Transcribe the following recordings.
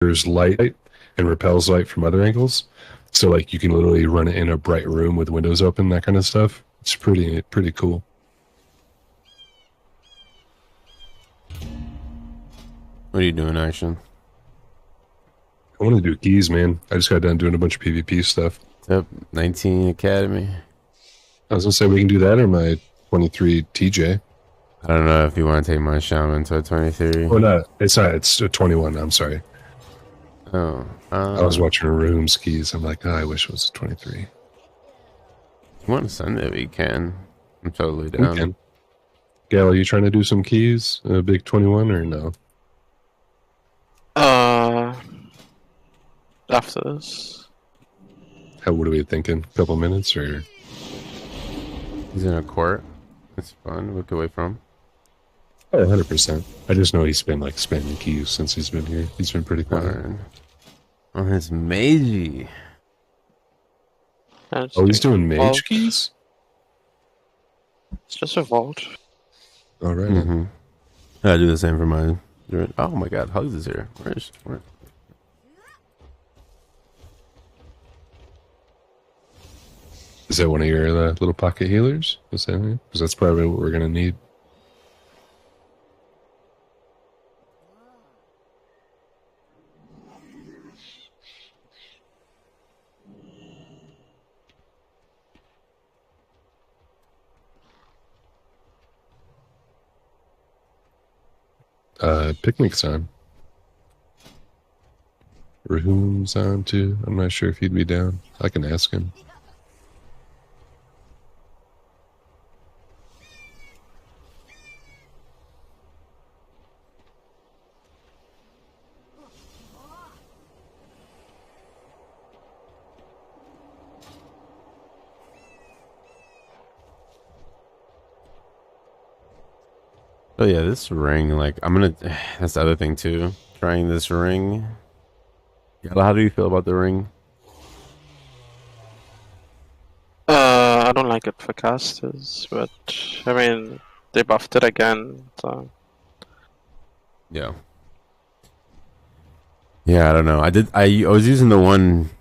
light and repels light from other angles. So like you can literally run it in a bright room with windows open, that kind of stuff. It's pretty cool. What are you doing, Action? I want to do keys, man. I just got done doing a bunch of PvP stuff. Yep, 19 Academy. I was gonna say we can do that or my 23 TJ. I don't know if you want to take my shaman to a 23. Oh no, it's not. It's a 21. I'm sorry. Oh, I was watching Room's keys. I'm like, oh, I wish it was a 23. You want to send it? We can. I'm totally down. Okay. Gal, are you trying to do some keys? A big 21 or no? After this. What are we thinking? A couple minutes or? He's in a court. It's fun. Look away from. Oh, 100%. I just know he's been like spamming keys since he's been here. He's been pretty quiet. On his Meiji. Oh, he's doing mage keys? It's just a vault. All right. Mm-hmm. I do the same for mine. Oh my god, Hugs is here. Where? Is that one of your little pocket healers? Is that it? Because that's probably what we're going to need. Picnic's on. Rahum's on too. I'm not sure if he'd be down. I can ask him. Oh yeah, this ring, like, that's the other thing too. Trying this ring. Yala, how do you feel about the ring? I don't like it for casters, but I mean, they buffed it again, so. Yeah. Yeah, I don't know. I was using the one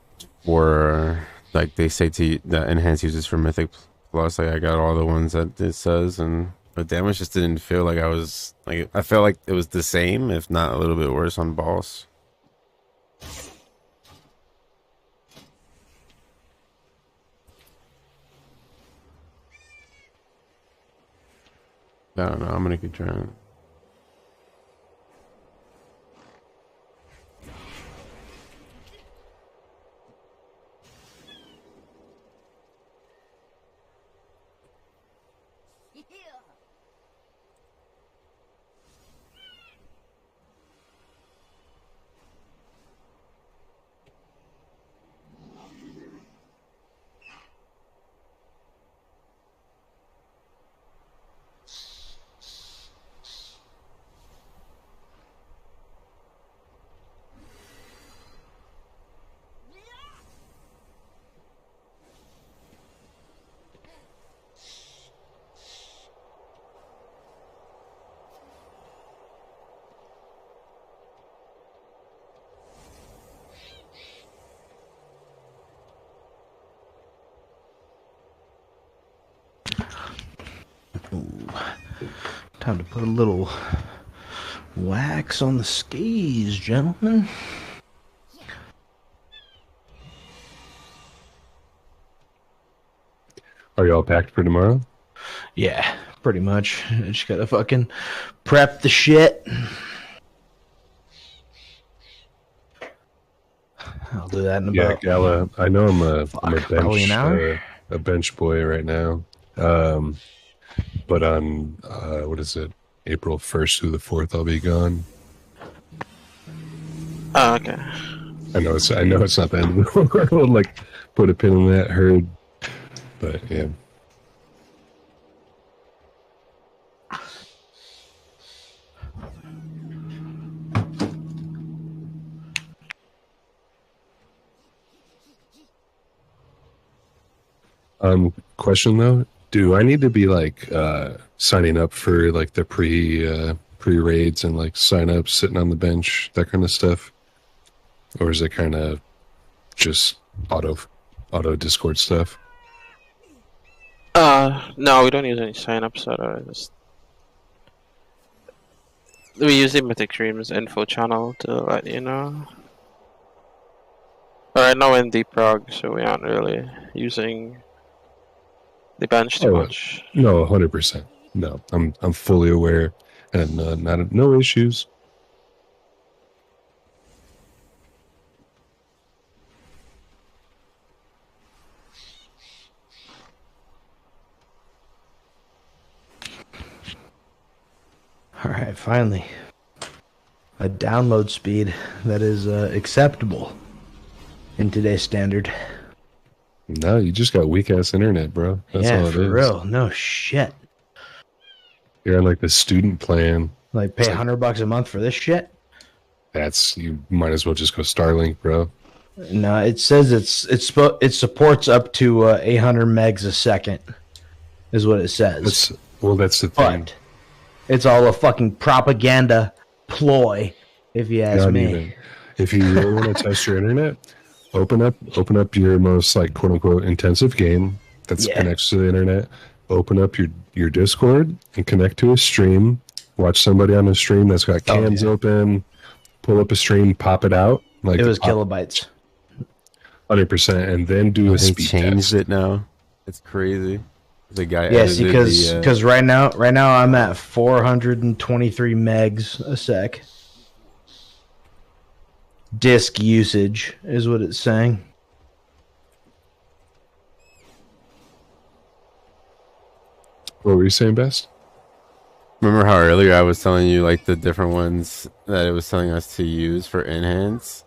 for, like, they say to the enhanced uses for Mythic Plus. Like, I got all the ones that it says, and the damage just didn't feel like I felt like it was the same, if not a little bit worse on boss. I don't know. I'm gonna keep trying. Ooh. Time to put a little wax on the skis, gentlemen. Are you all packed for tomorrow? Yeah, pretty much. I just gotta fucking prep the shit. I'll do that in about... Yeah, Gala, I know I'm a an bench boy right now. But on, what is it, April 1st through the 4th, I'll be gone. Oh, okay. I know it's not the end of the world, like, put a pin in that herd. But, yeah. Question though, do I need to be like signing up for like the pre raids and like sign up, sitting on the bench, that kind of stuff? or is it kind of just auto Discord stuff? No, we don't use any signups at all. We use the Mythic Dreams info channel to let you know. Right now in deep prog, so we aren't really using the bench too much. No, 100%. No, I'm fully aware, and no issues. All right, finally. A download speed that is acceptable in today's standard. No, you just got weak ass internet, bro. That's all it for is. real. No shit. You're on like the student plan. Like pay $100 a month for this shit? You might as well just go Starlink, bro. No, it says it supports up to 800 megs a second, is what it says. That's the thing. But it's all a fucking propaganda ploy, if you ask me. Even. If you really want to test your internet, open up your most like quote unquote intensive game that connects to the internet. Open up your Discord and connect to a stream. Watch somebody on a stream that's got cans open. Pull up a stream, pop it out. Like it was kilobytes. 100%, and then do a speed changed test. it now. It's crazy. The guy. Yes, because right now I'm at 423 megs a sec. Disk usage is what it's saying. What were you saying, Best? Remember how earlier I was telling you like the different ones that it was telling us to use for enhance?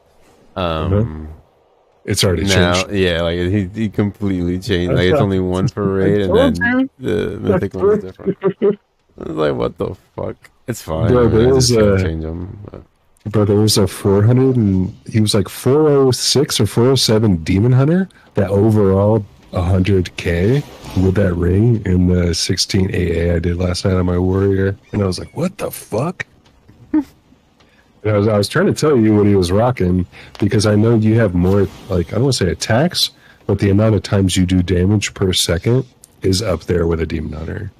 It's already now, changed. yeah, like he completely changed. Like it's only one for raid, and then the mythic one is different. I was like, what the fuck? It's fine. Bro, there was change them. Bro, there was a 400, and he was like 406 or 407 Demon Hunter that overall 100k with that ring in the 16 AA I did last night on my Warrior, and I was like, what the fuck? And I was trying to tell you what he was rocking, because I know you have more, like, I don't want to say attacks, but the amount of times you do damage per second is up there with a Demon Hunter.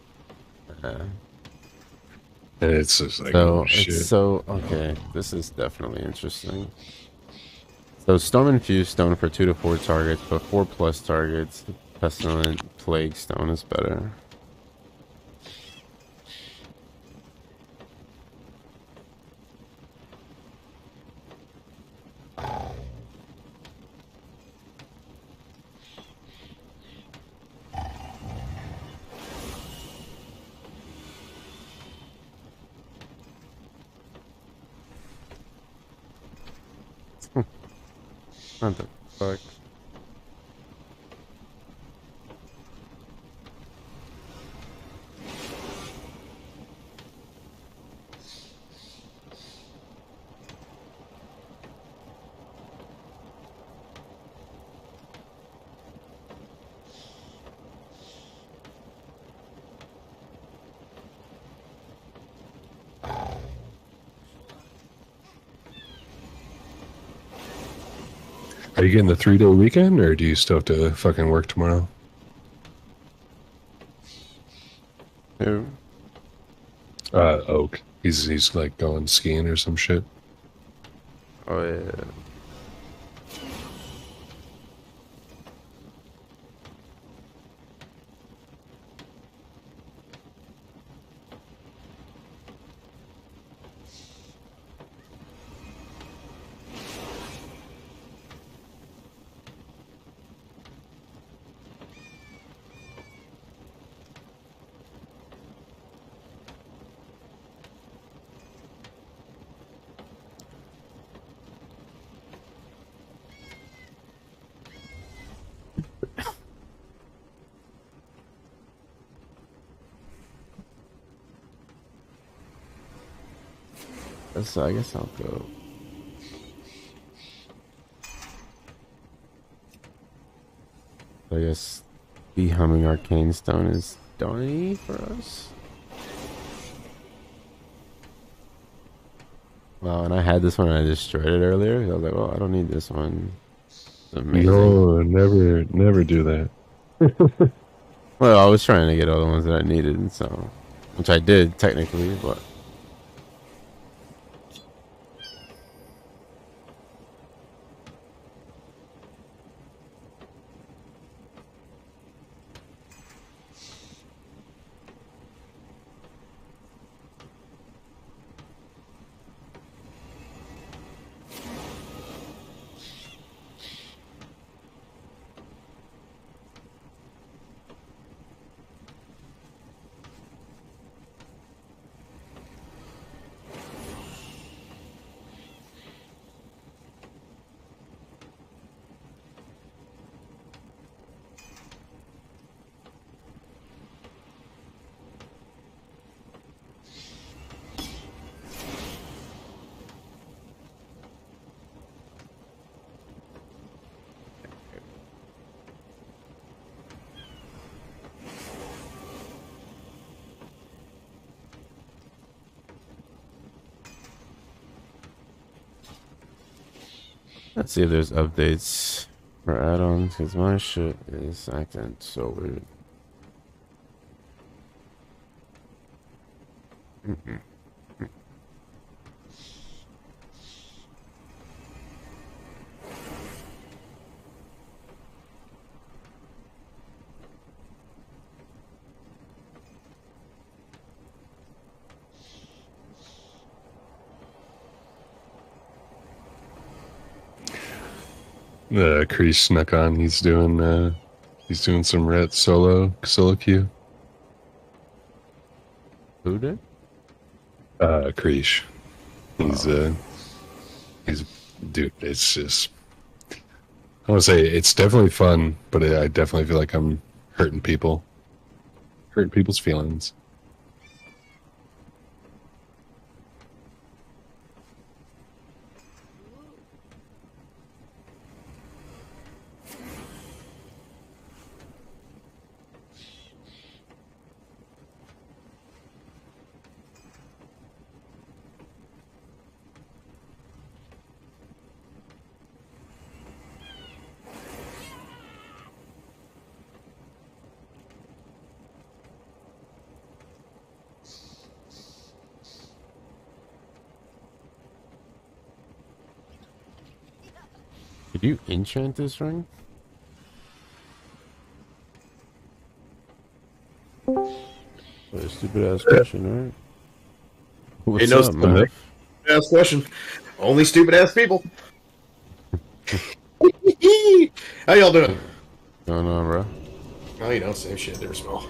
And it's just like, oh, shit. Okay, this is definitely interesting. So Storm Infused Stone for 2 to 4 targets, but 4+ targets. Pestilent Plague Stone is better. What the fuck? Are you getting the 3-day weekend, or do you still have to fucking work tomorrow? Who? Oak. He's like going skiing or some shit. Oh yeah. So I guess I'll go. I guess the Humming Arcane Stone is Donny for us. Wow, and I had this one and I destroyed it earlier. I was like, well, I don't need this one. It's amazing. No, never do that. Well, I was trying to get all the ones that I needed, so which I did technically, but let's see if there's updates for add-ons because my shit is acting so weird. Kreese snuck on. He's doing some ret solo queue. Who did? Kreese. He's dude. It's just. I want to say it's definitely fun, but I definitely feel like I'm hurting people's feelings. Did you enchant this ring? What a stupid ass question, right? What's no up, stupid man? ass question. Only stupid ass people. How y'all doing? What's going on, bro? Oh, you know, same shit, different smell.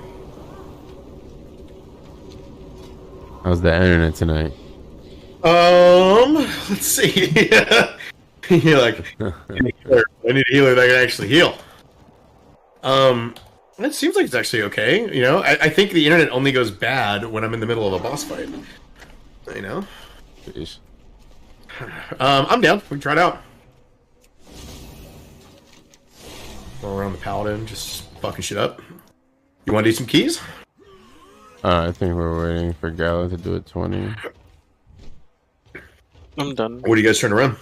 How's the internet tonight? Let's see. You're like, I need a healer that can actually heal. It seems like it's actually okay. You know, I think the internet only goes bad when I'm in the middle of a boss fight. You know. Jeez. I'm down. We can try it out. Go around the paladin, just fucking shit up. You want to do some keys? I think we're waiting for Gala to do a 20. I'm done. What are you guys trying to run?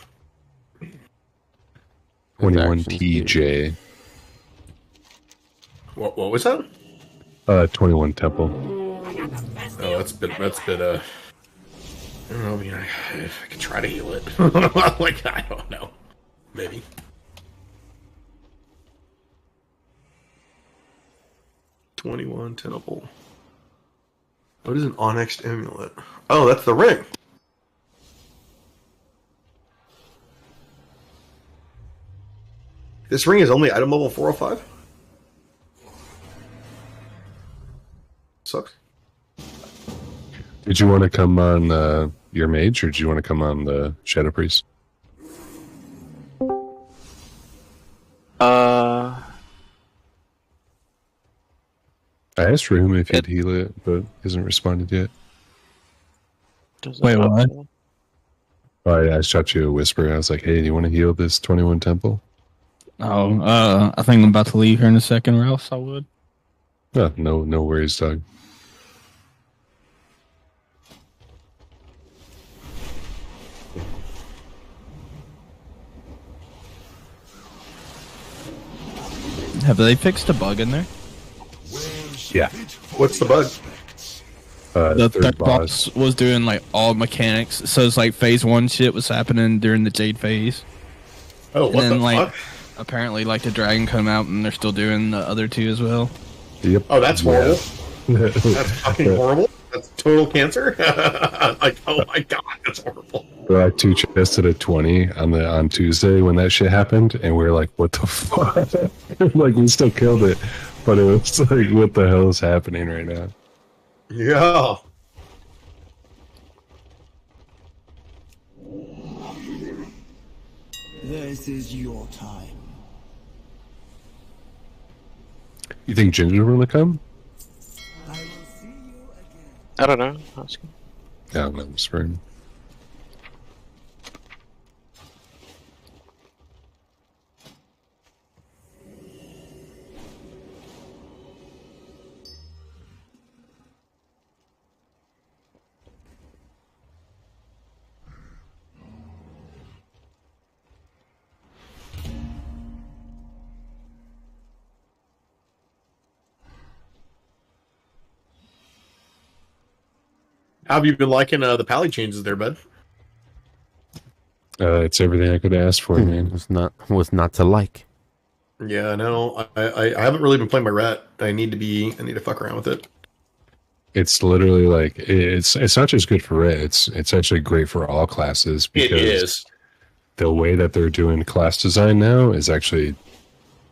21 Actions key. TJ. What was that? 21 Temple. Oh, that's a bit. I don't know. I mean, if I could try to heal it. Like, I don't know. Maybe. $21 Temple. What is an onyx amulet? Oh, that's the ring. This ring is only item level 405? Sucks. Did you want to come on your mage, or did you want to come on the Shadow Priest? I asked Room if he'd heal it, but he hasn't responded yet. Wait, what? I shot you a whisper. I was like, hey, do you want to heal this 21 Temple? Oh, I think I'm about to leave here in a second, or else I would. Oh, no worries, dog. Have they fixed a bug in there? Yeah. What's the bug? The Third third boss. boss was doing like all mechanics. So it's like phase 1 shit was happening during the Jade phase. Oh, And what then the like fuck? apparently like the dragon come out and they're still doing the other 2 as well. Yep. Oh, that's horrible. Yeah. That's fucking horrible. That's total cancer. Like, oh my god, that's horrible. Well, I two chested a 20 on Tuesday when that shit happened, and we were like, "What the fuck?" Like, we still killed it, but it was like, "What the hell is happening right now?" Yeah. This is your time. You think Ginger will come? I will see you again. I don't know. Ask him. Yeah, I'm not whispering. How have you been liking the pally changes there, bud? It's everything I could ask for, man. Was not to like. Yeah, no, I haven't really been playing my rat. I need to fuck around with it. It's literally like it's not just good for red. It's actually great for all classes because It is. the way that they're doing class design now is actually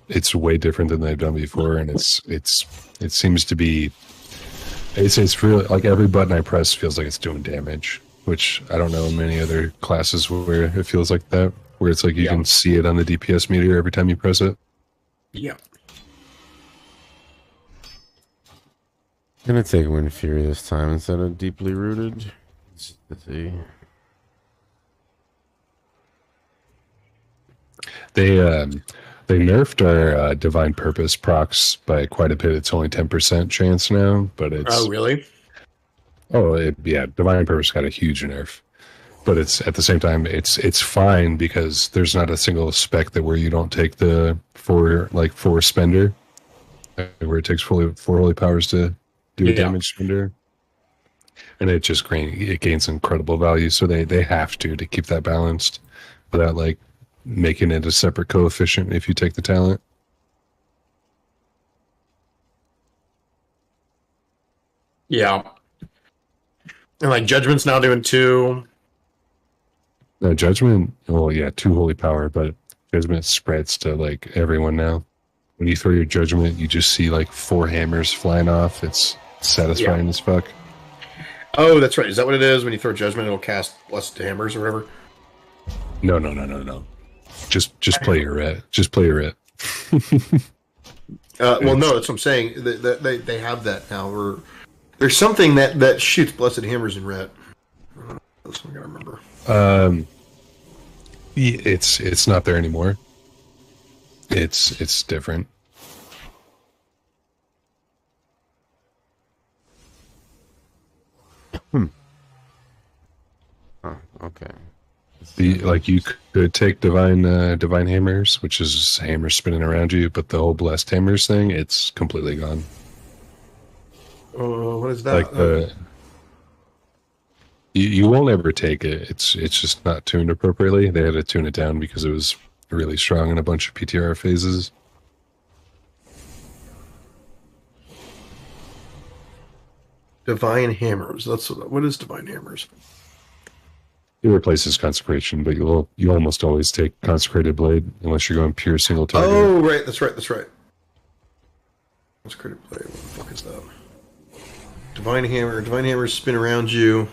it's way different than they've done before, and it seems to be it's really like every button I press feels like it's doing damage, which I don't know in many other classes where it feels like that, where it's like you can see it on the DPS meter every time you press it. Yeah. Gonna take Wind Fury this time instead of Deeply Rooted. Let's see. They nerfed our Divine Purpose procs by quite a bit. It's only 10% chance now, but it's Oh, really? Divine Purpose got a huge nerf, but it's at the same time it's fine because there's not a single spec that where you don't take the four spender, where it takes four holy powers to do a damage spender, and it just gains incredible value. So they have to keep that balanced without like making it a separate coefficient if you take the talent. Yeah. And like Judgment's now doing 2. No, Judgment, well, yeah, 2 holy power, but Judgment spreads to like everyone now. When you throw your Judgment, you just see like 4 hammers flying off. It's satisfying as fuck. Oh, that's right. Is that what it is? When you throw Judgment, it'll cast Blessed Hammers or whatever? No. Just play your ret. Just play your ret. Well, no, that's what I'm saying. They have that now. There's something that shoots Blessed Hammers in ret. That's what I gotta remember. It's not there anymore. It's different. Oh, okay. You could take divine hammers, which is hammers spinning around you, but the whole blessed hammers thing, it's completely gone. What is that? Like you won't ever take it. It's just not tuned appropriately. They had to tune it down because it was really strong in a bunch of PTR phases. Divine Hammers. What is Divine Hammers? It replaces consecration, but you almost always take consecrated blade unless you're going pure single target. Oh, right. That's right. Consecrated blade. What the fuck is that? Divine Hammer. Divine Hammers spin around you.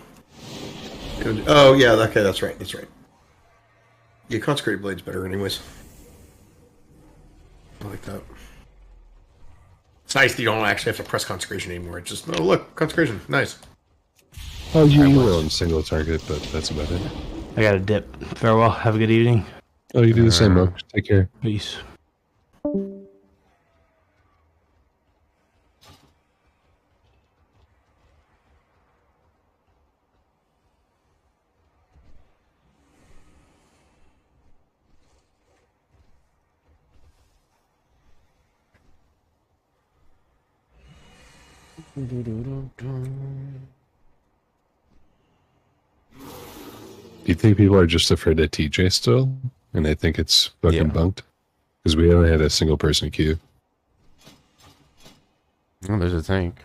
Oh, yeah. Okay, that's right. Yeah, Consecrated Blade's better anyways. I like that. It's nice that you don't actually have to press Consecration anymore. It's just, oh, look, Consecration. Nice. Oh, you will in single target, but that's about it. I got a dip. Farewell. Have a good evening. Oh, you do the same, Mo. Take care. Peace. Do you think people are just afraid of TJ still, and they think it's fucking bunked? Because we haven't had a single person queue. Oh, there's a tank.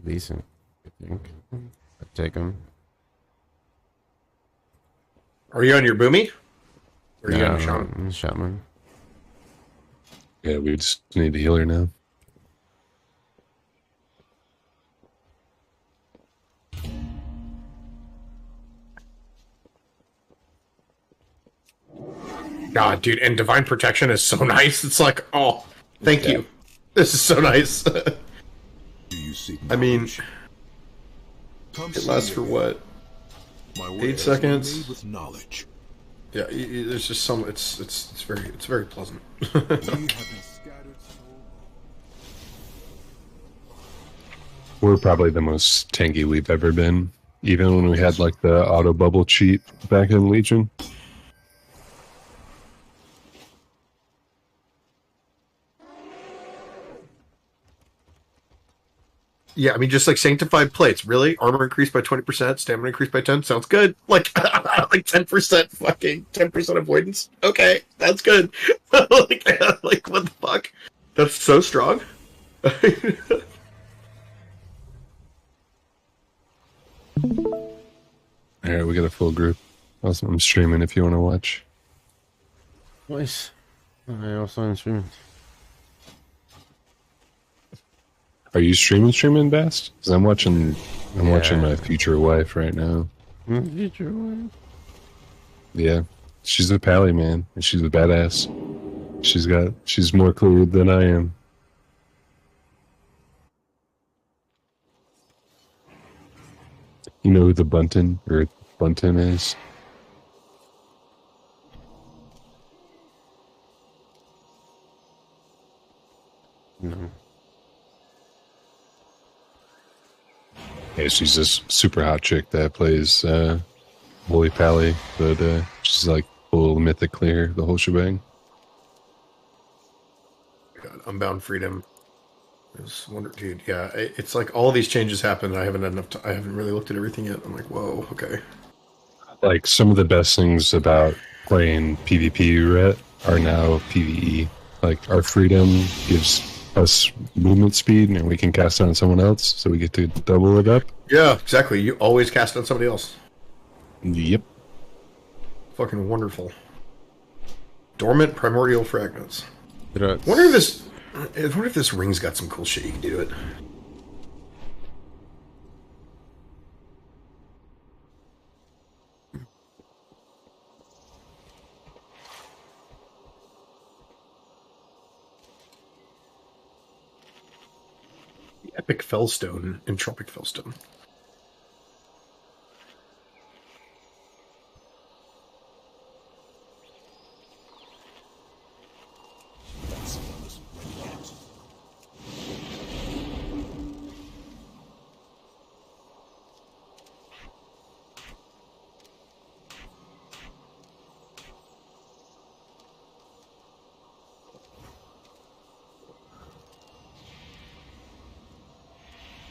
Decent, I think. I'd take him. Are you on your boomy? Or are you on your shaman? Shaman. Yeah, we just need a healer now. God, dude, and divine protection is so nice. It's like, oh, thank you. This is so nice. I mean, it lasts for what? 8 seconds. With knowledge. Yeah, there's just some. It's very pleasant. We're probably the most tanky we've ever been, even when we had like the auto bubble cheat back in Legion. Yeah, I mean, just like sanctified plates. Really, armor increased by 20%, stamina increased by 10. Sounds good. Like 10%, fucking 10% avoidance. Okay, that's good. like what the fuck? That's so strong. Alright, we got a full group. I'm streaming if you want to watch. Nice. I also am streaming. Are you streaming, Bast? Because I'm watching my future wife right now. Future wife? Yeah. She's a pally, man. And she's a badass. She's more clear than I am. You know who the Bunton is? No. Yeah, she's this super hot chick that plays Holy Pally, but she's like full mythic clear, the whole shebang. God, Unbound Freedom. Dude, yeah, it's like all these changes happen. And I haven't had enough. I haven't really looked at everything yet. I'm like, whoa, okay. Like some of the best things about playing PvP Ret are now PvE. Like our freedom gives us movement speed, and we can cast it on someone else, so we get to double it up. Yeah, exactly. You always cast it on somebody else. Yep. Fucking wonderful. Dormant primordial fragments. I wonder if this ring's got some cool shit you can do to it. Epic Fellstone, Entropic Fellstone.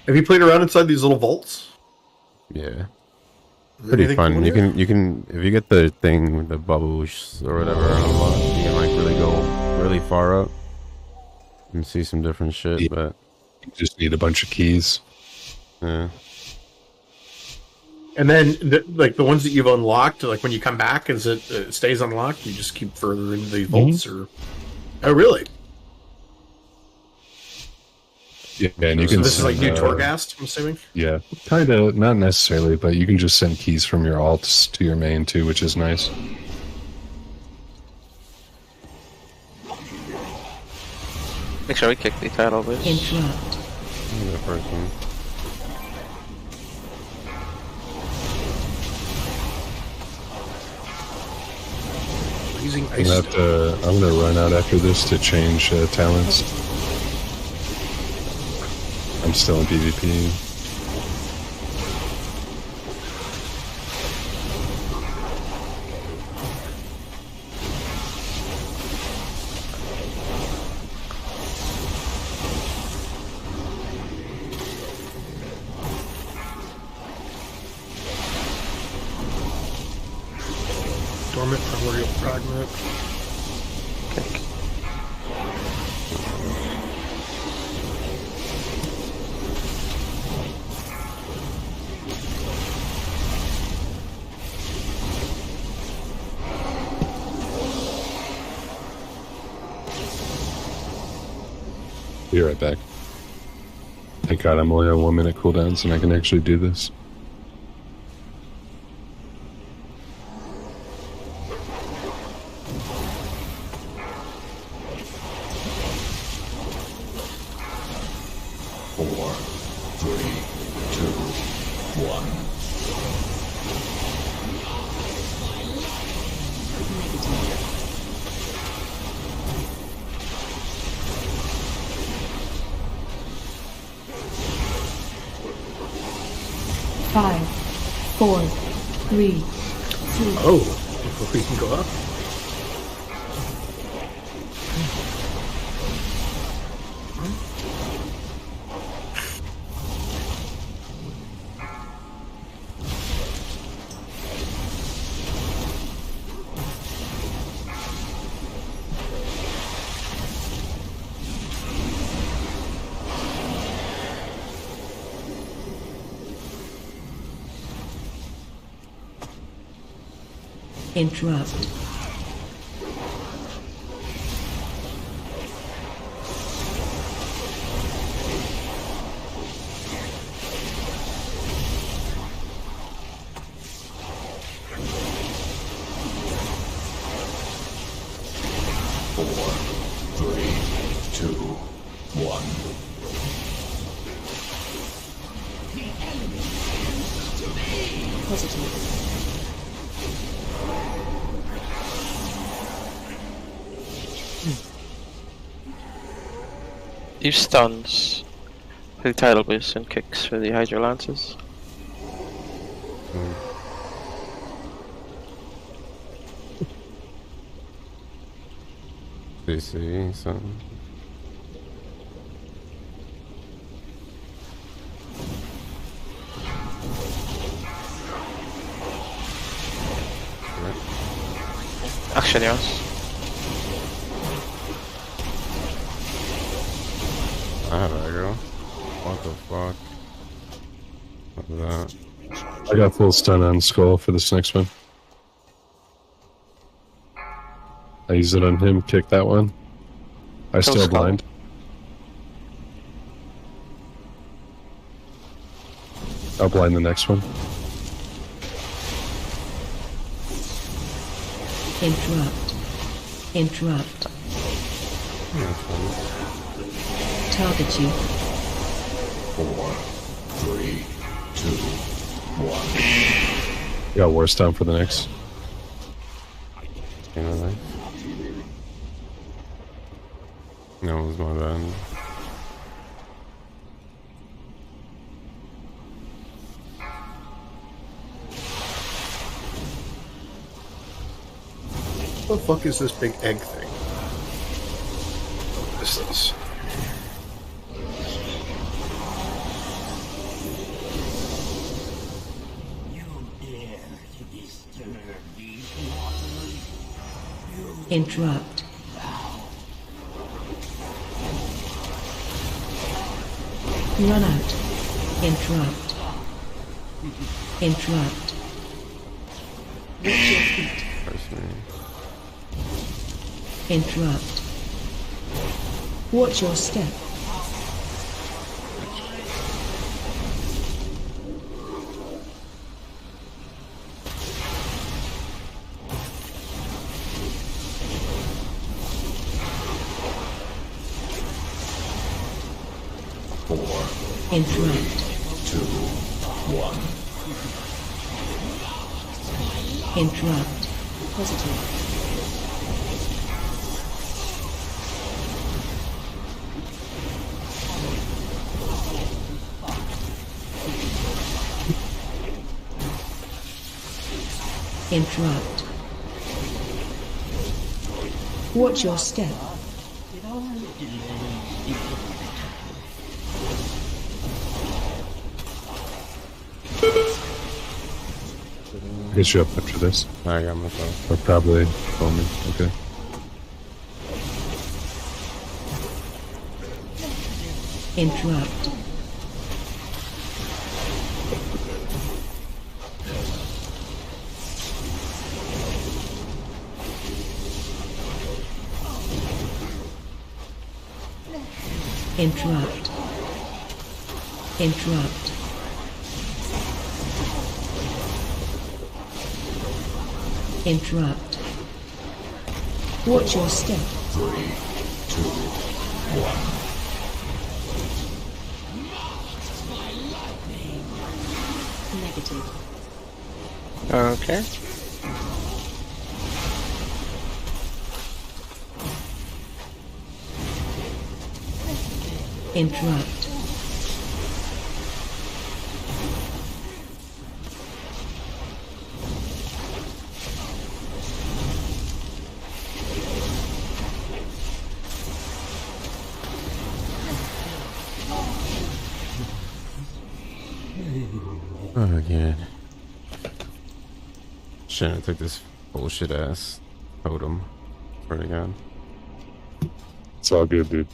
Have you played around inside these little vaults? Yeah. Pretty fun. Cool You can if you get the thing with the bubbles or whatever unlocked, you can like really go really far up and see some different shit. Yeah. But you just need a bunch of keys. Yeah. And then, the ones that you've unlocked, like when you come back, is it stays unlocked? You just keep further into the vaults, or? Oh, really? Yeah, and you can. This is like new Torghast, I'm assuming. Yeah, kind of, not necessarily, but you can just send keys from your alts to your main too, which is nice. Make sure we kick the title, please. Interrupt. The first one. Freezing ice. I'm gonna run out after this to change talents. I'm still in PvP. Primordial Fragment. Okay. Be right back. Thank God I'm only on 1 minute cooldowns and I can actually do this. Five, four, three, two. Oh, before we can go up. Interrupt. Positive. Use stuns for the tidal boost and kicks for the Hydro Lances. DC, so. Action, yes. I have aggro. What the fuck? What's that? I got full stun on Skull for this next one. I use it on him, kick that one. I still Skull. blind. I'll blind the next one. Interrupt. Interrupt. Target you. 4, 3, 2, 1. Got worse down for the next. Anyway. No, it was my bad. What the fuck is this big egg thing? What is this? Interrupt. Run out. Interrupt. Interrupt. Watch your feet. Interrupt. Watch your step. Interrupt. 2, 1. Interrupt. Positive. Interrupt. Watch your step. Hit you up after this. I got myself. Or probably call me. Okay. Interrupt. Interrupt. Interrupt. Interrupt. Watch your step. 3, 2, 1. Negative. Okay. Interrupt. Oh, again. Shouldn't have took this bullshit ass totem. Swear to God. It's all good, dude.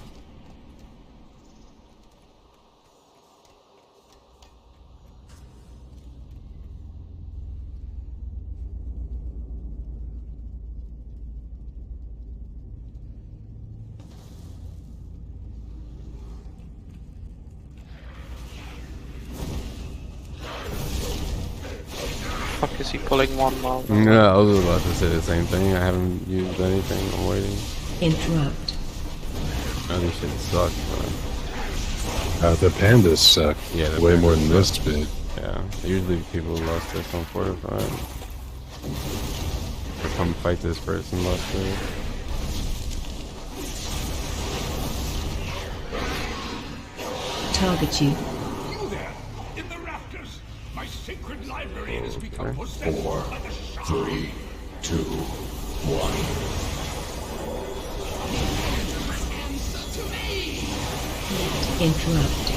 Fuck is he pulling one now? Yeah, I was about to say the same thing. I haven't used anything. I'm waiting. Interrupt. Oh, this shit sucks, man. The pandas suck. Yeah, the way more pandas than this bit. Yeah, usually people lost this on Fortified. Or come fight this person lost it. Target you. You there, in the rafters. My sacred library has become possessed 4, by the shadow. 3, 2, 1. Interrupt.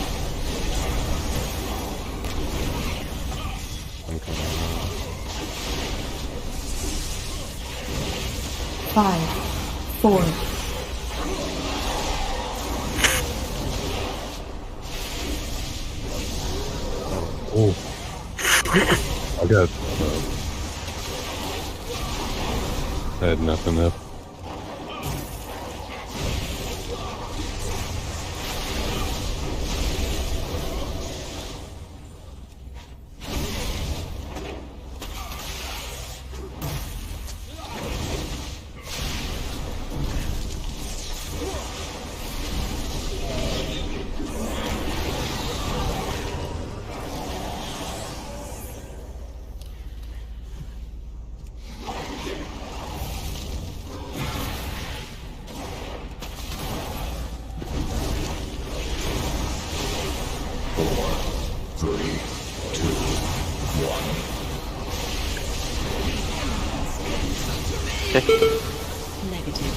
I'm coming out. 5, 4, Oh. I got. I had nothing up. negative.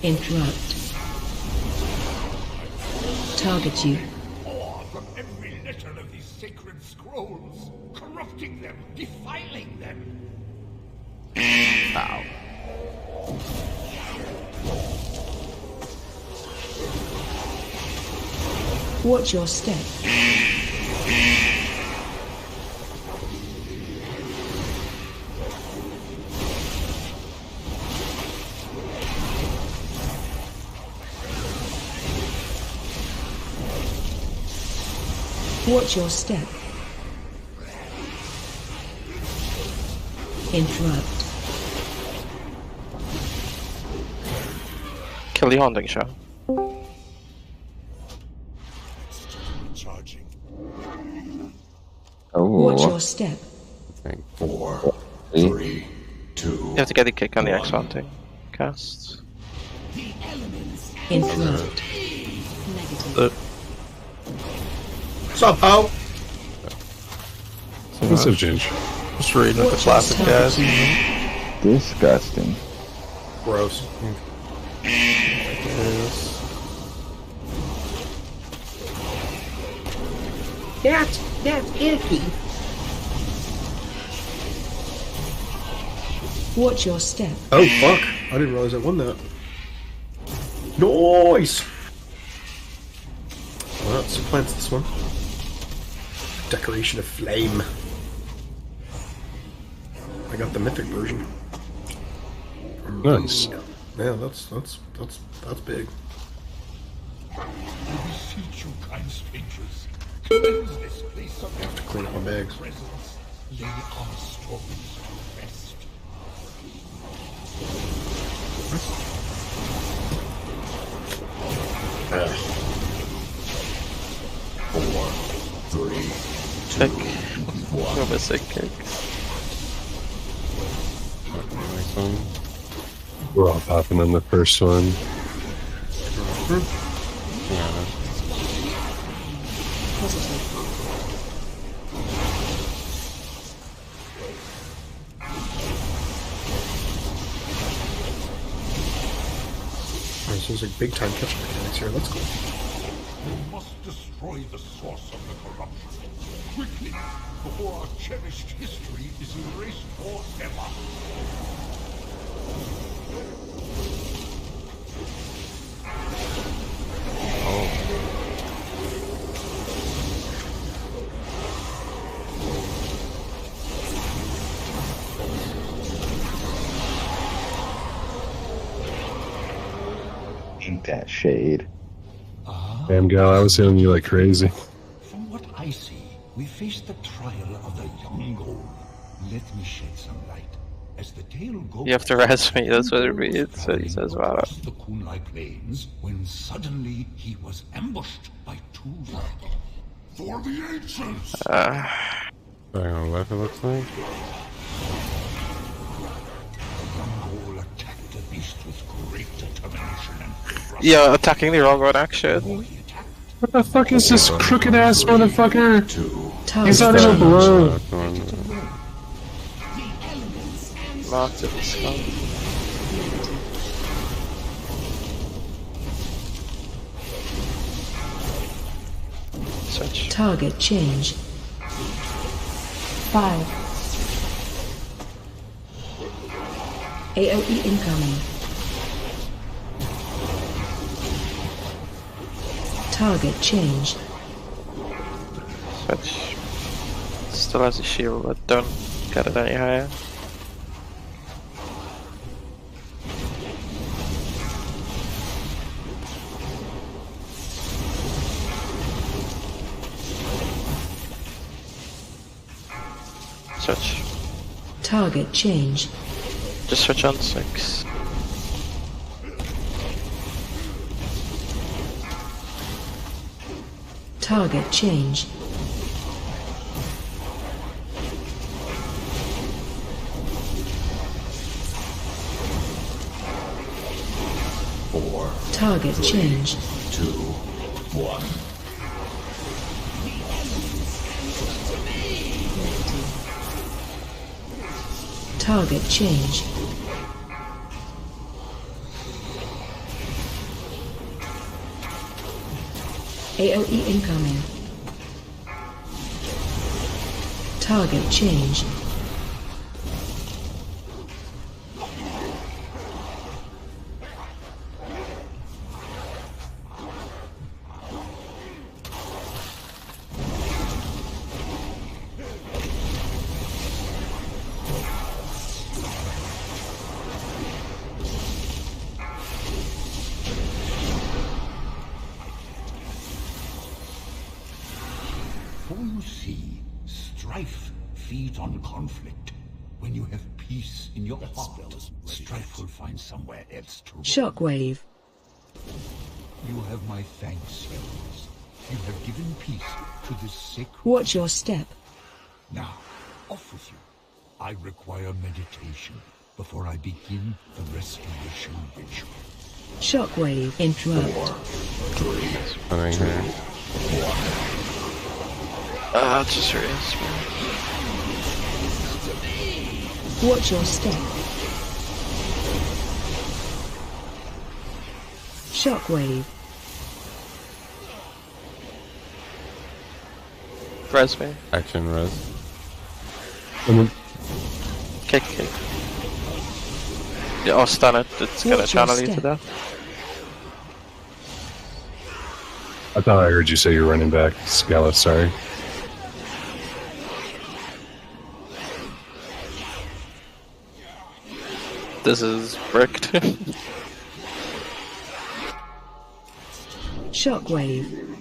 Interrupt. Target you. Or from every letter of these sacred scrolls, corrupting them, defiling them. Ow. Watch your step. Watch your step. Interrupt. Kill the haunting shot. Charging. Watch Oh, your step. 4, 3, 2. You have to get a kick on the X haunting cast. Interrupt. Negative. What's up, Ho? What's up, Ginge? Just reading the Watch your classic step. guys. disgusting. Gross. That's icky. Watch your step. Oh fuck! I didn't realize I won that. Nice. Well, that supplants this one. Decoration of Flame. I got the mythic version. Nice. Yeah, that's big. I beseech you, kind strangers, cleanse this place of I have to clean up my bags. presence. Lay our stories to rest. Check. Go with sick kicks. Nice one. We're all popping on the first one. Yeah. Positive. This is like big time catch mechanics here. Let's go. We must destroy the source of the corruption. Quickly, before our cherished history is erased forever. Ain't that shade? Damn, gal, I was hitting you like crazy. From what I see, we face the trial of the young gold. Let me shed some light. As the tale goes, You have to rest me, that's what it reads. So he says, wow. across the Kunlai plains, when suddenly he was ambushed by two for the ancients. Back on the left, it looks like. Gold attacked the beast with great determination and ferocity. Yeah, attacking the wrong one, actually. What the fuck is this crooked ass motherfucker? He's not Target even below. Marked it as well. Search. Target change. 5. AOE incoming. Target change. Search. Still has a shield, but don't get it any higher. Search. Target change. Just search on 6. Target change. Target change. 2, 1. Target change. AOE incoming. Target change. For you see, strife feeds on conflict. When you have peace in your heart, strife will find somewhere else to roam. Shockwave. You have my thanks, heroes. You have given peace to this sacred... Watch your step. Now, off with you. I require meditation before I begin the restoration ritual. Shockwave. Interrupt. Coming here. Just erase me. Watch your step. Shockwave. Res me. Action res. And then, Kick. Yeah, or stun it. It's gonna Watch your channel you to step. death. I thought I heard you say you're running back. Scala, sorry. This is bricked. Shockwave.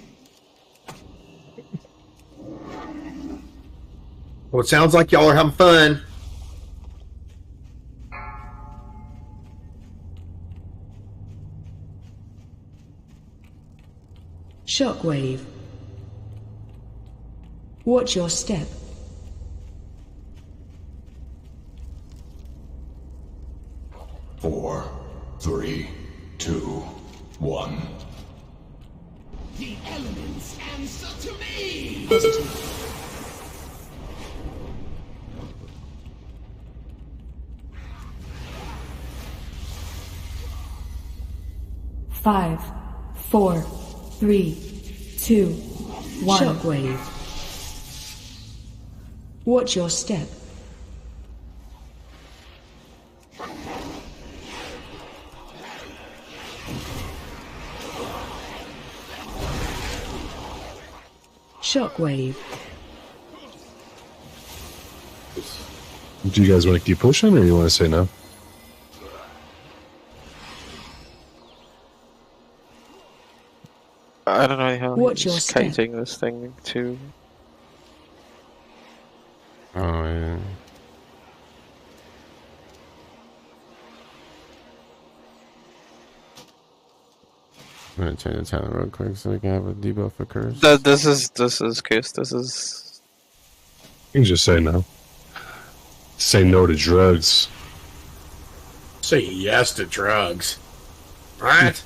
Well, it sounds like y'all are having fun. Shockwave. Watch your step. Four, three, two, one. The elements answer to me! Positive. Five, four, three, two, one. Shockwave. Watch your step. Shockwave. Do you guys want to keep pushing, or you want to say no? I don't know how Watch your he's step. kiting this thing to. Oh yeah. I'm gonna change the channel real quick so we can have a debuff occurs. This is Case. This is. You can just say no. Say no to drugs. Say yes to drugs. Right?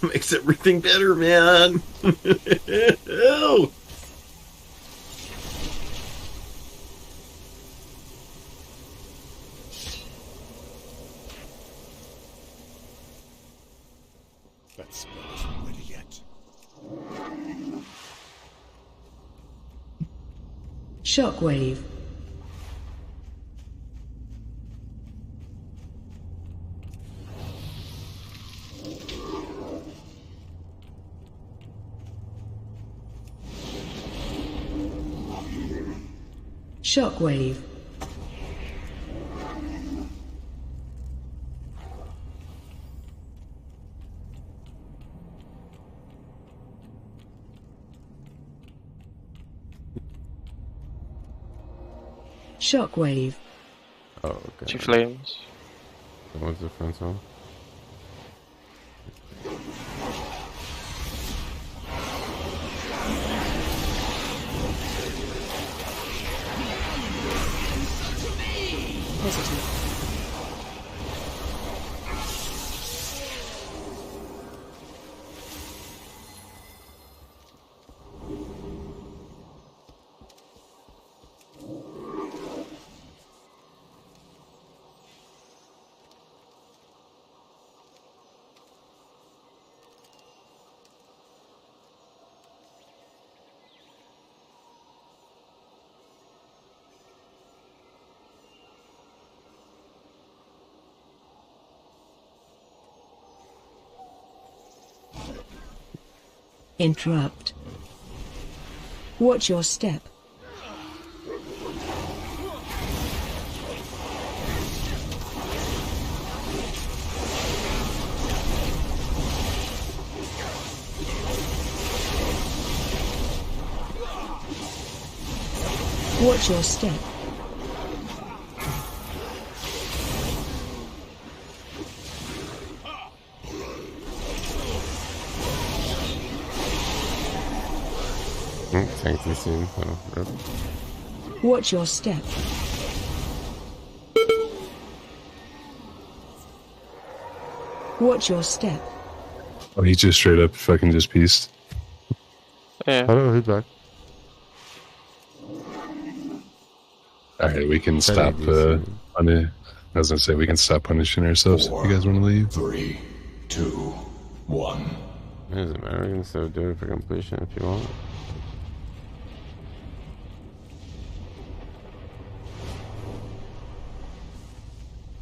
Makes everything better, man. Ew. That spell isn't ready yet. Shockwave. Shockwave. Shockwave. Oh, okay. Two flames. What's the front one? Positive. Interrupt. Watch your step. Watch your step. Tank too soon. Oh, rip. Watch your step. Watch your step. Oh, he just straight up fucking just pieced. Yeah. Hello, he's back. Alright, we can stop I was gonna say we can stop punishing ourselves if you guys want to leave. 3, 2, 1. It doesn't matter. We can still do it for completion if you want.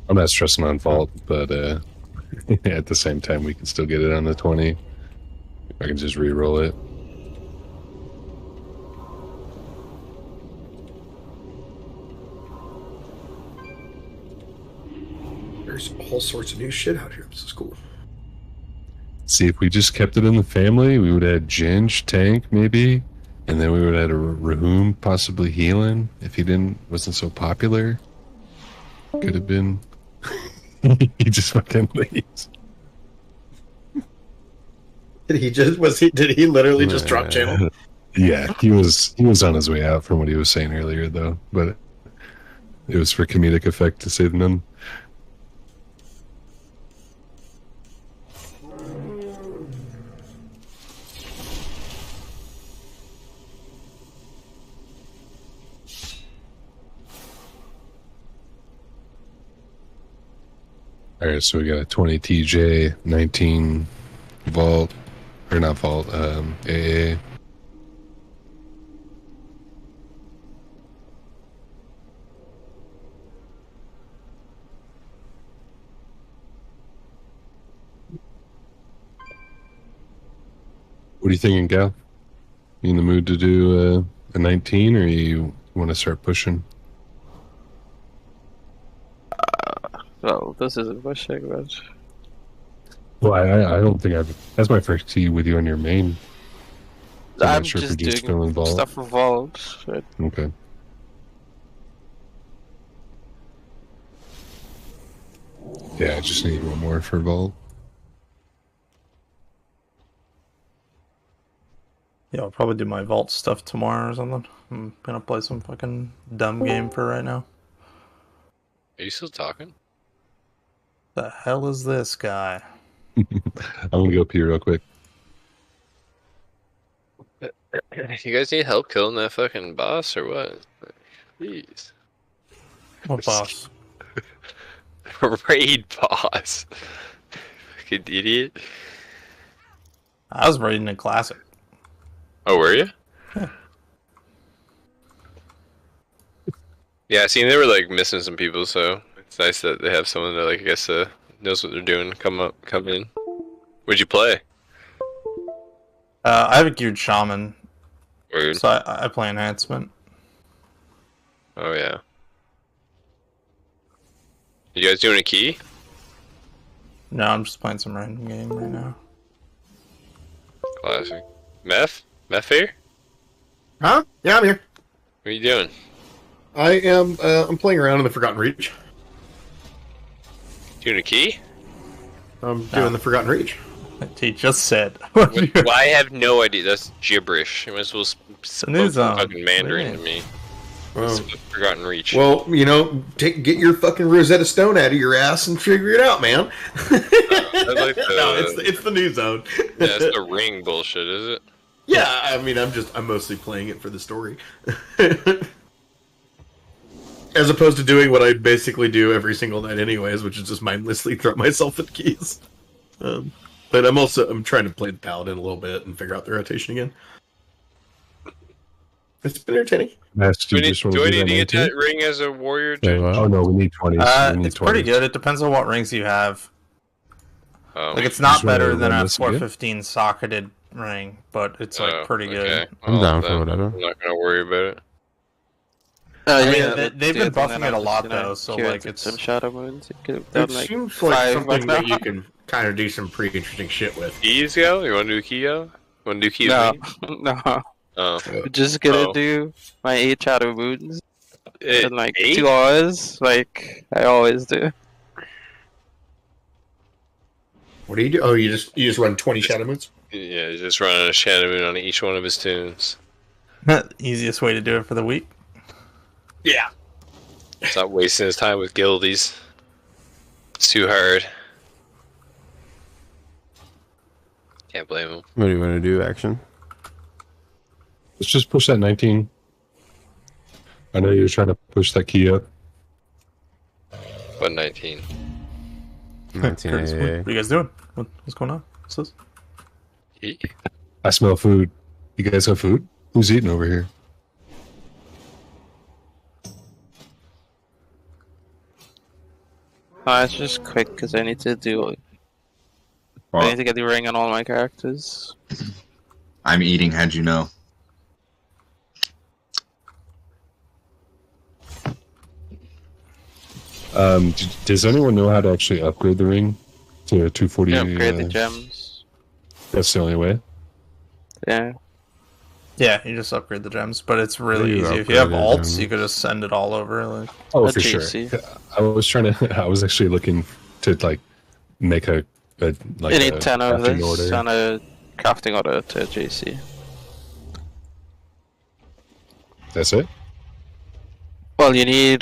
I'm not stressing on Vault, but at the same time, we can still get it on the 20. I can just re-roll it. There's all sorts of new shit out here. This is cool. See, if we just kept it in the family, we would have Ginge tank maybe, and then we would have a Rahum possibly healing if he wasn't so popular. Could have been. He just fucking leaves. Did he literally just drop channel? Yeah, he was on his way out from what he was saying earlier though, but it was for comedic effect to say the none. Alright, so we got a 20 TJ, 19 Vault, or not Vault, AA. What are you thinking, Gal? You in the mood to do a 19, or you want to start pushing? Well, this isn't pushing, but Well, I don't think that's my first tee with you on your main. So I'm not sure if just you're doing filling Vault. stuff for Vault. Right? Okay. Yeah, I just need one more for Vault. Yeah, I'll probably do my Vault stuff tomorrow or something. I'm gonna play some fucking dumb game for right now. Are you still talking? The hell is this guy? I'm gonna go pee real quick. You guys need help killing that fucking boss or what? Please. What boss? Raid boss. Fucking idiot. I was raiding a classic. Oh, were you? Yeah. Yeah, I seen they were like missing some people, so it's nice that they have someone that like I guess knows what they're doing. Come in. What'd you play? I have a geared shaman. Weird. So I play enhancement. Oh yeah. You guys doing a key? No, I'm just playing some random game right now. Classic. Meth here? Huh? Yeah, I'm here. What are you doing? I am. I'm playing around in the Forgotten Reach. Doing a key? I'm doing the Forgotten Reach. He just said. Well, I have no idea. That's gibberish. You might as well new zone. fucking Mandarin to me. Forgotten Reach. Well, you know, get your fucking Rosetta Stone out of your ass and figure it out, man. I like the, No, it's the new zone. Yeah, it's the ring bullshit, is it? Yeah, I mean, I'm mostly playing it for the story. As opposed to doing what I basically do every single night anyways, which is just mindlessly throw myself at keys. But I'm trying to play the Paladin a little bit and figure out the rotation again. It's been entertaining. Do I need to get that ring as a warrior? Oh no, we need 20. It's pretty good. It depends on what rings you have. Like it's not better than a 415 socketed ring, but it's like pretty good. I'm down for whatever. I'm not gonna worry about it. I mean, they've been buffing it a lot though, so like it's some shadow wounds. It seems like something that you can kind of do some pretty interesting shit with. Keys, go? You want to do key, go? Want to do key? No, with me? no. Oh. Just gonna do my 8 shadow wounds in like 2 hours, like I always do. What do you do? Oh, you just run 20 shadow moons? Yeah, just running a shadow moon on each one of his tunes. Easiest way to do it for the week. Yeah. Stop wasting his time with guildies. It's too hard. Can't blame him. What do you want to do, Action? Let's just push that 19. I know you're trying to push that key up. What 19? 19 Curtis, what are you guys doing? What's going on? What's this? I smell food. You guys have food? Who's eating over here? It's just quick because I need to do. I need to get the ring on all my characters. I'm eating. How'd you know? Does anyone know how to actually upgrade the ring to 240? Yeah, upgrade the gems. That's the only way. Yeah. Yeah, you just upgrade the gems, but it's really You easy. If you have upgrade alts, them. you could just send it all over. Like, Oh, A for sure. GC. I was trying to. I was actually looking to like make a like You need a 10 of crafting this order. and a crafting order to JC. That's it. Well, you need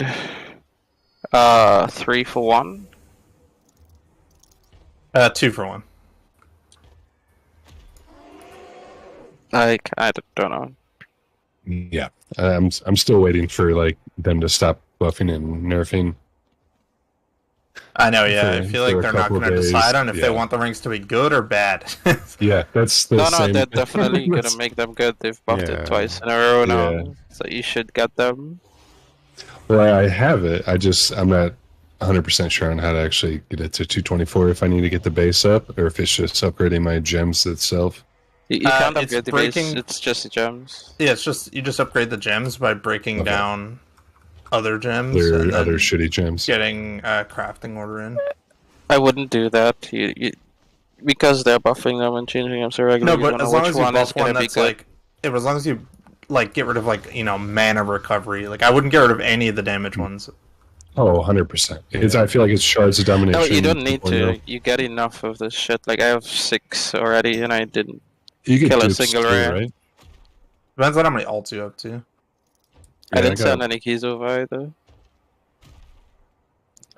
3 for 1. 2 for 1. I don't know. Yeah, I'm still waiting for like them to stop buffing and nerfing. I know, yeah. I For- feel like for a they're not couple going to days, decide on if they yeah. want the rings to be good or bad. Yeah, that's the No, same. they're definitely That's- gonna make them good. They've buffed Yeah. it twice in a row now, Yeah. so you should get them. Well, I have it. I'm not 100% sure on how to actually get it to 224 if I need to get the base up or if it's just upgrading my gems itself. You can't it's upgrade the base, it's just the gems. Yeah, it's just you just upgrade the gems by breaking Okay. down other gems They're and then other shitty gems. getting a crafting order in. I wouldn't do that. You because they're buffing them and changing them so regularly. No, you but don't as know long which as you one is buff one gonna be that's good. like, as long as you like get rid of like mana recovery. Like I wouldn't get rid of any of the damage ones. Oh, 100%. I feel like it's shards of domination. No, you don't need 2.0. to. You get enough of this shit. Like I have 6 already, and I didn't You get kill a dupes single too, rare. right? Depends on how many alts you have too. I Yeah, didn't I send got- any keys over either.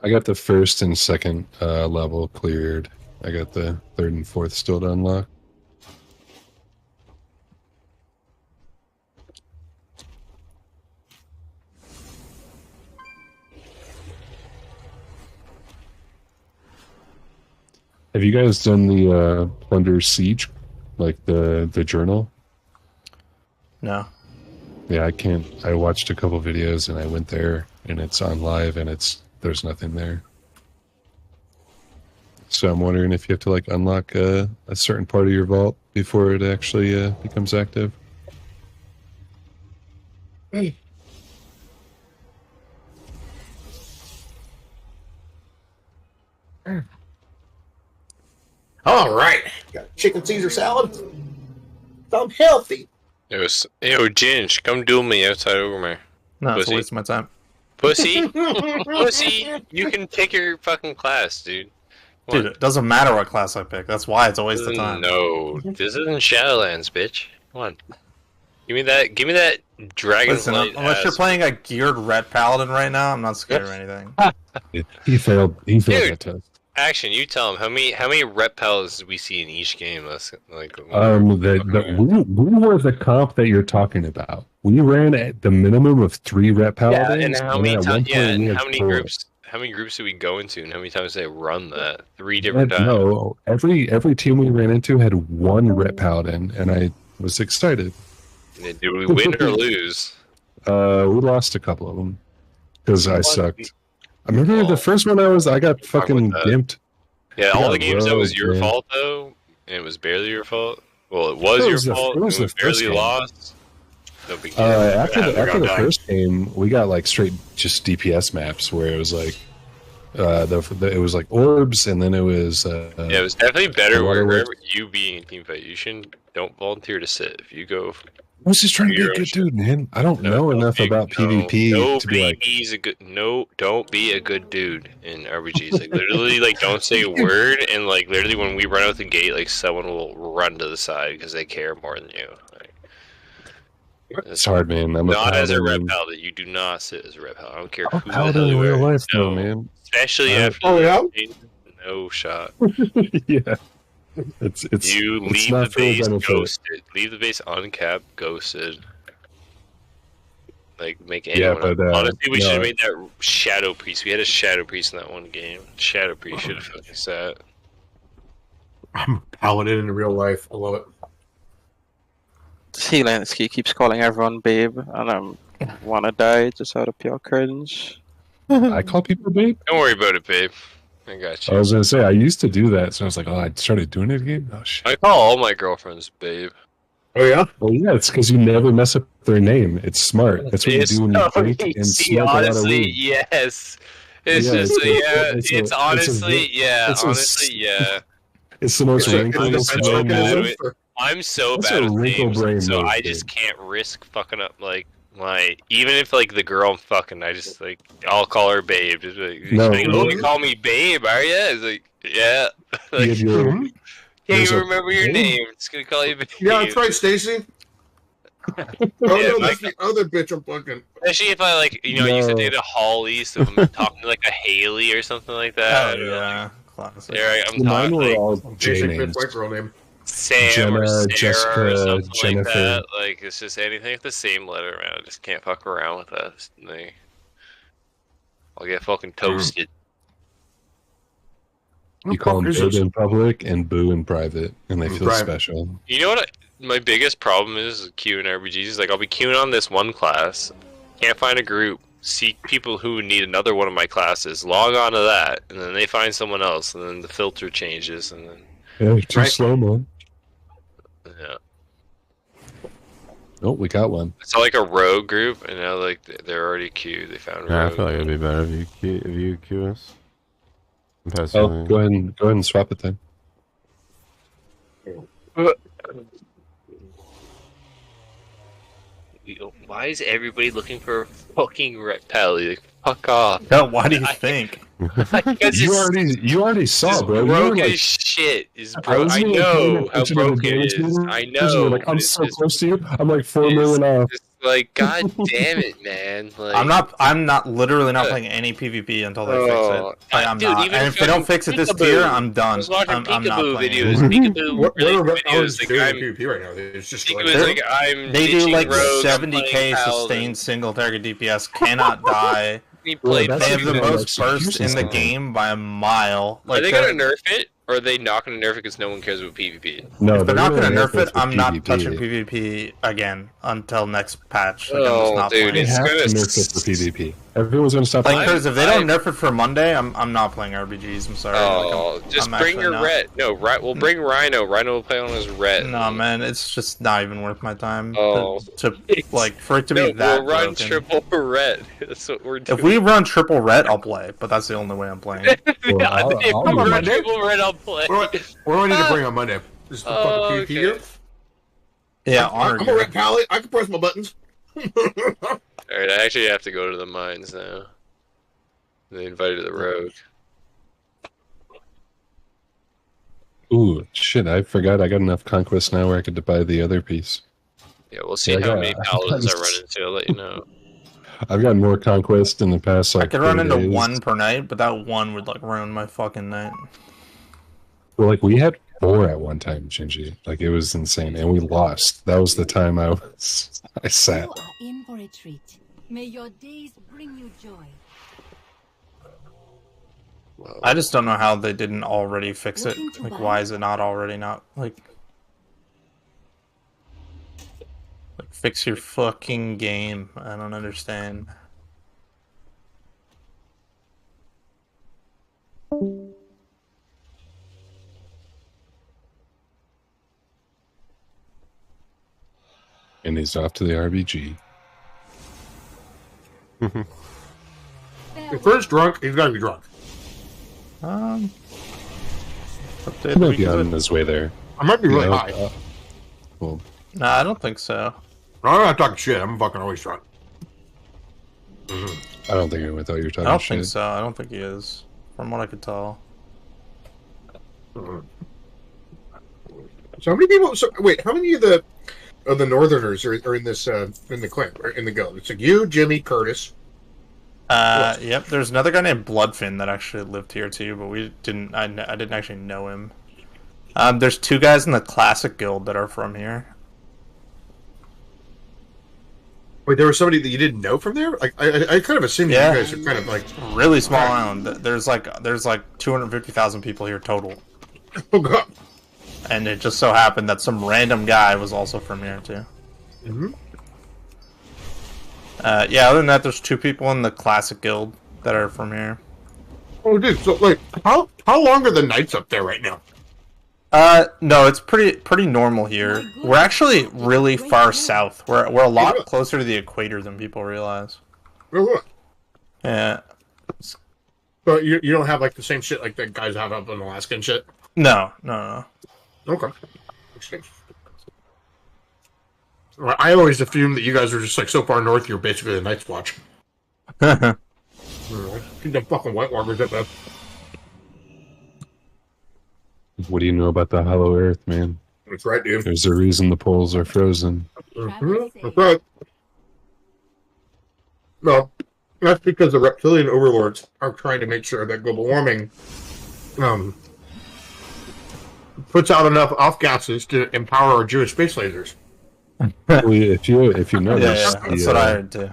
I got the first and second level cleared. I got the third and fourth still to unlock. Have you guys done the Plunder Siege, like the journal? No. Yeah, I can't. I watched a couple videos and I went there, and it's on live, and there's nothing there. So I'm wondering if you have to like unlock a certain part of your vault before it actually becomes active. All right, got chicken Caesar salad. I'm healthy. Yo, Ginge, come duel me outside Overmare. No, it's a Pussy. waste of my time. Pussy? Pussy, you can pick your fucking class, dude. Dude, it doesn't matter what class I pick. That's why it's a waste of time. No, this isn't Shadowlands, bitch. Come on. Give me that dragon. Listen, unless you're playing a geared red paladin right now, I'm not scared of anything. He failed. He failed Dude. that test. Action, you tell him how many rep pals do we see in each game? That's like We were the comp that you're talking about. We ran at the minimum of 3 rep paladins. and how many at one times? point Yeah, we and had how many 4. groups? How many groups do we go into, and how many times they run that? 3 different times. No, every team we ran into had 1 rep paladin, and I was excited. Did we win or lose? We lost a couple of them because I sucked. I remember the first one I got fucking gimped. Yeah, all Yeah, the games that was bro, your man. fault though, and it was barely your fault. Well, it was It your was the- fault. it was and the we barely first game. lost. No big deal. After the Gone. first game, we got like straight just DPS maps where it was like it was like orbs, and then it was Yeah, it was definitely better water wherever you being a team fight. You shouldn't don't volunteer to sit. If you go, I was just trying to be a Hero good shit. dude, man. I don't know enough about PvP to be like, he's a good. No, don't be a good dude in RPGs. Like literally, like don't say a word, and like literally when we run out the gate, like someone will run to the side because they care more than you. Like, it's hard, man. I'm not as a paladin. rep paladin. You do not sit as a rep paladin. I don't care I'm who a the hell paladin in you real are. life, though, No. man. Especially after Oh, yeah? no shot. Yeah, it's You it's leave not the for the base benefit. ghosted. Leave the base uncapped, ghosted. Like make Yeah, anyone. but, honestly, we no. should have made that Shadow Priest. We had a Shadow Priest in that one game. Shadow Priest should have fucking sat. I'm a paladin in real life. I love it. Zelensky keeps calling everyone babe, and I wanna die just out of pure cringe. I call people babe. Don't worry about it, babe. I got you. I was gonna say I used to do that, so I was like, oh, I started doing it again. Oh shit. I call all my girlfriends babe. Oh yeah. Well, yeah, it's because you never mess up their name. It's smart. That's what you do when you drink and smoke a lot of honestly, weed. yes. It's Yeah, just it's it's honestly, it's yeah. It's the most wrinkled brain. I'm so That's bad a with wrinkle brain names, so move, I just can't risk fucking up like my even if like the girl I'm fucking, I just like I'll call her babe. Just like, No, you only call me babe, are you? It's like yeah. Like, can't even remember your name. Just gonna call you babe. Yeah, that's right, Stacy. Oh no, that's the other bitch I'm fucking. Especially if I like, you know, I used to date a Holly, so I'm talking to like a Haley or something like that. Oh yeah, classic. There, I'm Mine talking were like all Basic J names. white girl name. Sam Jenna, or Sarah Jessica, or something Jennifer. like that. Like it's just anything with the same letter, man. I just can't fuck around with that. Like, I'll get fucking toasted. You call them babe in public and boo in private, and they feel Right. You special. know what? My biggest problem is queuing RPGs. Like I'll be queuing on this one class, can't find a group, see people who need another one of my classes, log on to that, and then they find someone else, and then the filter changes, and then Yeah, you're too slow, man. yeah. Oh, we got one. It's like a rogue group, and now like they're already queued. They found Yeah, I rogue. feel like it'd be better if you queue us. Oh, go ahead and swap it then. Why is everybody looking for a fucking reptile? Like, fuck off. No, why do you think? You already saw, bro. You were Broke like, as shit. Is I bro. was I even know paying how attention to the broken it damage is. meter, I because you were know. like, I'm but it's so just- close to you. I'm like 4 million off. It's like, god damn it, man. Like, I'm not literally not playing any PvP until they fix it. Like, I'm dude, not. even And if they don't fix it this Peekaboo. tier, I'm done. I was watching I'm not Peekaboo playing videos. anymore. Peekaboo What really are videos. Like, doing I'm, PvP right now? It's just Peekaboo like, is like, I'm They do ditching like rogue, I'm 70k playing Paladin. sustained single target DPS, cannot die. He played They have the Peekaboo. most burst in the game by a mile. Are they gonna nerf it, or are they not gonna nerf it because no one cares about PvP? No, If they're not gonna going to nerf it, for I'm not PvP. touching PvP again until next patch. Like, I'm Oh, just not dude, playing. They it's have gonna to nerf it for PvP. Everyone's gonna stop Like, playing. because if they don't nerf it for Monday, I'm not playing RPGs. I'm sorry. Oh, Like, just I'm bring actually your not. ret. No, we'll bring Rhino. Rhino will play on his ret. No, man, it's just not even worth my time. Oh. to like for it to be No, that we'll run broken. triple ret. That's what we're doing. If we run triple ret, I'll play, but that's the only way I'm playing. If we run triple ret, I'll play. what do I need to bring on Monday? Just the fucking PvP gear? Yeah, honor I'm a gear. red palette. I can press my buttons. Alright, I actually have to go to the mines now. They invited the rogue. Ooh, shit! I forgot. I got enough conquest now where I could buy the other piece. Yeah, we'll see Yeah, I how got- many paladins I run into. I'll let you know. I've gotten more conquest in the past like. I could run 4 into days. one per night, but that one would like ruin my fucking night. Well, like we had 4 at one time, Shinji. Like it was insane, and we lost. That was the time I sat. You are in for a treat. May your days bring you joy. I just don't know how they didn't already fix it. Like, why is it not already not like fix your fucking game? I don't understand. And he's off to the RBG. If Kurt's drunk, he's gotta be drunk. He might be on his way there. I might be really You know, high. Well, No, I don't think so. No, I'm not talking shit. I'm fucking always drunk. I don't think anyone thought you were talking I don't shit. think so. I don't think he is, from what I could tell. So how many people? So wait, how many of the Northerners are in this in the clan or in the guild? It's like you, Jimmy, Curtis. Yep. There's another guy named Bloodfin that actually lived here too, but we didn't. I didn't actually know him. There's 2 guys in the classic guild that are from here. Wait, there was somebody that you didn't know from there? Like, I kind of assumed Yeah. you guys are kind of like Really small island. There's like 250,000 people here total. Oh god. And it just so happened that some random guy was also from here too. Mm-hmm. Yeah. Other than that, there's 2 people in the classic guild that are from here. Oh, dude. So, like, how long are the nights up there right now? No, it's pretty normal here. We're actually really far south. We're a lot closer to the equator than people realize. Yeah. So you don't have like the same shit like the guys have up in Alaska and shit? No. Okay. Interesting. Well, I always assumed that you guys were just like so far north you're basically the Night's Watch. Keep them fucking White Walkers at that. What do you know about the Hollow Earth, man? That's right, dude. There's a reason the poles are frozen. That's right. No, that's because the reptilian overlords are trying to make sure that global warming puts out enough off gases to empower our Jewish space lasers. Well, if you notice, that's what I heard too.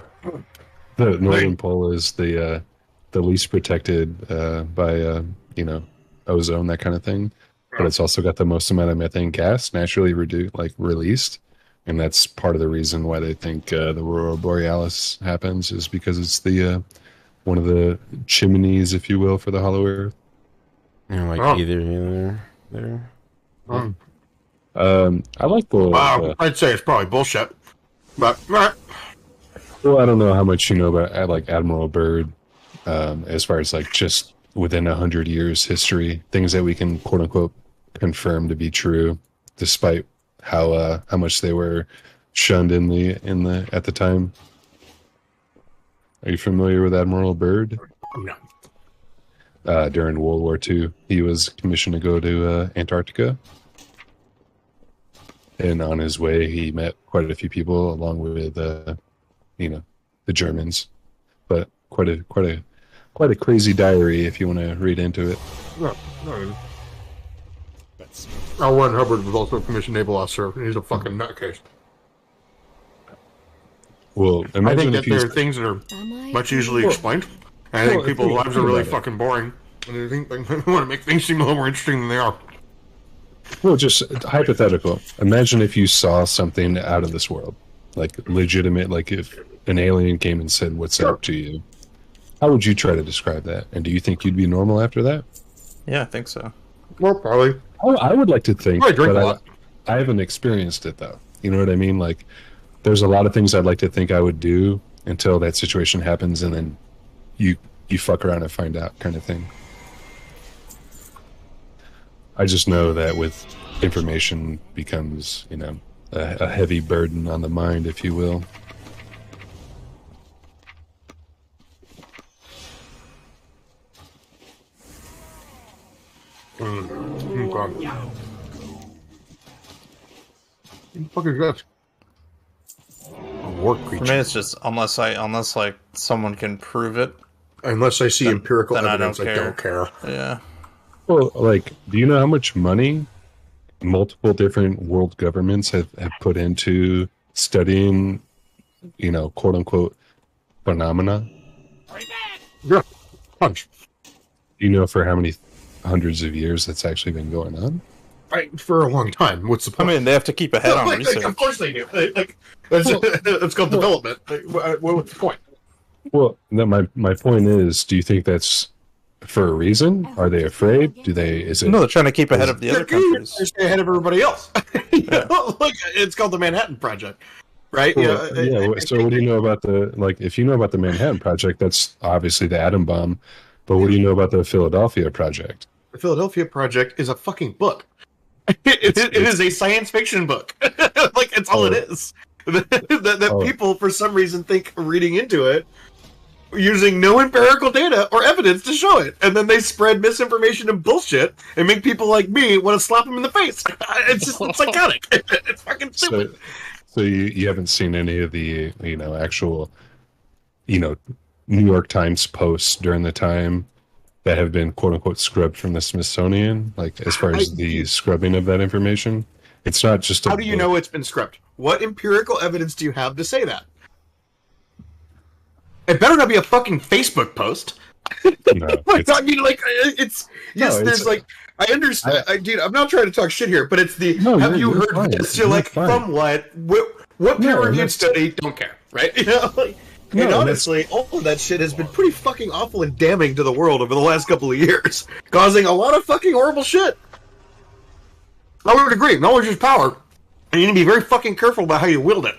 The northern pole is the least protected by ozone, that kind of thing. But it's also got the most amount of methane gas naturally released, and that's part of the reason why they think the aurora borealis happens, is because it's the one of the chimneys, if you will, for the Hollow Earth. Either there. I like the. I'd say it's probably bullshit, but well, I don't know how much you know about like Admiral Byrd, as far as like just within 100 years history, things that we can quote unquote confirm to be true, despite how much they were shunned at the time. Are you familiar with Admiral Byrd? No. During World War II, he was commissioned to go to Antarctica, and on his way, he met quite a few people, along with the Germans. But quite a crazy diary if you want to read into it. No. L. Hubbard was also a commissioned naval officer. He's a fucking nutcase. Well, I think that there are things that are much easily explained. And I think people's lives are really fucking boring. And I think they want to make things seem a little more interesting than they are. Well, just hypothetical. Imagine if you saw something out of this world, like legitimate, like if an alien came and said, "What's up?" to you. How would you try to describe that? And do you think you'd be normal after that? Yeah, I think so. Well, probably. I would like to think, I drink a lot. I haven't experienced it though. You know what I mean? Like, there's a lot of things I'd like to think I would do until that situation happens, and then you fuck around and find out, kind of thing. I just know that with information becomes, a heavy burden on the mind, if you will. What the fuck is that? A war creature. For me, it's just unless like someone can prove it. Unless I see empirical evidence, I don't care. Yeah. Yeah. Well, like, do you know how much money multiple different world governments have put into studying, quote unquote, phenomena? Yeah. Punch. Do you know for how many hundreds of years that's actually been going on? For a long time. What's the point? I mean, they have to keep ahead on research. Of course they do. It's called development. What's the point? Well, my point is, do you think that's for a reason? Are they afraid? No, they're trying to keep ahead of the other countries. They're stay ahead of everybody else. It's called the Manhattan Project, right? Well, so what do you know about if you know about the Manhattan Project, that's obviously the atom bomb. But what do you know about the Philadelphia Project? The Philadelphia Project is a fucking book. It is a science fiction book. It's all it is. That people, for some reason, think reading into it, using no empirical data or evidence to show it. And then they spread misinformation and bullshit and make people like me want to slap them in the face. It's psychotic. It's fucking stupid. So you haven't seen any of the, actual, New York Times posts during the time that have been quote unquote scrubbed from the Smithsonian, as far as the scrubbing of that information? It's not just How do you know it's been scrubbed? What empirical evidence do you have to say that? It better not be a fucking Facebook post. No, I understand, dude. I'm not trying to talk shit here, but it's the have you heard this? You're like, from what? What peer-reviewed study? Don't care, right? And honestly, all of that shit has been pretty fucking awful and damning to the world over the last couple of years, causing a lot of fucking horrible shit. I would agree. Knowledge is power, and you need to be very fucking careful about how you wield it.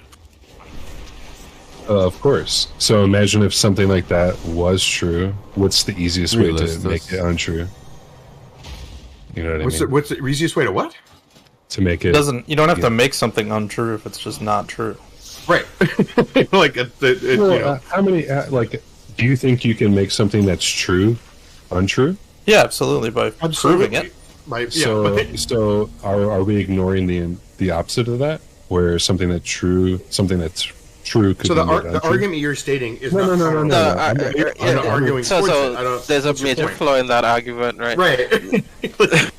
Of course. So imagine if something like that was true. What's the easiest way to make it untrue? You know what I mean? What's the easiest way to what? To make it. You don't have to make something untrue if it's just not true. Right. Like, you know. How many, do you think you can make something that's true untrue? Yeah, absolutely, by proving it. So are we ignoring the opposite of that? Where something that's true could so the argument you're stating is no. I'm not arguing. So there's a major flaw in that argument, right? Right.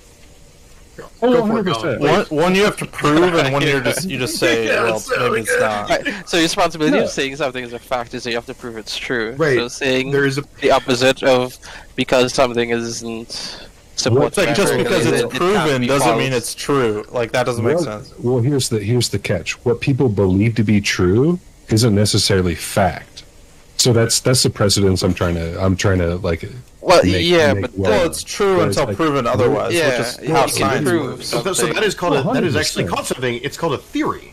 One you have to prove, and one you just say, well, maybe it's not. Right. So your responsibility of saying something is a fact is that you have to prove it's true. Right. So saying the opposite of because something isn't supported. Like just because it's proven doesn't mean it's true. Like that doesn't make sense. Well, here's the catch. What people believe to be true isn't necessarily fact. So that's the precedence I'm trying to like. Well, it's true until proven otherwise. Yeah, which is how science works. So that is called that is actually called something. It's called a theory,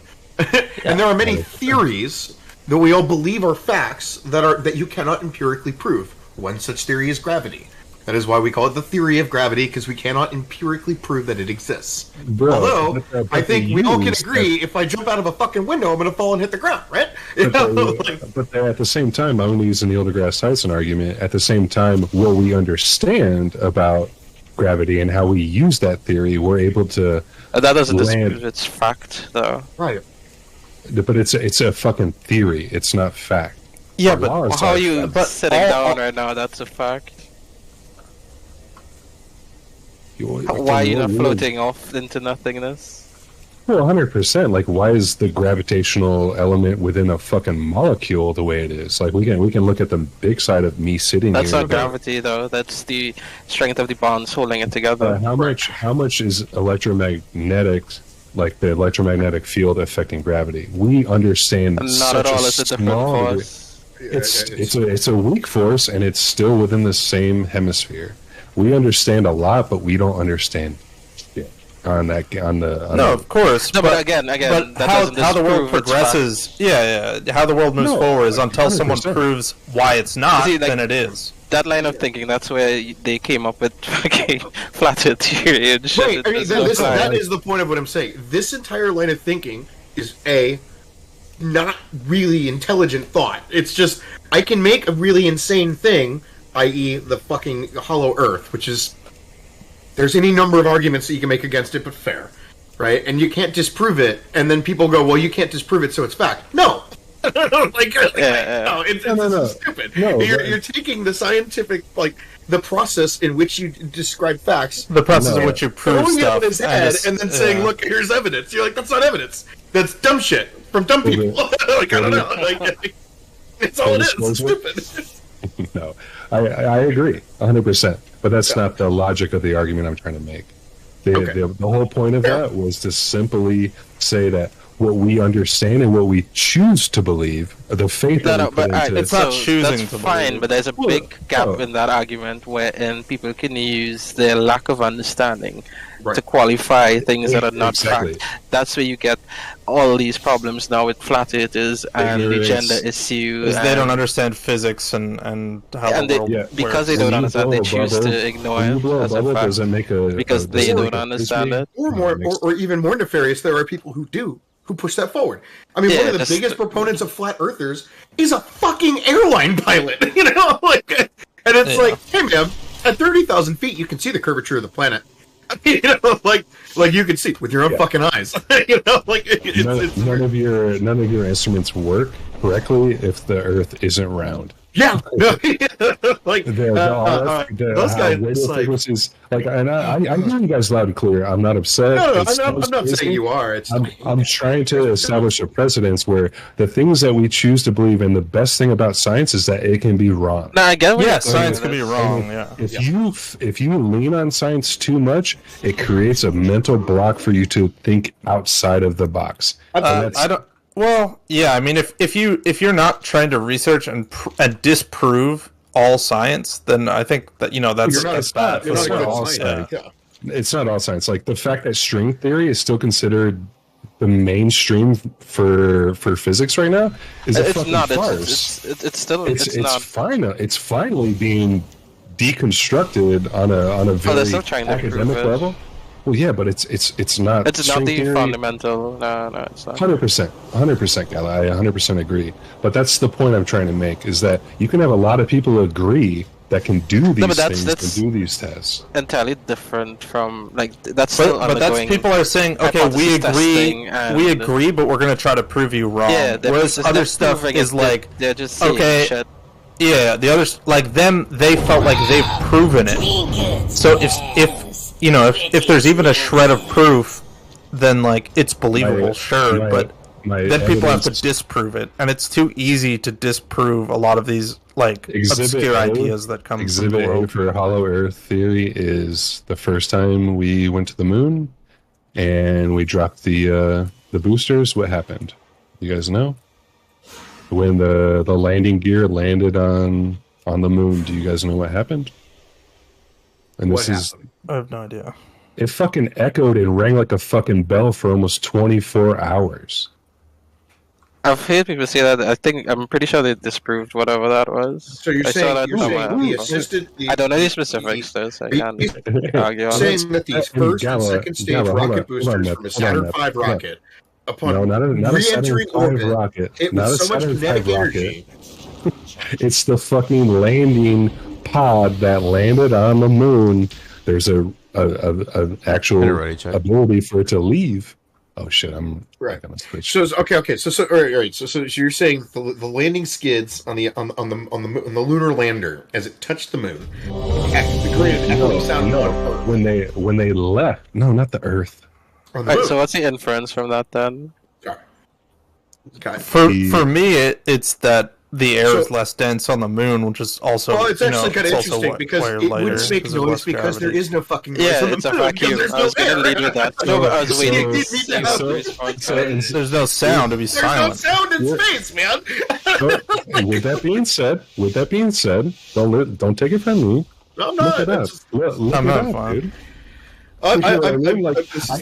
and there are many theories that we all believe are facts that you cannot empirically prove. One such theory is gravity. That is why we call it the theory of gravity, because we cannot empirically prove that it exists. Although, I think we all can agree, if I jump out of a fucking window, I'm going to fall and hit the ground, right? But at the same time, I'm going to use the Neil deGrasse Tyson argument. At the same time, what we understand about gravity and how we use that theory, we're able to. That doesn't dispute its fact, though. Right. But it's a fucking theory. It's not fact. Yeah, but how are you sitting down right now? That's a fact. Why are you not floating off into nothingness? Well, 100%. Like, why is the gravitational element within a fucking molecule the way it is? Like, we can look at the big side of me sitting That's here. not gravity, though. That's the strength of the bonds holding it together. How much is electromagnetic, like the electromagnetic field affecting gravity? We understand not at all. It's a different force. It's a weak force, and it's still within the same hemisphere. We understand a lot, but we don't understand shit on that. No, of course. No, but again, but how the world progresses, how the world moves forward is until 100%. Someone proves why it's not, then it is. That line of thinking, that's where they came up with fucking flat Earth theory and shit. Right, I mean, that is the point of what I'm saying. This entire line of thinking is not really intelligent thought. It's just, I can make a really insane thing, i.e. the fucking hollow earth, which is, there's any number of arguments that you can make against it, but fair, right? And you can't disprove it, and then people go, well, you can't disprove it, so it's fact. No! It's stupid. No, you're taking the scientific, the process in which you describe facts, the process in which you prove throwing stuff, it in his head, and then saying, look, here's evidence. You're like, that's not evidence. That's dumb shit from dumb people. I don't know. It's all it is. It's stupid. No, I agree 100%, but that's not the logic of the argument I'm trying to make. The whole point of that was to simply say that what we understand and what we choose to believe, the faith that we put into it's not choosing that's to fine, believe. but there's a big gap in that argument wherein people can use their lack of understanding to qualify things that are not fact. That's where you get all these problems now with flat earthers and the gender issue. They don't understand physics and how the world because they don't understand, they choose to ignore it as a fact. Because they don't understand it. Or even more nefarious, there are people who do. Who push that forward? I mean, one of the biggest proponents of flat earthers is a fucking airline pilot, and it's like, hey man, at 30,000 feet, you can see the curvature of the planet. Like you can see with your own fucking eyes. None of your instruments work correctly if the Earth isn't round. Yeah, those guys frequencies, and I hear you guys loud and clear. I'm not upset. I'm not saying you are. I'm trying to establish a precedence where the things that we choose to believe in, the best thing about science is that it can be wrong. No, I get what science can be wrong. If you lean on science too much, it creates a mental block for you to think outside of the box. Well, yeah. I mean, if you're not trying to research and disprove all science, then I think that that's bad. It's not all science. It's not all science. Like the fact that string theory is still considered the mainstream for physics right now is a fucking farce. It's finally being deconstructed on a very academic level. Well, yeah, but it's not. It's not the fundamental. No, it's not. 100%, Gala. I 100% agree. But that's the point I'm trying to make: is that you can have a lot of people agree that can do these things, can do these tests. Entirely different from that's still but that's people are saying, okay, we agree, but we're going to try to prove you wrong. Yeah, whereas other stuff is like, they're just saying shit. Yeah, the others like them, they felt like they've proven it. So if there's even a shred of proof, then like it's believable, but then people have to disprove it, and it's too easy to disprove a lot of these obscure ideas that come from the world. Exhibit A for Hollow Earth theory is the first time we went to the moon and we dropped the boosters. What happened? You guys know? When the landing gear landed on the moon, do you guys know what happened? And I have no idea. It fucking echoed and rang like a fucking bell for almost 24 hours. I've heard people say that. I'm pretty sure they disproved whatever that was. So you're saying the assisted... I don't know the specifics, though, so I can't argue on it. Saying that these first and second stage rocket boosters from a Saturn V rocket, upon re-entering orbit, it was so much kinetic energy. It's the fucking landing pod that landed on the moon. There's a actual ability for it to leave. Oh shit! I'm right. So okay. So all right. So you're saying the landing skids on the lunar lander as it touched the moon created echoing sound on Earth. When they left. No, not the Earth. Right, so what's the inference from that then? Okay. For me, it's that the air is less dense on the moon, which is also it's actually kind of interesting because it wouldn't make noise because there is no fucking noise on the it's a vacuum. I was going to lead with that. No, I was waiting. There's no sound to be silent. There's no sound in space, man. With that being said, don't take it from me. I'm not. Look it up. I'm not fine. Dude.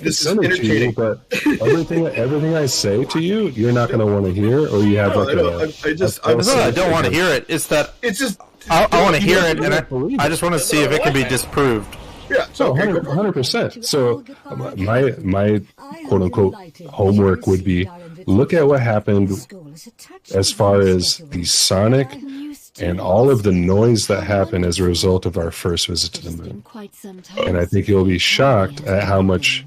This is entertaining, but everything I say to you, you're not going to want to hear, or you have I don't want to hear it. It's just I want to hear it, and I just want to see if it can be disproved. Yeah, so 100%. So my quote unquote homework would be look at what happened as far as the sonic and all of the noise that happened as a result of our first visit to the moon. And I think you'll be shocked at how much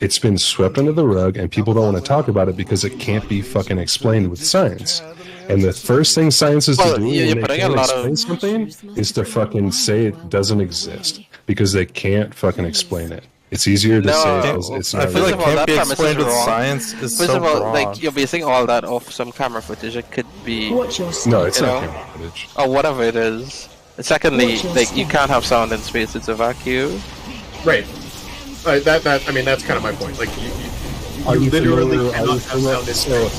it's been swept under the rug and people don't want to talk about it because it can't be fucking explained with science. And the first thing science is to do when they can't explain something is to fucking say it doesn't exist because they can't fucking explain it. It's easier to say it's not. I feel like it can't be explained with science. First of all, like you're basing all that off some camera footage. It could be no, it's not camera footage or whatever it is. And secondly, like you can't have sound in space; it's a vacuum. Right. I mean, that's kind of my point. Like you literally cannot have sound in space.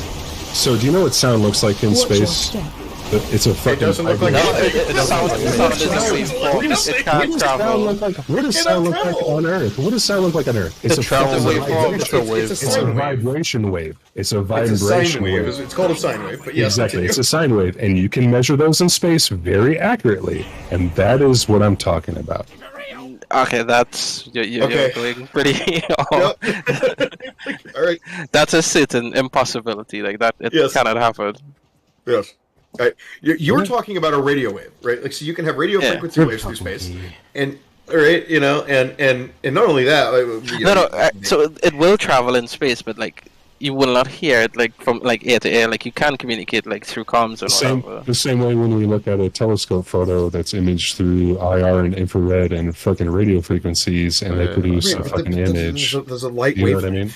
So do you know what sound looks like in space? It's a fucking. It doesn't look like it sounds What does sound look like on Earth? What does sound look like on Earth? It's a vibration wave. It's a vibration wave. It's called a sine wave, but yes, exactly. It's a sine wave, and you can measure those in space very accurately, and that is what I'm talking about. Okay, that's you're going pretty. All right, that's a certain impossibility. Like that, it cannot happen. Yes. Right. You were talking about a radio wave, right? Like, so you can have radio frequency waves through space, and right, and not only that. So it will travel in space, but like you will not hear it like from like air to air. Like you can communicate like through comms and whatever. The same way when we look at a telescope photo that's imaged through IR and infrared and fucking radio frequencies, and they produce a fucking image. There's a light wave. You know what I mean?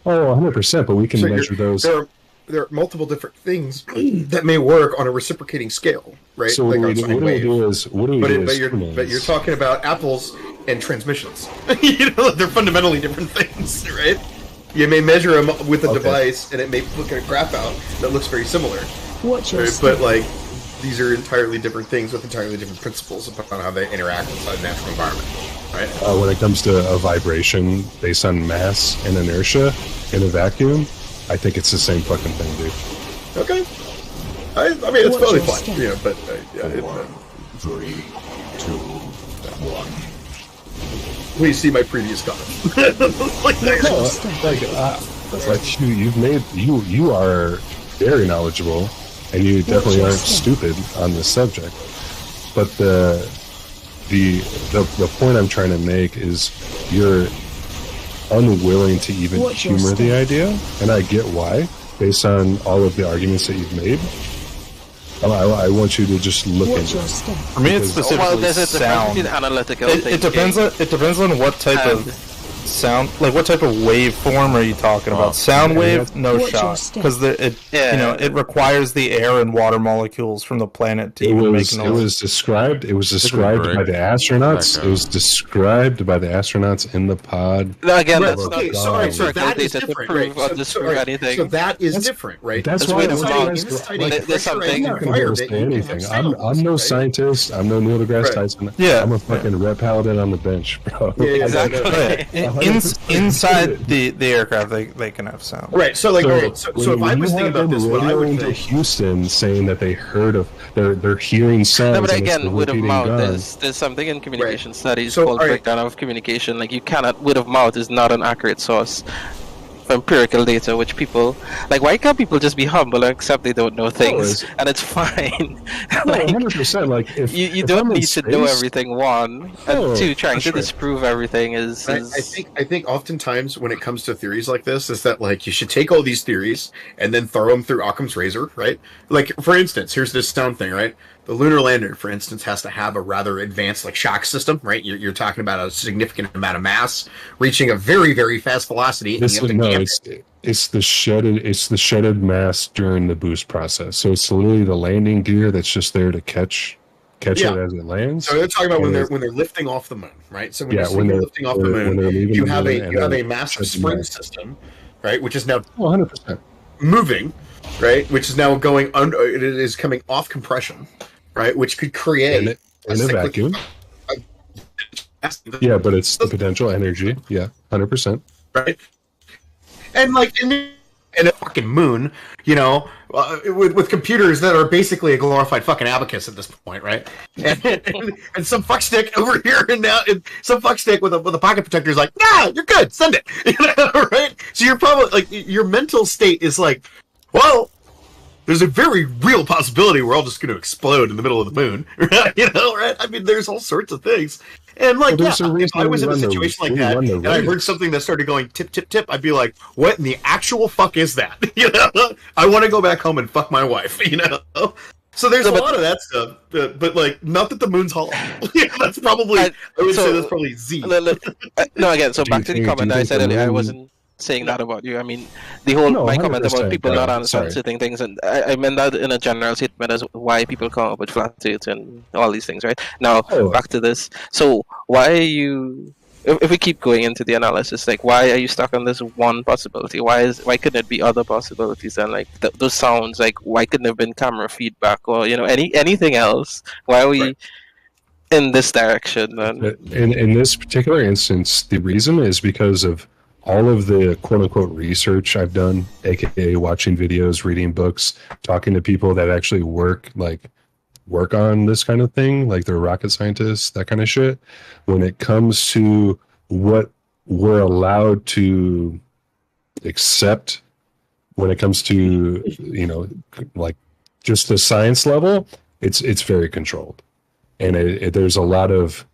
Oh, 100%. But we can measure those. There are multiple different things that may work on a reciprocating scale, right? So what do we do? But you're talking about apples and transmissions. They're fundamentally different things, right? You may measure them with a device, and it may look at a graph out that looks very similar. But like, these are entirely different things with entirely different principles about how they interact inside a natural environment, right? When it comes to a vibration based on mass and inertia in a vacuum, I think it's the same fucking thing, dude. Okay. I mean, it's totally fun, you know, but... 4, 3, 2, 1. Please see my previous comment. You are very knowledgeable, and you definitely aren't stupid on this subject. But the point I'm trying to make is you're unwilling to even humor the idea, and I get why, based on all of the arguments that you've made. I want you to just look into it. For me, it's specifically sound. It depends on what type of sound, like what type of waveform are you talking about? Sound wave, no shot, because it requires the air and water molecules from the planet to even make noise. It was described by the astronauts. It was described by the astronauts in the pod. No, again, that's okay. Sorry, so that is different, right? So that is different, right? That's why there's something. I'm no scientist. I'm no Neil deGrasse Tyson. Yeah, I'm a fucking red paladin on the bench, bro. Yeah, exactly. Inside the aircraft, they can have sound. Right. So like, so if I was thinking about this, what I would think, Houston saying that they heard of they're hearing sounds. No, but again, word of mouth. There's something in communication studies called breakdown of communication. Like, you cannot, word of mouth is not an accurate source for empirical data, which people like. Why can't people just be humble and accept they don't know things, and it's fine? Like, 100%. Like, you don't need to know everything. One, and two, trying to disprove everything is. I think oftentimes when it comes to theories like this, is that like you should take all these theories and then throw them through Occam's razor, right? Like, for instance, here's this sound thing, right? The lunar lander, for instance, has to have a rather advanced like shock system, right? You're talking about a significant amount of mass reaching a very, very fast velocity. It's the shedded mass during the boost process. So it's literally the landing gear that's just there to catch it as it lands. So they're talking about when they're lifting off the moon, right? So when you're lifting off the moon, you have a massive spring system, right? Which is now 100% moving, right? Which is now going under. It is coming off compression, right? Which could create in a vacuum. Yeah, but it's the potential energy. Yeah, 100%. Right. And like in a fucking moon, you know, with computers that are basically a glorified fucking abacus at this point, right? And some fuckstick over here, and now some fuckstick with a pocket protector is like, nah, you're good, send it, you know, right? So you're probably like, your mental state is like, well, there's a very real possibility we're all just going to explode in the middle of the moon, right? You know, right? I mean, there's all sorts of things. And like, if I was in a situation like that, and I heard something that started going tip, tip, tip, I'd be like, what in the actual fuck is that? You know, I want to go back home and fuck my wife, you know? So there's a lot of that stuff, but like, not that the moon's hollow. That's probably, I would say that's probably Z. No, again, so back to the comment I said earlier, I wasn't saying that about you. I mean, my comment about people not understanding certain things, and I meant that in a general statement as why people come up with flat earth and all these things, right? Now, back to this. So, why are you, if we keep going into the analysis, like, why are you stuck on this one possibility? Why couldn't it be other possibilities? And like, those sounds, like, why couldn't it have been camera feedback or, you know, anything else? Why are we in this direction? Then? In this particular instance, the reason is because of all of the quote-unquote research I've done, aka watching videos, reading books, talking to people that actually work on this kind of thing, like they're rocket scientists, that kind of shit. When it comes to what we're allowed to accept, when it comes to, you know, like just the science level, it's very controlled, and there's a lot of,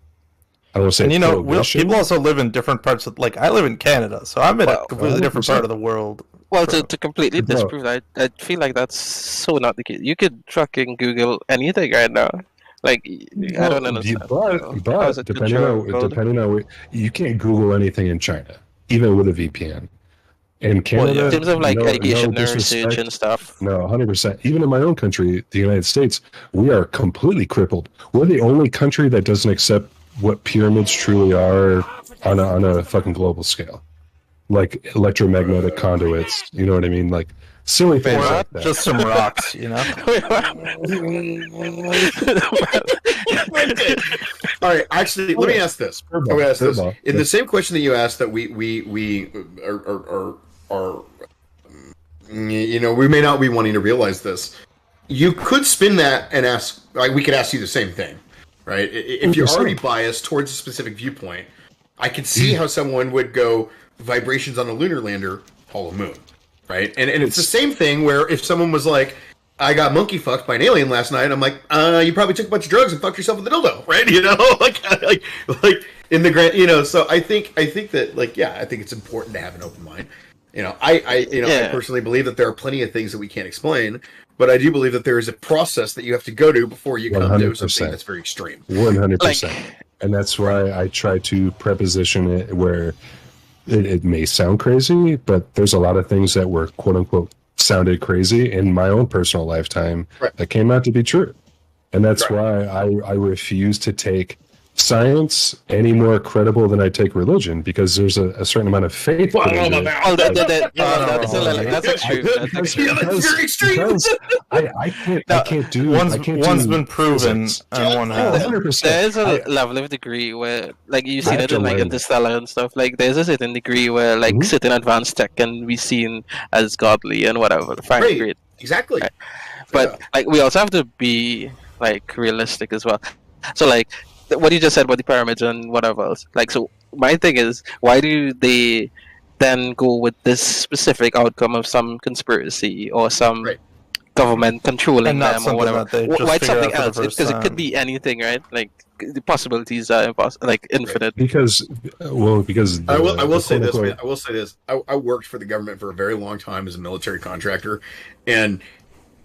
I don't say, and you know, people also live in different parts of, like, I live in Canada, so I'm in a completely different part of the world. Well, to completely disprove that, I feel like that's so not the case. You could fucking Google anything right now. Like, I don't understand. But depending on you can't Google anything in China, even with a VPN. In Canada, in terms of like education, research, and stuff. No, 100%. Even in my own country, the United States, we are completely crippled. We're the only country that doesn't accept what pyramids truly are on a fucking global scale. like electromagnetic conduits. You know what I mean? Like silly things like that. Just some rocks, you know. All right, actually, let me ask this. In the same question that you asked, that we are you know, we may not be wanting to realize this. You could spin that and ask, like, we could ask you the same thing, right? If you're already biased towards a specific viewpoint, I could see how someone would go vibrations on a lunar lander, hollow moon, right? And it's the same thing where if someone was like, I got monkey fucked by an alien last night, I'm like, you probably took a bunch of drugs and fucked yourself with a dildo, right? You know, like in the grand, you know. So I think that, like, yeah, I think it's important to have an open mind. You know, I personally believe that there are plenty of things that we can't explain, but I do believe that there is a process that you have have to go to before you come 100%. To something that's very extreme. 100%. And that's why I try to preposition it where it may sound crazy, but there's a lot of things that were quote unquote sounded crazy in my own personal lifetime that came out to be true. And that's why I refuse to take science any more credible than I take religion, because there's a certain amount of faith. That's extreme. That's very extreme. I can't do. One's been proven, and one has. 100%. There's a level of degree where, like, you see it in like Interstellar and stuff. Like, there's a certain degree where, like, certain advanced tech can be seen as godly and whatever. Fine, great. Exactly. Right. But like, we also have to be like realistic as well. So like, what you just said about the pyramids and whatever else. Like, so my thing is, why do they then go with this specific outcome of some conspiracy or some government controlling them or whatever? Why something else? Because it could be anything, right? Like, the possibilities are infinite. Because I will say this. Man, I will say this. I worked for the government for a very long time as a military contractor, and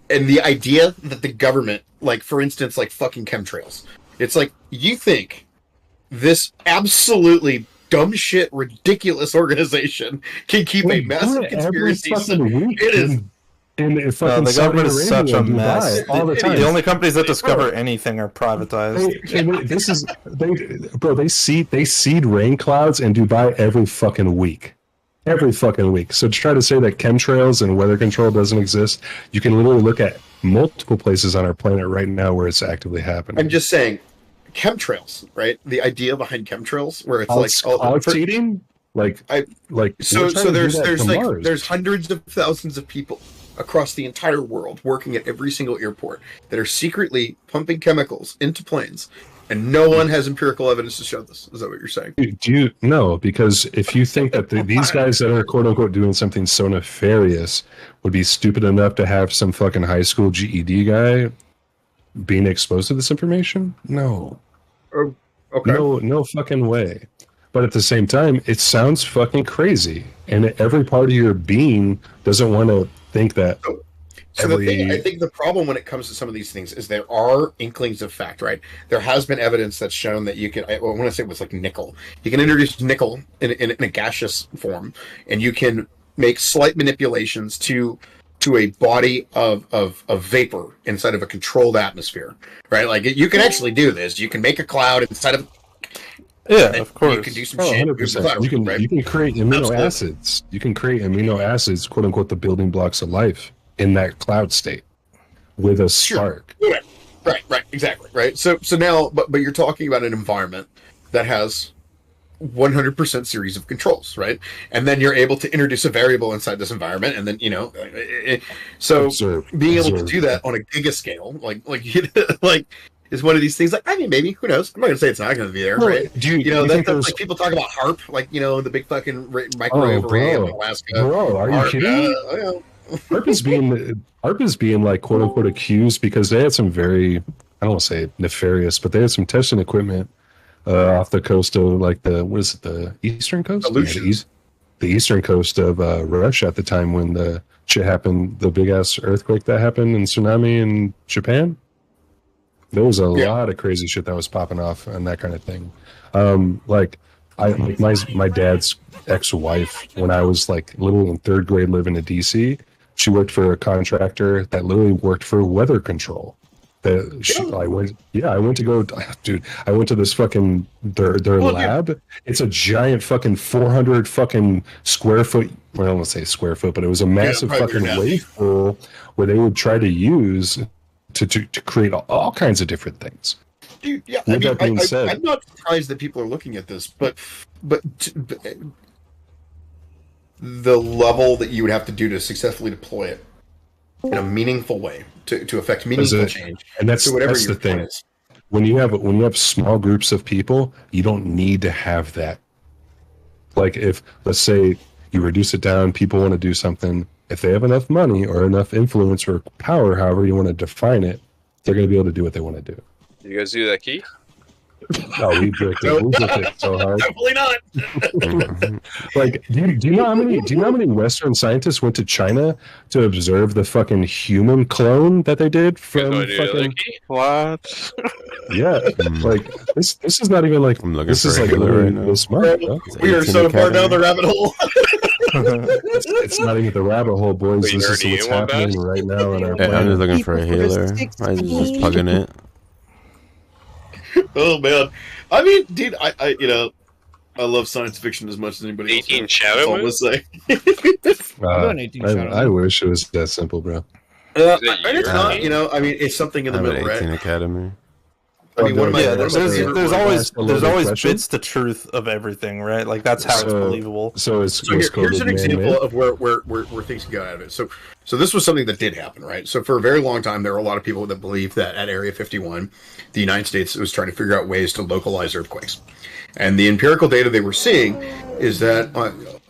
the idea that the government, like, for instance, like fucking chemtrails. It's like, you think this absolutely dumb shit, ridiculous organization can keep a massive conspiracy? It is. The government is such a mess. All the time. The only companies that discover anything are privatized. They seed rain clouds in Dubai every fucking week. Every fucking week. So to try to say that chemtrails and weather control doesn't exist, you can literally look at multiple places on our planet right now where it's actively happening. I'm just saying, chemtrails, right? The idea behind chemtrails, where it's cloud seeding, so there's hundreds of thousands of people across the entire world working at every single airport that are secretly pumping chemicals into planes. And no one has empirical evidence to show this. Is that what you're saying? Do you know? Because if you think that these guys that are quote unquote doing something so nefarious would be stupid enough to have some fucking high school GED guy being exposed to this information, no. Okay. No fucking way. But at the same time, it sounds fucking crazy, and every part of your being doesn't want to think that. So I think the problem when it comes to some of these things is there are inklings of fact, right? There has been evidence that's shown that you can, I want to say it was like nickel. You can introduce nickel in a gaseous form, and you can make slight manipulations to a body of vapor inside of a controlled atmosphere, right? Like, you can actually do this. You can make a cloud inside of... Yeah, of course. You can do some shit. 100%. You can create amino acids. You can create amino acids, quote unquote, the building blocks of life, in that cloud state with a spark. Sure. Right, exactly, right. So now, but you're talking about an environment that has 100% series of controls, right? And then you're able to introduce a variable inside this environment, and then, you know, being able to do that on a gigascale, like is one of these things. Like, I mean, maybe, who knows? I'm not gonna say it's not gonna be there, right? That's like people talk about HARP, like, you know, the big fucking microwave array in Alaska. Bro, are you kidding? HARP is being like quote unquote accused because they had some very, I don't want to say nefarious, but they had some testing equipment off the coast of like the eastern coast? The eastern coast of Russia at the time when the shit happened, the big ass earthquake that happened and tsunami in Japan. There was a lot of crazy shit that was popping off and that kind of thing. My dad's ex-wife, when I was like little in third grade living in DC, she worked for a contractor that literally worked for weather control. I went to go, dude. I went to this fucking their lab. Yeah. It's a giant fucking 400 fucking square foot. Well, I don't want to say square foot, but it was a massive fucking wafer where they would try to use to create all kinds of different things. Dude, yeah. I mean, I'm not surprised that people are looking at this, but the level that you would have to do to successfully deploy it in a meaningful way to affect meaningful change, and that's the thing. Is. When you have small groups of people, you don't need to have that. Like if, let's say, you reduce it down, people want to do something. If they have enough money or enough influence or power, however you want to define it, they're going to be able to do what they want to do. Did you guys do that key? No, we bricked it. We bricked it so hard. Definitely not. Like, do you know how many Western scientists went to China to observe the fucking human clone that they did from fucking what? Yeah, like this is not even like this is like right now. this month. Bro. We are so far down the rabbit hole. It's not even the rabbit hole, boys. This is what's happening right now in our planet. I'm just looking for a healer. I just plugging it. Oh man, I mean, dude, I love science fiction as much as anybody else. 18 Shadow Moon? I wish it was that simple, bro. It's not, I mean, it's something in the middle, right? 18 Academy. I mean, there's always bits to truth of everything, right? Like that's how it's believable. Here's an example of where things go out of it. So this was something that did happen, right? So for a very long time, there were a lot of people that believed that at Area 51, the United States was trying to figure out ways to localize earthquakes, and the empirical data they were seeing is that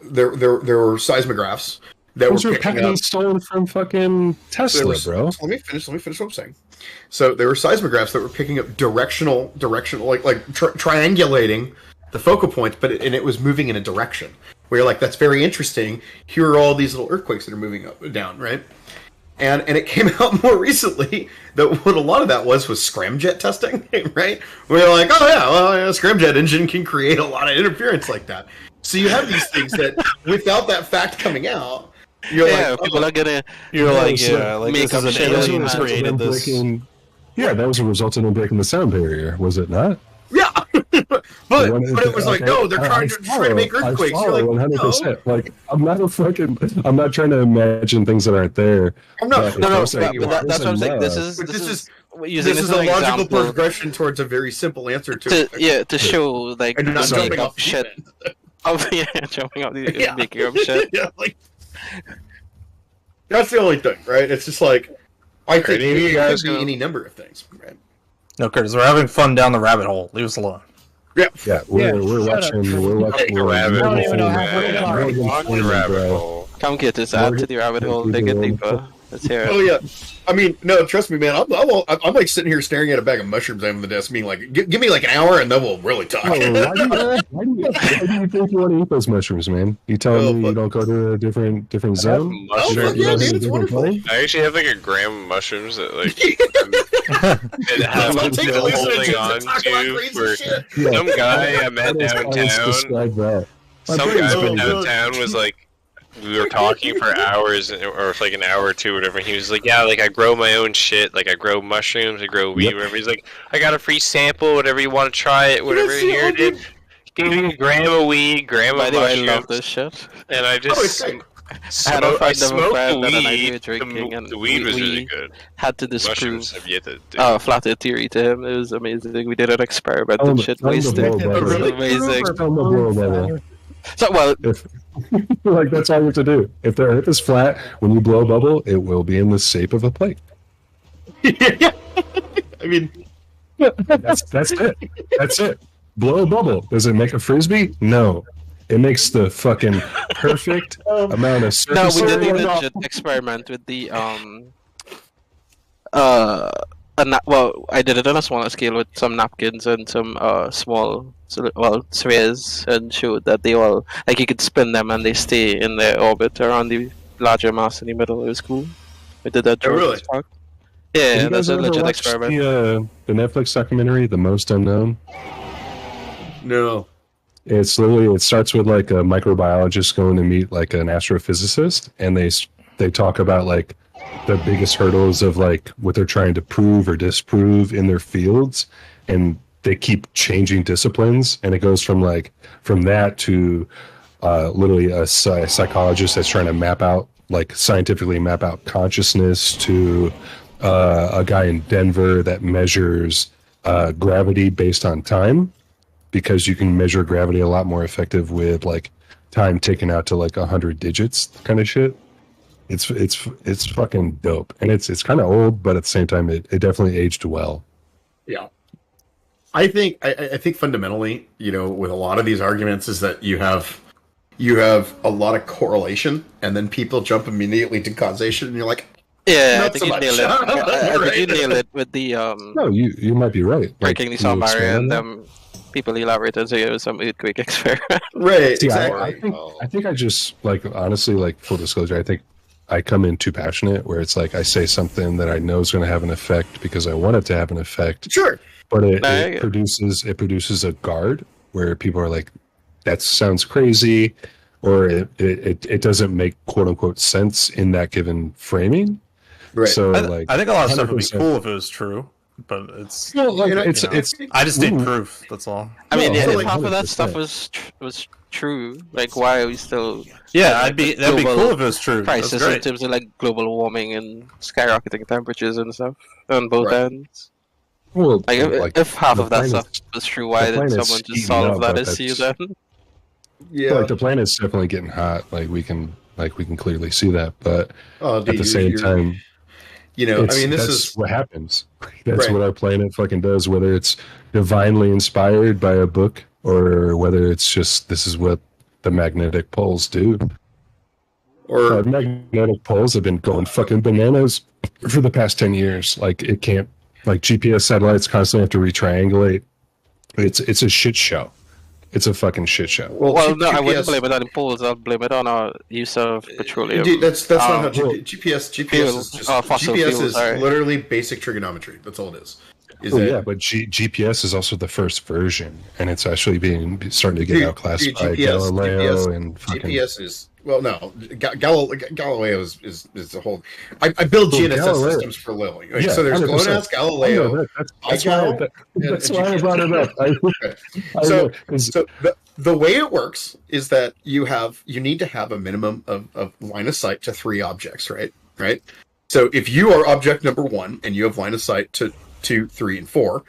there were seismographs that were picking up stolen from fucking Tesla, bro. Let me finish what I'm saying. So there were seismographs that were picking up directional, like triangulating the focal points, and it was moving in a direction where you're like, that's very interesting. Here are all these little earthquakes that are moving up and down, right? And it came out more recently that what a lot of that was scramjet testing, right? Where you're like, oh yeah, well, a scramjet engine can create a lot of interference like that. So you have these things that without that fact coming out, you're like, people are gonna. You're like, make up this is an alien created this. Yeah, that was a result of them breaking the sound barrier, was it not? Yeah, but it was like, no, they're trying to make earthquakes. You're like, 100%. No. Like, I'm not trying to imagine things that aren't there. I'm not. No, that's what I'm saying. This is a logical progression towards a very simple answer to show like and not jumping off shit. Jumping off the making up shit. Yeah, like that's the only thing, right? It's just like I think it could be any number of things, right? No, Curtis, we're having fun down the rabbit hole. Leave us alone. Yeah, we're watching. Rabbit hole. Come get us out to the rabbit hole. Dig it deeper. Let's hear it. Oh yeah, I mean, no, trust me, man. I'm like sitting here staring at a bag of mushrooms I have on the desk, being like, "Give me like an hour, and then we'll really talk." Why do you think you want to eat those mushrooms, man? You telling me you don't go to a different zone? It's wonderful. I actually have like a gram of mushrooms that like and have still holding on to for some guy I met downtown. Some guy downtown was like. We were talking for hours, or for like an hour or two, or whatever. He was like, "Yeah, like I grow my own shit. Like I grow mushrooms, I grow weed, whatever." He's like, "I got a free sample. Whatever you want to try it, whatever." Here, dude. Give me a gram of weed, gram of mushrooms. I love this shit. And I just I smoked weed. The weed was really good. Had to disprove have yet to flat earth theory to him. It was amazing. We did an experiment and shit wasted. It was amazing. So like that's all you have to do. If the Earth is flat, when you blow a bubble, it will be in the shape of a plate. I mean, that's it. That's it. Blow a bubble. Does it make a frisbee? No. It makes the fucking perfect amount of surface. No, we did a legit experiment with the I did it on a smaller scale with some napkins and some small spheres, and showed that they all, like, you could spin them and they stay in their orbit around the larger mass in the middle. It was cool. We did that. Really? Yeah, that's a legit experiment. The Netflix documentary, The Most Unknown. No. It's literally, it starts with like a microbiologist going to meet like an astrophysicist, and they talk about like the biggest hurdles of like what they're trying to prove or disprove in their fields, and they keep changing disciplines, and it goes from that to literally a psychologist that's trying to scientifically map out consciousness, to a guy in Denver that measures gravity based on time, because you can measure gravity a lot more effective with like time taken out to like 100 digits kind of shit. It's fucking dope, and it's kind of old, but at the same time it definitely aged well. Yeah, I think fundamentally, with a lot of these arguments, is that you have a lot of correlation, and then people jump immediately to causation, and you're like, yeah, not I think so you much. nailed it. I think you nailed it with the No, you might be right. breaking the sound barrier, and people elaborated so it was some earthquake experiment. Right, See, exactly. I think I just honestly, full disclosure, I think I come in too passionate, where it's like I say something that I know is going to have an effect because I want it to have an effect. Sure. But it produces a guard where people are like, that sounds crazy, or it doesn't make quote unquote sense in that given framing. Right. So I think a lot of stuff would be 100%. cool if it was true, but it's it's I just need proof. That's all. I mean, No, if half of that 100%. stuff was true, like why are we still? Yeah, that'd like, be global cool if it was true. That's Crisis in great. terms of like global warming and skyrocketing temperatures and stuff on both ends. Well, Like, if half the of that planet's- stuff was true, why the didn't planet's someone just heating solve up, that but issue that's- then? Yeah. Like the planet's definitely getting hot. Like we can clearly see that, but Dude, at the same time, this that's is what happens. That's Right. what our planet fucking does. Whether it's divinely inspired by a book, or whether it's just this is what the magnetic poles do. Or magnetic poles have been going fucking bananas for the past 10 years. Like it can't. Like GPS satellites constantly have to retriangulate. It's a shit show. It's a fucking shit show. Well, no, I wouldn't GPS blame it on impulse. I'll blame it on our use of petroleum. Dude, that's not how fuel- GPS is just fossil GPS fuels, is sorry. literally basic trigonometry. That's all it is. Yeah, but GPS is also the first version, and it's actually starting to get outclassed by Galileo and fucking. GPS is Galileo is the whole. I build GNSS Galileo. systems for Lily. Like, Yeah, so there's 100%. GLONASS, Galileo. That's why I brought it up. So the way it works is that you need to have a minimum of line of sight to 3 objects, right? Right. So if you are object number 1 and you have line of sight to 2, 3, and 4,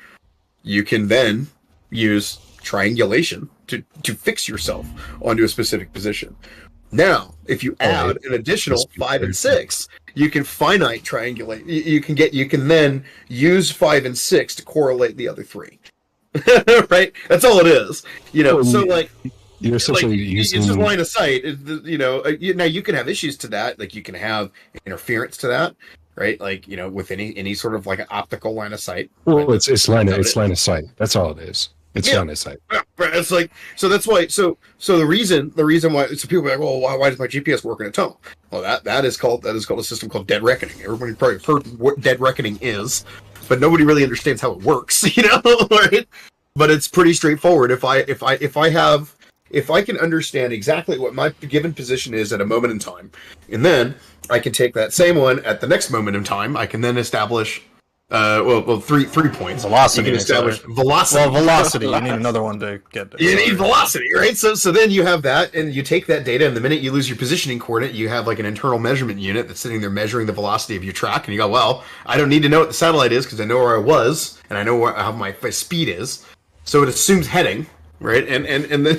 you can then use triangulation to fix yourself onto a specific position. Now, if you add an additional 5 and 6, you can finite triangulate. You can then use 5 and 6 to correlate the other 3. Right? That's all it is. So like you're essentially using it's just line of sight. Now you can have issues to that. Like you can have interference to that, right? Like with any sort of like an optical line of sight. Well, it's line of sight. That's all it is. It's line of sight. It's like so. That's why. So the reason why people are like, well, why does my GPS work in a tunnel? Well, that is called a system called dead reckoning. Everybody probably heard what dead reckoning is, but nobody really understands how it works. Right? But it's pretty straightforward. If I can understand exactly what my given position is at a moment in time, and then I can take that same one at the next moment in time, I can then establish. 3 points. Velocity. You can establish velocity. Well, velocity. You need another one to get. You need velocity, right? So then you have that, and you take that data, and the minute you lose your positioning coordinate, you have like an internal measurement unit that's sitting there measuring the velocity of your track, and you go, well, I don't need to know what the satellite is because I know where I was, and I know how my speed is. So it assumes heading, right? And then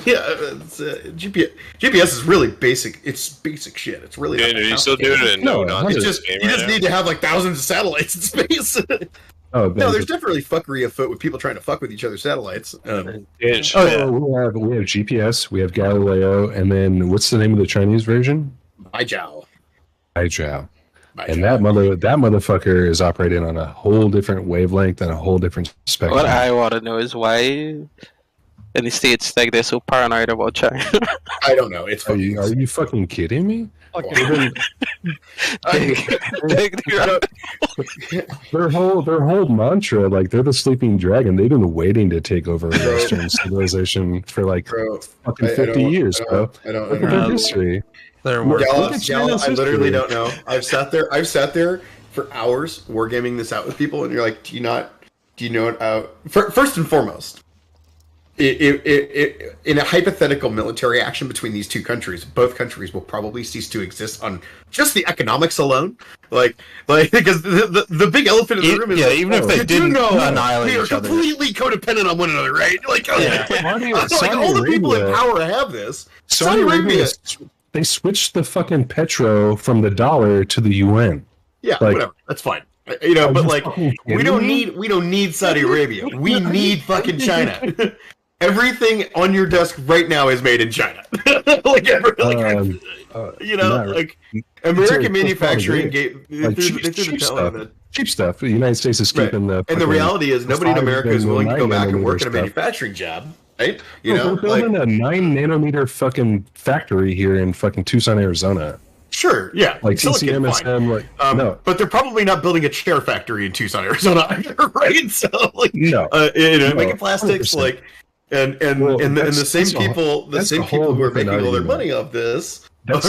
GPS is really basic. It's basic shit. It's really. Dude, are you still doing it? No, you just need to have like thousands of satellites in space. No, there's definitely fuckery afoot with people trying to fuck with each other's satellites. We have GPS, we have Galileo, and then what's the name of the Chinese version? Baijiao. And that motherfucker is operating on a whole different wavelength and a whole different spectrum. What I want to know is why in the States like they're so paranoid about China. I don't know. Are you fucking kidding me? Their whole mantra, like they're the sleeping dragon. They've been waiting to take over Western civilization for like fucking 50 years, bro. I don't Look at their history. There were. Gal, I literally don't know. I've sat there for hours wargaming this out with people, and you're like, do you know it? First and foremost, in a hypothetical military action between these two countries, both countries will probably cease to exist on just the economics alone. Like because the big elephant in the room is even if they didn't annihilate they are each other, completely codependent on one another, right? Like, Saudi all the people in Arabia- power have this. Saudi Arabia, they switched the fucking petro from the dollar to the UN. Yeah, whatever. That's fine. You know, but like we don't need Saudi Arabia. We need fucking China. Everything on your desk right now is made in China. American manufacturing cheap stuff. The United States is keeping the. And the reality is, nobody in America is willing to go back and work in a manufacturing job, right? We're building a 9-nanometer fucking factory here in fucking Tucson, Arizona. Sure, yeah. Like TCMSM, no. But they're probably not building a chair factory in Tucson, Arizona either, right? So, no. Making plastics, 100%. And the same people who are making all their money off this are a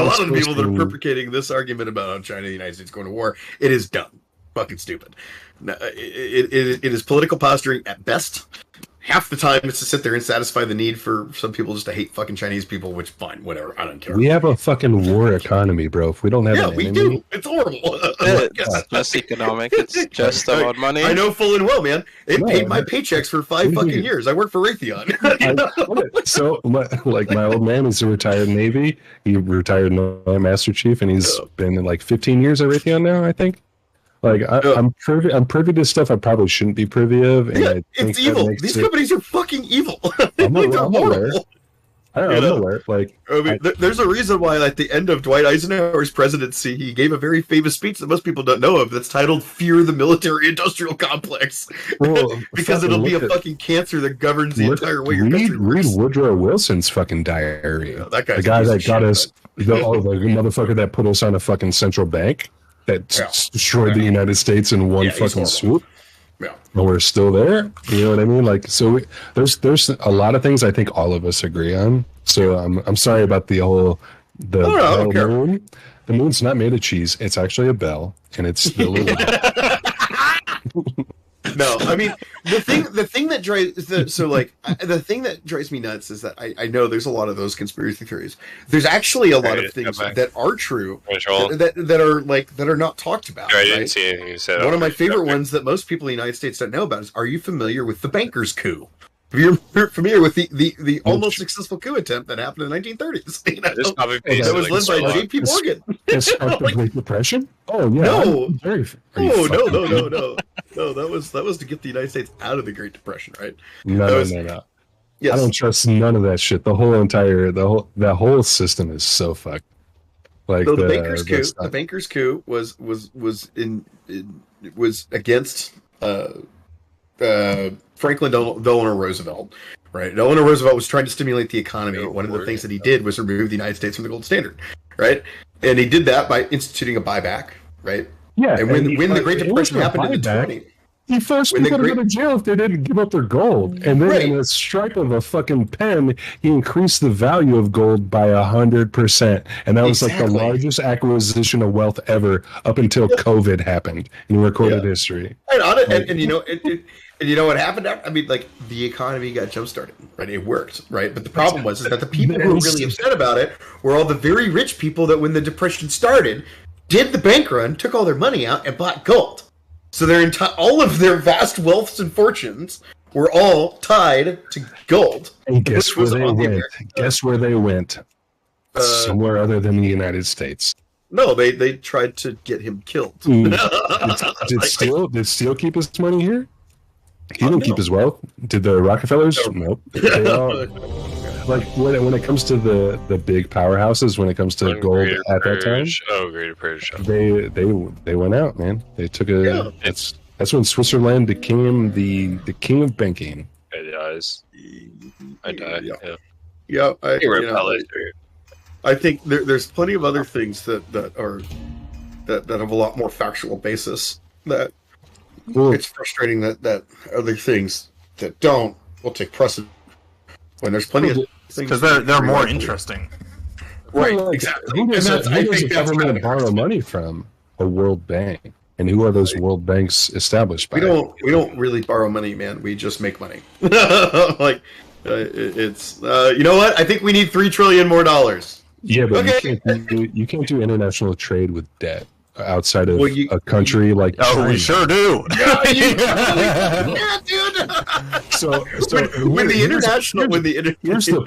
lot of the people that are perpetrating this argument about China and the United States going to war. It is dumb. Fucking stupid. It is political posturing at best. Half the time it's to sit there and satisfy the need for some people just to hate fucking Chinese people, which fine, whatever, I don't care. We have a fucking war economy, bro. If we don't have we do. It's horrible. It's just economic. It's just about money. I know full and well, man. It paid my paychecks for 5 fucking years. I worked for Raytheon. So, my old man is a retired Navy. He retired Master Chief, and he's been in like 15 years at Raytheon now, I think. Like I'm privy to stuff I probably shouldn't be privy of. And it's evil. These companies are fucking evil. I'm aware. I'm aware. Like, there's a reason why at the end of Dwight Eisenhower's presidency, he gave a very famous speech that most people don't know of. That's titled "Fear the Military-Industrial Complex," because it'll be a fucking cancer that governs the entire way your country works. Read Woodrow Wilson's fucking diary. That guy's the guy that got us, the motherfucker that put us on a fucking central bank. That destroyed the United States in one fucking swoop. Yeah, and we're still there. You know what I mean? Like, so there's a lot of things I think all of us agree on. So I'm sorry about the whole moon. The moon's not made of cheese. It's actually a bell, and it's still a No, I mean the thing that drives me nuts is that I know there's a lot of those conspiracy theories. There's actually a lot of things that are true that are not talked about. I didn't see anything you said. One of my favorite ones that most people in the United States don't know about is: are you familiar with the bankers' coup? You're familiar with the almost successful coup attempt that happened in the 1930s. You know? That was led by J.P. Morgan. The Great Depression? Oh yeah. No. No. That was to get the United States out of the Great Depression, right? No. Yes. I don't trust none of that shit. That whole system is so fucked. Like the bankers' coup was against Franklin Delano Roosevelt, right? Delano Roosevelt was trying to stimulate the economy. One of the things that he did was remove the United States from the gold standard, right? And he did that by instituting a buyback, right? Yeah. And when the Great Depression happened in the 20s, he forced people to go to jail if they didn't give up their gold. And then in a stripe of a fucking pen, he increased the value of gold by 100%. And that was like the largest acquisition of wealth ever up until COVID happened in recorded history. And you know what happened? I mean, like, the economy got jump-started, right? It worked, right? But the problem was that the people who were really upset about it were all the very rich people that when the Depression started, did the bank run, took all their money out, and bought gold. So all of their vast wealths and fortunes were all tied to gold. And guess where they went? Guess where they went? Somewhere other than the United States. No, they tried to get him killed. Did Steele keep his money here? He didn't keep his wealth. Did the Rockefellers? Nope. Like when it comes to the big powerhouses, when it comes to gold at that time, Greater Purge. They went out, man. They took that's when Switzerland became the king of banking. I die. Yeah. I think there's plenty of other things that have a lot more factual basis. That it's frustrating that other things that will take precedent when there's plenty of things because they're more interesting. Right, Well, like, exactly. Who does And a government borrow money from? A World Bank. And who are those world banks established by? We don't really borrow money, man. We just make money. Like it's you know what? I think we need $3 trillion more dollars. Yeah, but you can't do international trade with debt outside of a country like China. We sure do. Yeah, dude. So here's the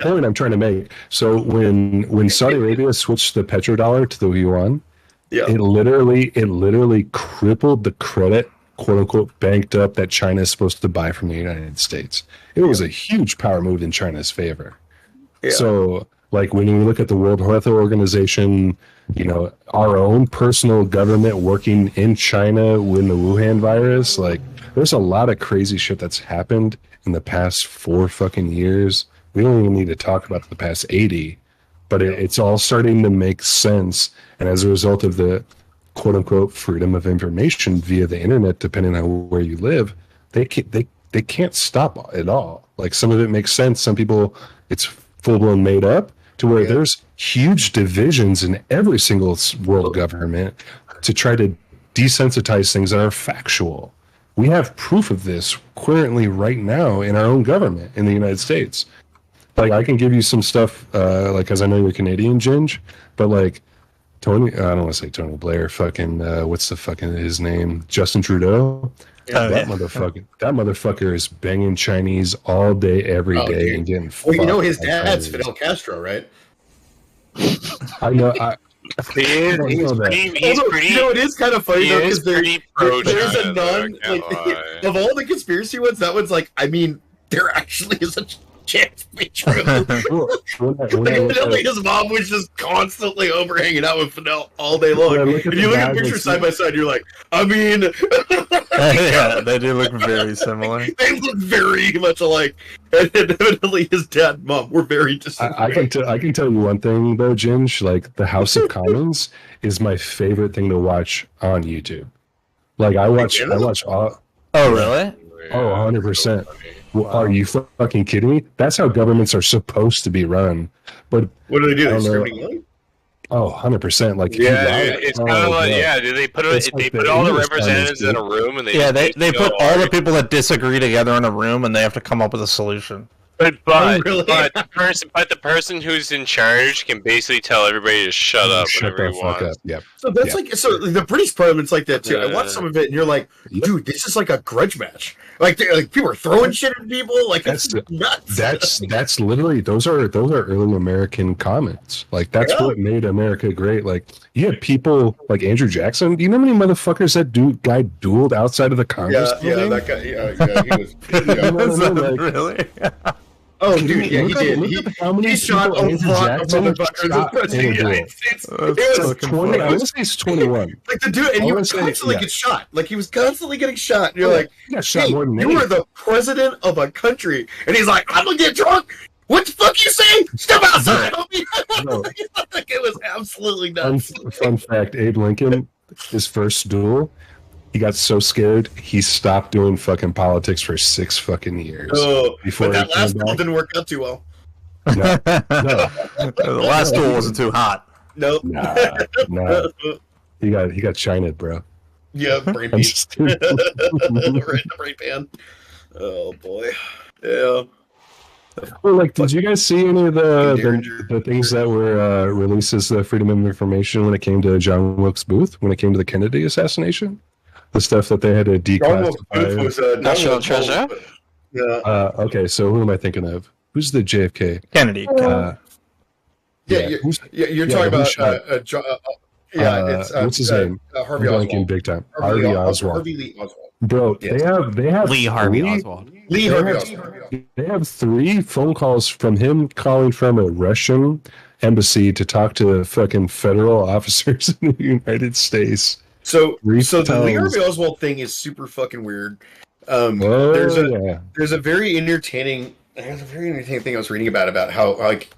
point I'm trying to make. So when Saudi Arabia switched the petrodollar to the yuan, it literally crippled the credit, quote unquote, banked up that China is supposed to buy from the United States. It was a huge power move in China's favor. Yeah. So, like when we look at the World Health Organization, you know, our own personal government working in China with the Wuhan virus, like there's a lot of crazy shit that's happened in the past 4 fucking years. We don't even need to talk about the past 80, but it's all starting to make sense. And as a result of the quote unquote freedom of information via the internet, depending on where you live, they can't stop it all. Like some of it makes sense. Some people, it's full blown made up to where there's huge divisions in every single world government to try to desensitize things that are factual. We have proof of this currently right now in our own government in the United States. Like I can give you some stuff, like, cause I know you're Canadian, Ginge, but like Tony, I don't want to say Tony Blair, fucking, what's the fucking his name? Justin Trudeau. That motherfucker is banging Chinese all day, every day, and getting. Well, you know his dad's Fidel Castro, right? I know. He's pretty. You know, it is kind of funny though because there's a nun. Like, of all the conspiracy ones, that one's like, I mean, there actually is a chance to be true. Evidently, his mom was just constantly over hanging out with Fidel all day long. And you look at pictures side by side, you're like, I mean, yeah, they do look very similar. They look very much alike. And evidently, his dad and mom were very distinct. I can tell you one thing though, Ginge. Like the House of Commons is my favorite thing to watch on YouTube. Like I watch all. Oh really? Oh, 100%. Well, are you fucking kidding me? That's how governments are supposed to be run. But what do they do? They streaming? Oh, 100%. Like it's kind of like they put all the representatives in a room and they put all the people that disagree together in a room and they have to come up with a solution. But the person who's in charge can basically tell everybody to shut up whenever he wants. Yep. So that's so the British Parliament's like that too. I watched some of it, and you're like, dude, this is like a grudge match. Like people are throwing shit at people. Like it's nuts. That's literally those are early American comments. Like that's what made America great. Like you had people like Andrew Jackson. Do you know how many motherfuckers that guy dueled outside of the Congress? Yeah, that guy. Yeah, he was. Really? Oh, dude, yeah, he did. He shot a lot of motherfuckers in the United States. It was 20. I want to say it's 21. Like the dude, and he was constantly getting shot. Like he was constantly getting shot. And you're like, hey, you are the president of a country, and he's like, I'm gonna get drunk. What the fuck you say? Step outside. Like it was absolutely nuts. Fun fact: Abe Lincoln, his first duel. He got so scared, he stopped doing fucking politics for 6 fucking years. Oh, but that last duel didn't work out too well. No. The last duel wasn't too hot. Nope. Nah. He got China, bro. Yeah, brain piece. Right in the brain pan. Oh boy. Yeah. Well, like, did you guys see any of the things that were released as the Freedom of Information when it came to John Wilkes Booth, when it came to the Kennedy assassination? The stuff that they had to declassify. Was, National Treasure? Yeah. Okay, so who am I thinking of? Who's the JFK? Kennedy. You're talking about what's his name? Harvey Oswald. Big time. Harvey Oswald. Harvey Lee Oswald. Bro, they have Lee Harvey Oswald. Lee Harvey Oswald. They have 3 phone calls from him calling from a Russian embassy to talk to fucking federal officers in the United States. So the Lee Harvey Oswald thing is super fucking weird. There's a very entertaining thing I was reading about how like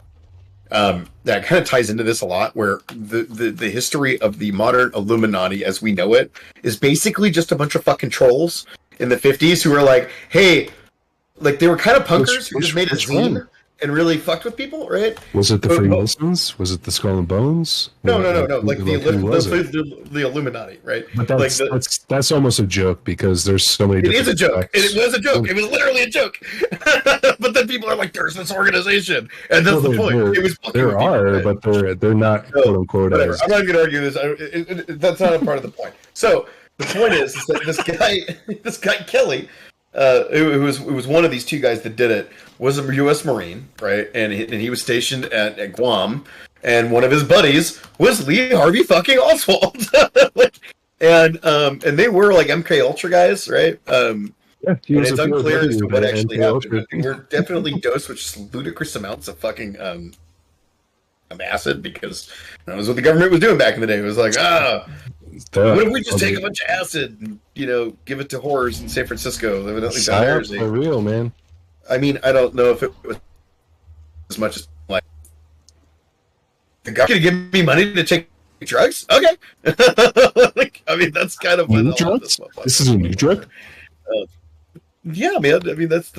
that kind of ties into this a lot, where the history of the modern Illuminati as we know it is basically just a bunch of fucking trolls in the 50s who were like, hey, like they were kind of punkers who just made a zine. and really fucked with people, right? Was it the Freemasons? Was it the Skull and Bones? No. Like the Illuminati, right? But like that's almost a joke because there's so many. It is a joke. It was a joke. It was literally a joke. But then people are like, "There's this organization," and that's the point. It was there are, people, but they're not quote unquote. I'm not going to argue this. That's not a part of the point. So the point is that this guy Kelly, it was one of these two guys that did it. Was a U.S. Marine, right? And he was stationed at Guam, and one of his buddies was Lee Harvey fucking Oswald, and they were like MK Ultra guys, right? And it's unclear as to what actually happened. They were definitely dosed with just ludicrous amounts of fucking acid because that was what the government was doing back in the day. It was like, what if we just take a bunch of acid and give it to whores in San Francisco? Evidently, for real, man. I mean, I don't know if it was as much as like the guy could give me money to take drugs. Okay, I mean that's kind of new drugs. This is a new drug. Yeah, man. I mean that's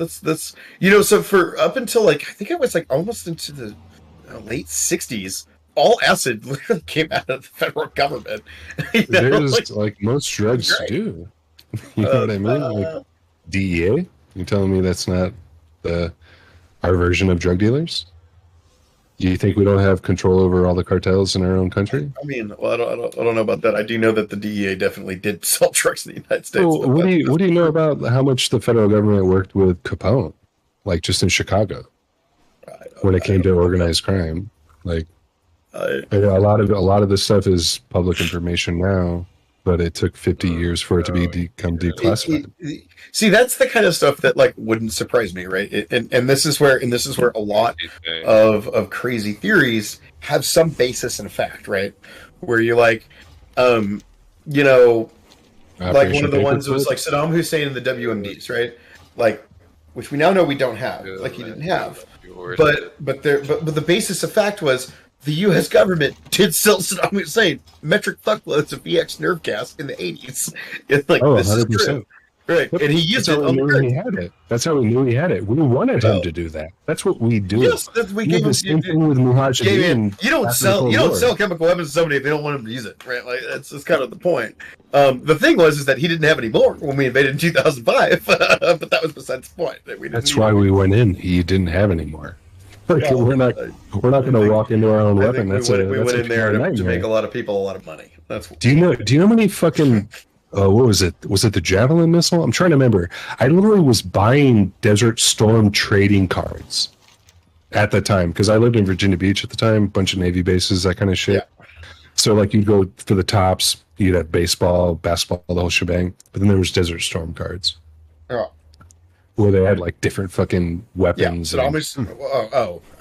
So for up until like I think it was like almost into the late '60s, all acid literally came out of the federal government. There's like most drugs do. You know what I mean? Like DEA. You're telling me that's not our version of drug dealers? Do you think we don't have control over all the cartels in our own country? I mean, well, I don't know about that. I do know that the DEA definitely did sell drugs in the United States. Well, what do you know about how much the federal government worked with Capone, like just in Chicago, when it came to organized crime? Like, a lot of this stuff is public information now, but it took 50 years for it to become declassified. See, that's the kind of stuff that like wouldn't surprise me, right? And this is where a lot of crazy theories have some basis in fact, right? Where you're like, like one of the ones that was like Saddam Hussein and the WMDs, right? Like, which we now know we don't have, like he didn't have, but the basis of fact was the U.S. government did sell Saddam Hussein metric fuckloads of VX nerve gas in the 80s. It's like, this 100%. Is true. Right, and he used it on the he had it. That's how we knew he had it. We wanted him to do that. That's what we do. Yes, we gave him the same thing with Mujahideen. You don't sell chemical weapons to somebody if they don't want him to use it, right? Like that's kind of the point. The thing is that he didn't have any more when we invaded in 2005, but that was besides the point. That's why we went in. He didn't have any more. Like, we're not going to walk into our own weapon. We went in there to make a lot of people a lot of money. That's do you know how many fucking what was it? Was it the Javelin missile? I'm trying to remember. I literally was buying Desert Storm trading cards at the time because I lived in Virginia Beach at the time, bunch of Navy bases, that kind of shit. Yeah. So like you'd go for the tops, you'd have baseball, basketball, the whole shebang, but then there was Desert Storm cards. Oh. Where they had like different fucking weapons. Yeah,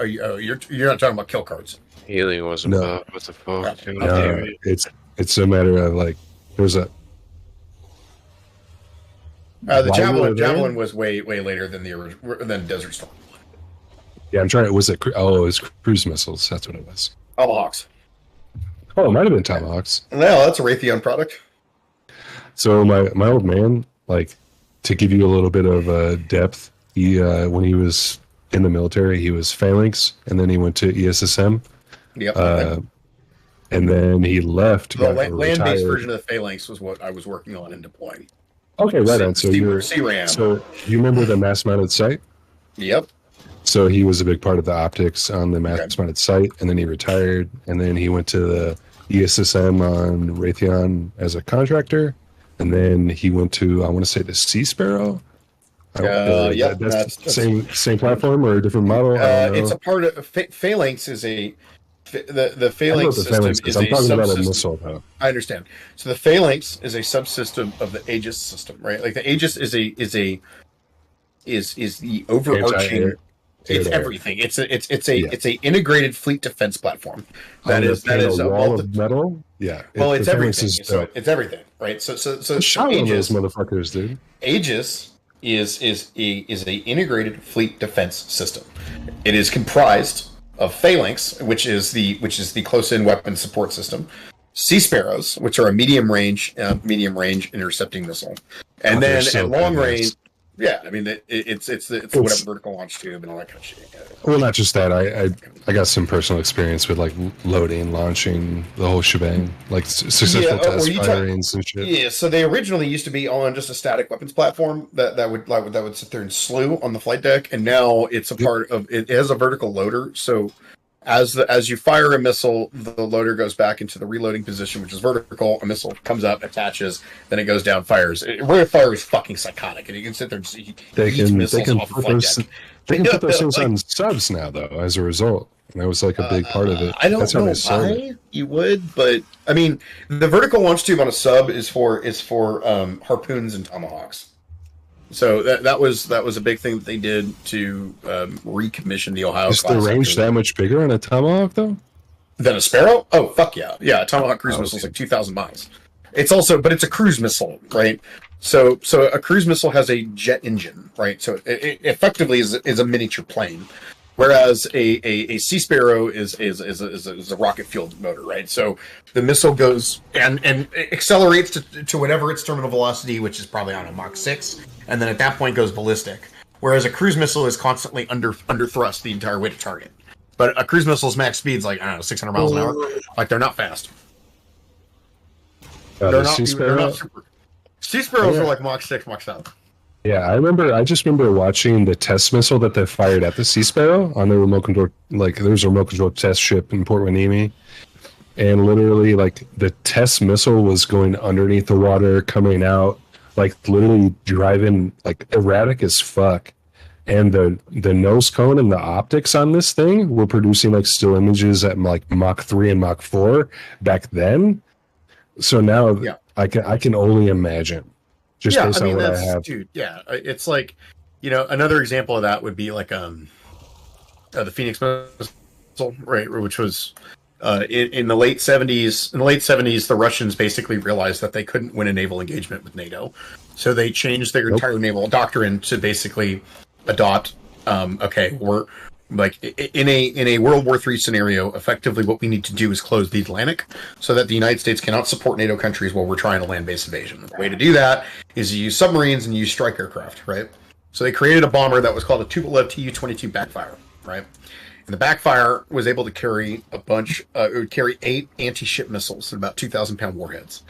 you're not talking about kill cards. Healing wasn't what the fuck? No, it's a matter of like there's a the Javelin was way later than Desert Storm. Yeah, I'm trying. It was cruise missiles. That's what it was. Tomahawks. Oh, it might have been Tomahawks. No, that's a Raytheon product. So my old man, like, to give you a little bit of depth, he when he was in the military, he was Phalanx, and then he went to ESSM. Yep. And then he left. The land-based version of the Phalanx was what I was working on and deploying. Okay, right on. So CRAM. So you remember the mass-mounted sight? Yep. So he was a big part of the optics on the mass-mounted sight, and then he retired, and then he went to the ESSM on Raytheon as a contractor, and then he went to, I want to say, the Sea Sparrow. Yeah, that's same platform or a different model. It's a part of Phalanx is a the Phalanx system is a subsystem. I understand. So the Phalanx is a subsystem of the Aegis system, right? Like the Aegis is the overarching. It's everything. It's a integrated fleet defense platform. That is a wall of metal. Yeah. Well, it's everything. So it's everything, right? So Aegis, those motherfuckers, dude. Aegis is a integrated fleet defense system. It is comprised of Phalanx, which is the close-in weapon support system, Sea Sparrows, which are a medium range intercepting missile, and then at long range, Yeah, I mean it's whatever vertical launch tube and all that kind of shit. Well, not just that. I got some personal experience with like loading, launching, the whole shebang, like successful test firings and shit. Yeah, so they originally used to be on just a static weapons platform that would sit there and slew on the flight deck, and now it's a part of it has a vertical loader. So as you fire a missile, the loader goes back into the reloading position, which is vertical. A missile comes up, attaches, then it goes down, fires. Rate of fire is fucking psychotic, and you can sit there and see they can put those things on subs now, though. As a result, and that was like a big part of it. I don't know why you would, but I mean, the vertical launch tube on a sub is for harpoons and tomahawks. So that was a big thing that they did to recommission the Ohio. Is the range that much bigger on a Tomahawk though? Than a Sparrow? Oh fuck yeah, yeah! A Tomahawk cruise missile is like 2,000 miles. It's also, but it's a cruise missile, right? So a cruise missile has a jet engine, right? So it effectively is a miniature plane, whereas a Sea Sparrow is a rocket fueled motor, right? So the missile goes and accelerates to whatever its terminal velocity, which is probably on a Mach 6. And then at that point goes ballistic. Whereas a cruise missile is constantly under thrust the entire way to target. But a cruise missile's max speed's like, I don't know, 600 miles an hour. Like, they're not fast. They're not super. Sea Sparrows are like Mach 6, Mach 7. Yeah, I just remember watching the test missile that they fired at the Sea Sparrow on the remote control. Like, there's a remote control test ship in Port Hueneme. And literally, like, the test missile was going underneath the water, coming out, like literally driving like erratic as fuck. And the nose cone and the optics on this thing were producing like still images at like Mach 3 and Mach 4 back then. So now I can only imagine just based on what I have. Dude, yeah, it's like, you know, another example of that would be like the Phoenix missile, right, which was in the late 70s. In the late 70s, the Russians basically realized that they couldn't win a naval engagement with NATO, so they changed their entire naval doctrine to basically adopt. We're like in a World War III scenario. Effectively, what we need to do is close the Atlantic so that the United States cannot support NATO countries while we're trying to land-based invasion. The way to do that is you use submarines and use strike aircraft, right? So they created a bomber that was called a Tupolev Tu-22 backfire, right? And the backfire was able to carry it would carry 8 anti-ship missiles and about 2,000-pound warheads.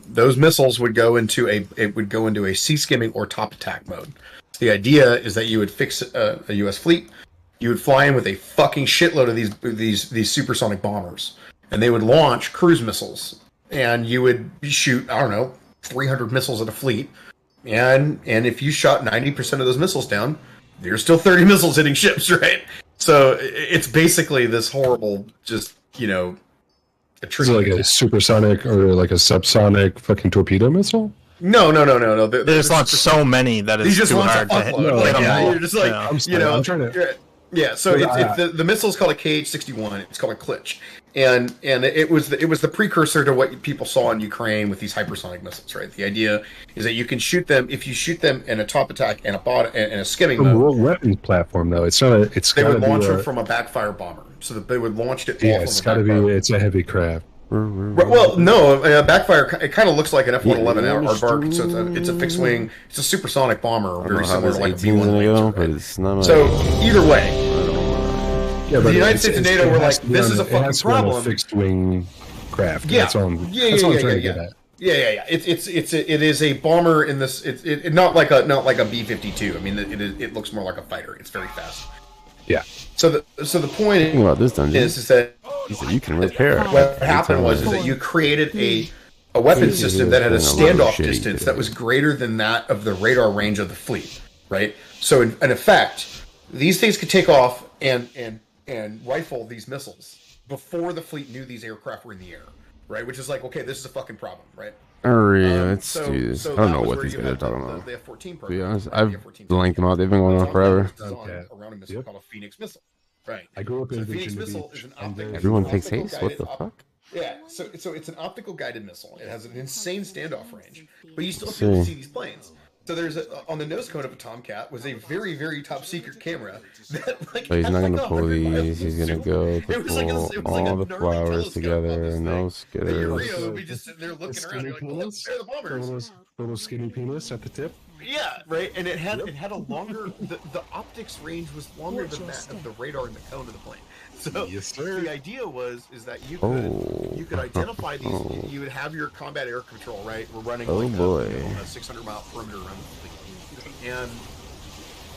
Those missiles would go into a sea skimming or top attack mode. The idea is that you would fix a U.S. fleet, you would fly in with a fucking shitload of these supersonic bombers, and they would launch cruise missiles, and you would shoot, I don't know, 300 missiles at a fleet, and if you shot 90% of those missiles down, there's still 30 missiles hitting ships, right? So it's basically this horrible, just, you know, is it like a supersonic or like a subsonic fucking torpedo missile? No. They just launch so many that it's too hard to hit. You're just like, I'm sorry, I'm trying to. Yeah, so the missile's called a KH-61. It's called a Klitsch, and it was the precursor to what people saw in Ukraine with these hypersonic missiles, right? The idea is that you can shoot them if you shoot them in a top attack and a skimming mode. What weapons platform though? It's not a. They would launch it from a backfire bomber, so that they would launch it. Yeah, it's got to be. It's a heavy craft. Well, no, backfire. It kind of looks like an F-111 aardvark. So it's a fixed wing. It's a supersonic bomber, very similar to like a B-1 Lancer. So either way, the United States and NATO were like, "This is a fucking problem." Fixed wing craft. Yeah, that's all I'm trying to get at. Yeah. It is a bomber in this. It's not like a B-52. I mean, it looks more like a fighter. It's very fast. Yeah. So the point is that you can repair it. What happened was that you created a weapon system that had a standoff distance that was greater than that of the radar range of the fleet, right? So in effect, these things could take off and rifle these missiles before the fleet knew these aircraft were in the air, right? Which is like, okay, this is a fucking problem, right? Let's do this. I don't know what these guys are talking about. The F-14 program. To be honest, I've blanked them out. They've been going on forever. Around a missile called a Phoenix missile. Right. I grew up in Phoenix missile is an optical. Everyone takes haste. What the fuck? Yeah. So it's an optical guided missile. It has an insane standoff range, but you still have to see these planes. So there's on the nose cone of a Tomcat was a very, very top secret camera that like. But he's not gonna pull these. He's gonna go to pull all the flowers together. No skitters. We just sitting there looking around. You're like, well, they're the bombers. Little skinny penis at the tip. Yeah, right. And it had a longer. The optics range was longer than that of the radar and the cone of the plane. So the idea is that you could identify these. You would have your combat air control, right? We're running a 600-mile perimeter around the fleet, and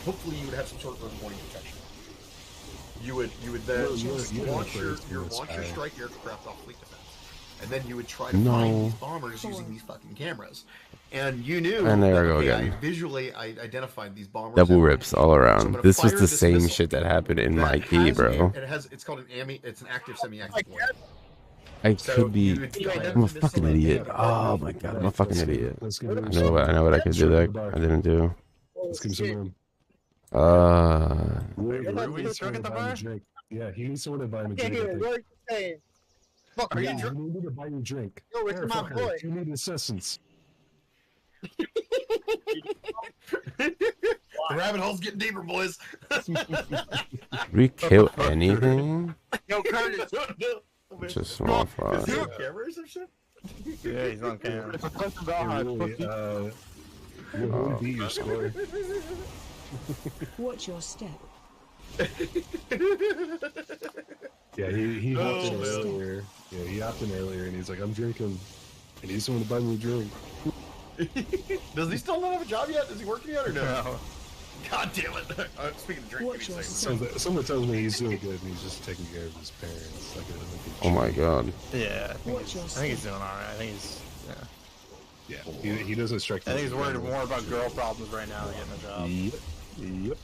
hopefully you would have some sort of early warning detection. You would then launch your strike aircraft off fleet defense, and then you would try to find these bombers using these fucking cameras. And you knew. And there we go again. I identified these bombers. Double rips all around. So this was the same shit that happened in my key, bro. It's called an it's an active semi-active one. I could be. I'm a fucking idiot. Oh my god, I'm a fucking idiot. I know what I could do that I didn't do. Let's give him some room. Yeah, he needs someone to buy him a drink. Fuck, are you drunk? You need to buy you a drink. Yo, it's my boy. You need assistance. The rabbit hole's getting deeper, boys. We kill anything? Yo, Curtis. Just small fry. Is he on camera or some shit? Yeah, he's on camera. It's a question about how you'll beat your score. Watch your step. Yeah, he hopped in earlier. Yeah, he hopped in earlier, and he's like, "I'm drinking. I need someone to buy me a drink." Does he still not have a job yet? Is he working yet or no? God damn it! Speaking of drink, give me a second. Someone tells me he's doing good, and he's just taking care of his parents. Oh my god. Yeah, I think he's doing alright. I think he's yeah. He doesn't strike. I think he's worried more about girl problems right now than getting a job. Yep.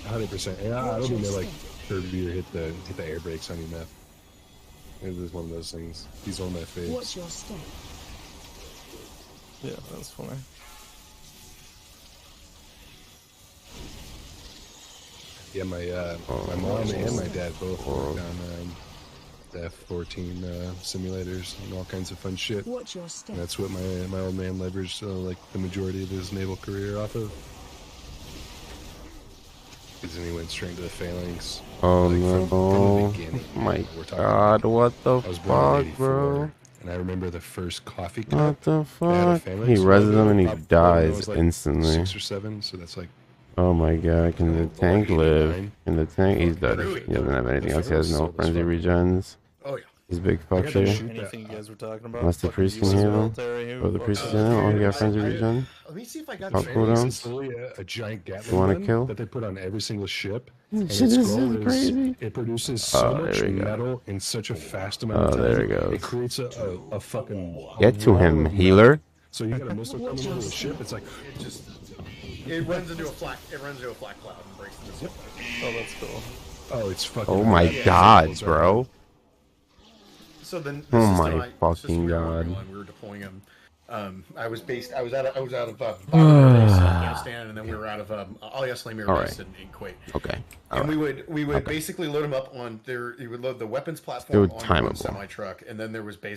100%. Yeah, I don't think they like curb you or hit the air brakes on you, Meth. It was one of those things. He's on my face. Watch your step. Yeah, that's funny. Yeah, my mom and my dad both worked on the F-14 simulators and all kinds of fun shit. Watch your step. And that's what my old man leveraged like the majority of his naval career off of. Because then he went straight to the phalanx. Oh like, no! From the beginning, My god! What the fuck, bro? And I remember the first coffee cup. What the fuck? He reses them and he dies instantly. 6 or 7, so that's like. Oh my god! Can the tank live? Can the tank? He's dead. He doesn't have anything else. He has no frenzy regens. Oh yeah. He's big fuck shit. Anything you guys were talking about? Unless the priest can heal him. Oh, the priest is in him. Oh, he got frenzy regen. Let me see if I got It's literally a giant Gatling gun kill? that they put on every single ship. Shit, this is crazy. It produces so much metal in such a fast amount of time. There he goes. It creates a fucking. Get to him, healer. So you got a missile coming into the ship. It's like it runs into a flat cloud and breaks the missile. Oh, that's cool. Oh, it's fucking. Oh my god, bro. So then, oh my fucking god! We were deploying him. I was out of Afghanistan, and then we were out of Ali Aslam Air Base in Kuwait. Okay. And we would basically load him up on there. You would load the weapons platform on one semi truck, and then there was a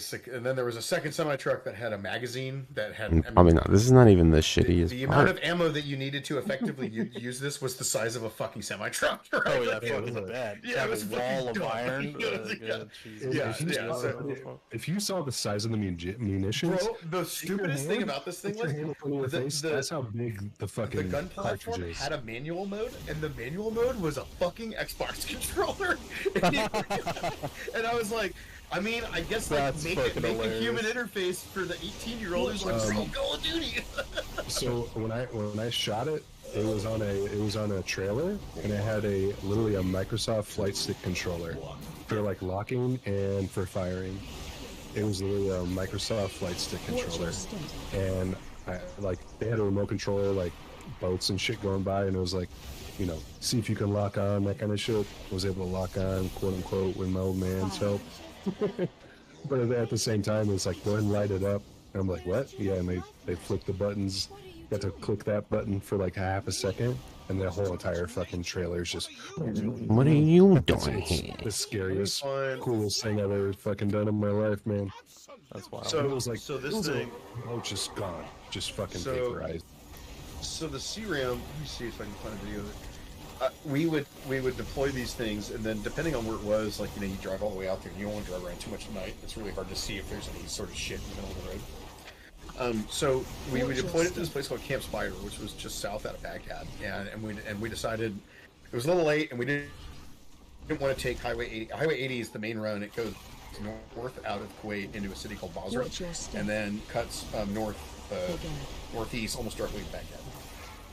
second semi truck that had a magazine that had. Probably not. This is not even the shittiest. The amount of ammo that you needed to effectively use this was the size of a fucking semi truck. Right? Oh yeah, it wasn't bad. Yeah, it was a wall of iron. If you saw the size of the munitions, bro, the stupidest thing about this thing was that's how big the fucking gun platform had a manual mode, and the manual mode was a fucking Xbox controller. And I was like, I mean, I guess like make a human interface for the 18-year-old who's like, bro, Call of Duty. So when I shot it, it was on a trailer, and it had literally a Microsoft flight stick controller for like locking and for firing. It was literally a Microsoft flight stick controller, and they had a remote controller, like boats and shit going by, and it was like, see if you can lock on, that kind of shit. I was able to lock on, quote unquote, with my old man's help. But at the same time, it's like, go ahead and light it up. And I'm like, what? Yeah, and they flicked the buttons. You have to click that button for like half a second, and the whole entire fucking trailer is just. What are you doing here? The scariest, coolest thing I've ever fucking done in my life, man. That's wild. So it was like, this thing, just gone, just fucking vaporized. So the CRAM, let me see if I can find a video of it. We would deploy these things, and then depending on where it was, like, you drive all the way out there, and you don't want to drive around too much at night. It's really hard to see if there's any sort of shit in the middle of the road. So we deployed it to this place called Camp Spire, which was just south out of Baghdad, and we decided it was a little late, and we didn't want to take Highway 80. Highway 80 is the main road. It goes north out of Kuwait into a city called Basra, and then cuts northeast, almost directly to Baghdad.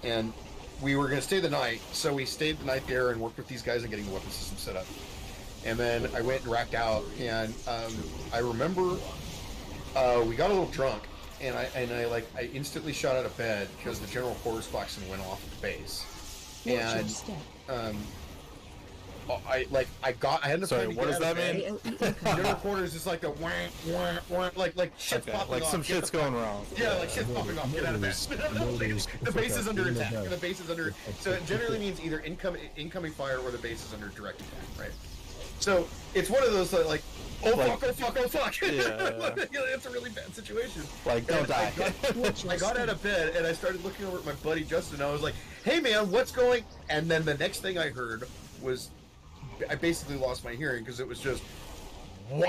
And we were going to stay the night, so we stayed the night there and worked with these guys on getting the weapon system set up. And then I went and racked out, and I remember we got a little drunk, and I instantly shot out of bed because the general quarters klaxon went off at the base. And I had enough time to what get does out that of mean? bed. General quarters is like the wah, wah, wah, like shit's popping like off. some shit's going wrong. Yeah, like shit's popping off. Get out of bed. The base is under attack. The base is under. So it generally means either incoming fire or the base is under direct attack, right? So it's one of those like, oh fuck. Yeah. It's a really bad situation. Like, don't die. I got out of bed and I started looking over at my buddy Justin. And I was like, hey man, what's going? And then the next thing I heard was, I basically lost my hearing because it was just, and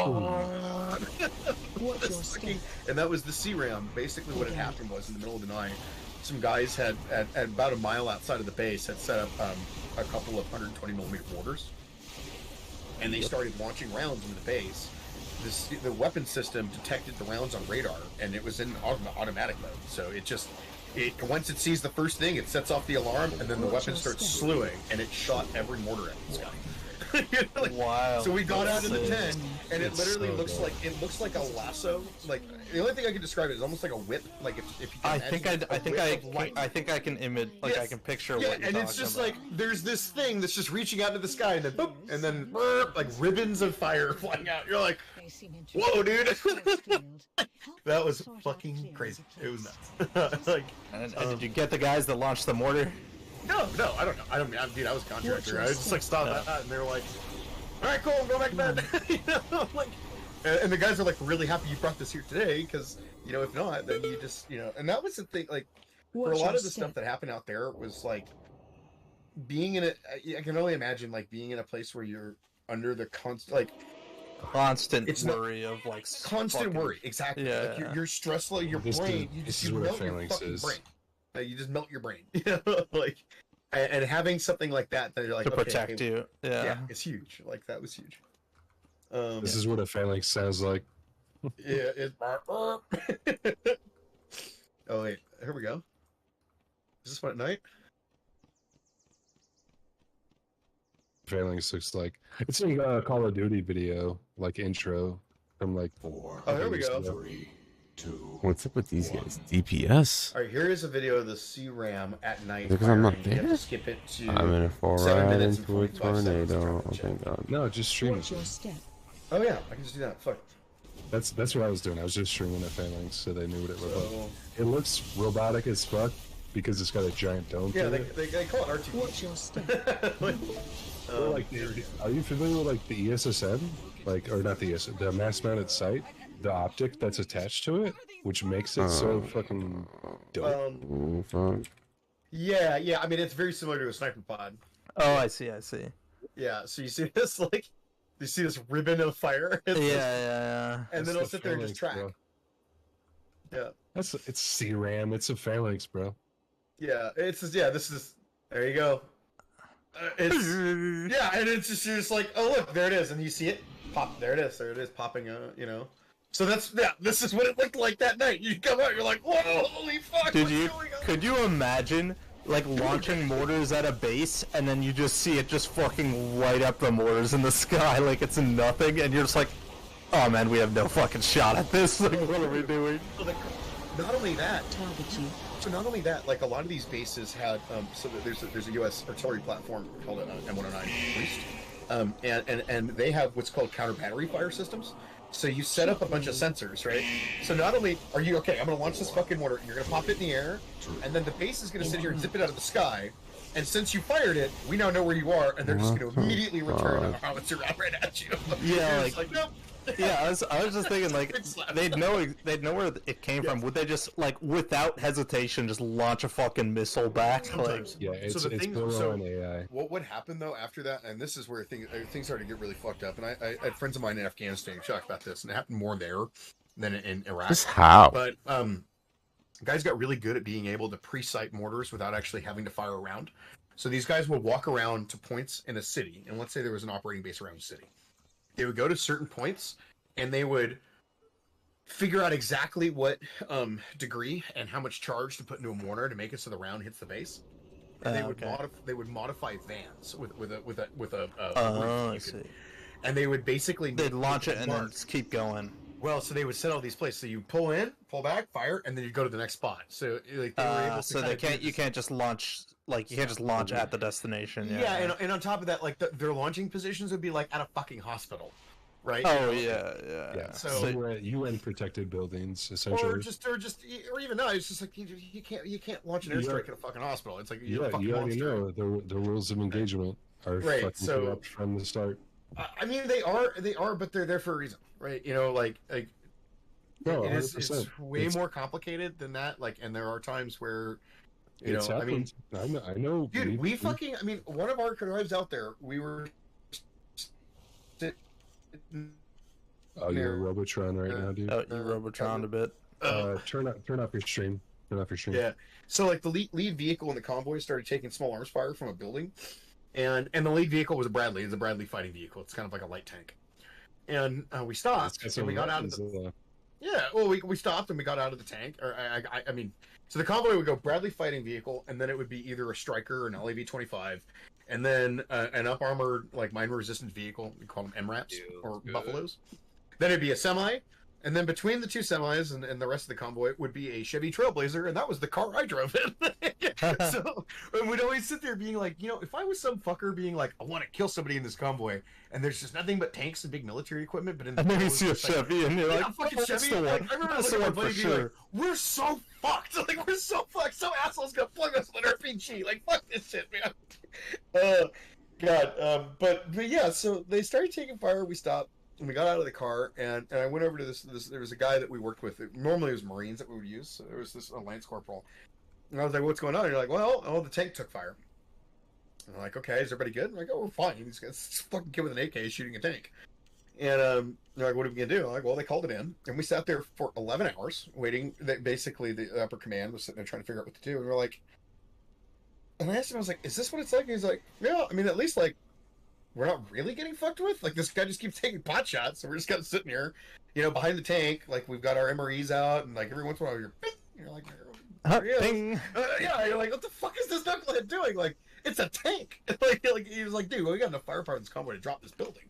that was the CRAM. Basically, what had happened was in the middle of the night, some guys had at about a mile outside of the base had set up a couple of 120mm mortars, and they started launching rounds into the base. The weapon system detected the rounds on radar, and it was in automatic mode. So once it sees the first thing, it sets off the alarm, and then the weapon starts slewing, and it shot every mortar at the sky. Wow. So we got out of the tent, and it literally looks like a lasso. Like the only thing I can describe it is almost like a whip. Like if you can I think I can image, like, I can picture what you're talking and it's just about. like there's this thing that's just reaching out into the sky, and then boop, and then burp, like ribbons of fire flying out. You're like, whoa, dude. That was fucking crazy. It was nuts. Like, and did you get the guys that launched the mortar? No, I don't know. Dude, I was a contractor. I just like stopped that, and they were like, "All right, cool, go back to bed." You know, like, and the guys are like really happy you brought this here today, because if not, then you just And that was the thing. Like, for a lot of the stuff that happened out there was like being in a. I can only imagine like being in a place where you're under the constant worry of like constant worry. Exactly. Yeah. Like you're stressed. Like your brain. This is what a phalanx is. Brain. You just melt your brain, like, and having something like that you're like to protect you, yeah, it's huge. Like that was huge. This is what a phalanx sounds like. Yeah, it's. Oh wait, here we go. Is this one at night? Phalanx looks like it's a Call of Duty video, like intro from like 4. Oh, here we go. 3, 2. What's up with these guys? DPS? All right, here is a video of the CRAM at night. Because I'm not You have there. to skip it to I'm in a full 7 ride minutes and into a 45 seconds to tornado. try Oh, to thank God. No, just stream it. Oh yeah, I can just do that. Fuck. That's what I was doing. I was just streaming a phalanx, so they knew what it looked like. It looks robotic as fuck because it's got a giant dome. Yeah, to it. they call it RT. Watch your step. Are you familiar with like the ESSM, or not the the mass-mounted sight, the optic that's attached to it, which makes it so fucking dope? Yeah. I mean, it's very similar to a sniper pod. Oh, I see. Yeah. So you see this you see this ribbon of fire. Yeah. And then it'll sit there and just track. Bro. Yeah. It's CRAM. It's a phalanx, bro. Yeah. This is. There you go. And it's just you're just like, oh look, there it is, and you see it pop. There it is popping. So this is what it looked like that night. You come out, you're like, whoa, holy fuck! Could you imagine like launching mortars at a base, and then you just see it just fucking light up the mortars in the sky like it's nothing, and you're just like, oh man, we have no fucking shot at this. Like, what are we doing? Not only that, like a lot of these bases had so there's a U.S. artillery platform called an M109 Priest, and they have what's called counter battery fire systems. So you set up a bunch of sensors, right? So not only are you okay, I'm gonna launch this fucking mortar, and you're gonna pop it in the air, and then the base is gonna sit here and zip it out of the sky. And since you fired it, we now know where you are, and they're just going to immediately return a howitzer round right at you. Yeah, like nope. Yeah, I was just thinking like they'd know where it came from. Would they just like without hesitation just launch a fucking missile back? Sometimes. Like, yeah, it's AI. What would happen though after that? And this is where things started to get really fucked up. And I had friends of mine in Afghanistan shocked about this, and it happened more there than in Iraq. Just how? But guys got really good at being able to pre-sight mortars without actually having to fire a round. So these guys would walk around to points in a city, and let's say there was an operating base around the city. They would go to certain points, and they would figure out exactly what degree and how much charge to put into a mortar to make it so the round hits the base. And they would modify vans with a I see. And they would basically they'd launch it and then just keep going. Well, so they would set all these places. So you pull in, pull back, fire, and then you go to the next spot. So like they were able to so they can't. You can't just launch at the destination. Yeah, and on top of that, like their launching positions would be like at a fucking hospital, right? Oh yeah. So UN protected buildings essentially, or even no, it's just like you can't launch an airstrike at a fucking hospital. It's like you already know the rules of engagement are fucking corrupt from the start. I mean, they are, but they're there for a reason, right? You know, it's way more complicated than that. Like, and there are times where, I know, dude, one of our drives out there, we were. Oh, you're Robotron right now, dude. Oh, you Robotron a bit. Turn off your stream. Turn off your stream. Yeah. So, like, the lead vehicle in the convoy started taking small arms fire from a building. And the lead vehicle was a Bradley. It's a Bradley fighting vehicle. It's kind of like a light tank. And we stopped, and we got out of the... Yeah, well, we stopped, and we got out of the tank. Or I mean, so the convoy would go Bradley fighting vehicle, and then it would be either a Striker or an LAV-25, and then an up-armored, like, mine-resistant vehicle. We call them MRAPs, or Buffaloes. Then it'd be a semi, and then between the two semis and the rest of the convoy would be a Chevy Trailblazer, and that was the car I drove in. So, and we'd always sit there being like, if I was some fucker being like, I want to kill somebody in this convoy, and there's just nothing but tanks and big military equipment, but in the and then you see a Chevy, and you're like, fucking Chevy. I remember looking at my buddy being like, we're so fucked. Like, we're so fucked. Some asshole's gonna plug us with an RPG. Like, fuck this shit, man. God. But yeah, so they started taking fire. We stopped. And we got out of the car, and I went over to this. There was a guy that we worked with. Normally, it was Marines that we would use. So there was this Lance Corporal. And I was like, what's going on? And you're like, well, the tank took fire. And I'm like, okay, is everybody good? I'm like, oh, we're fine. This guy's fucking kid with an AK shooting a tank. And they're like, what are we going to do? I'm like, well, they called it in. And we sat there for 11 hours waiting. Basically, the upper command was sitting there trying to figure out what to do. And we're like, and I asked him, I was like, is this what it's like? And he's like, yeah, I mean, at least, like, we're not really getting fucked with. Like, this guy just keeps taking pot shots, so we're just kind of sitting here, behind the tank. Like, we've got our MREs out, and like every once in a while, you're like, Bing. Yeah, you're like, what the fuck is this knucklehead doing? Like, it's a tank. like he was like, dude, we got enough firepower in this convoy to drop this building.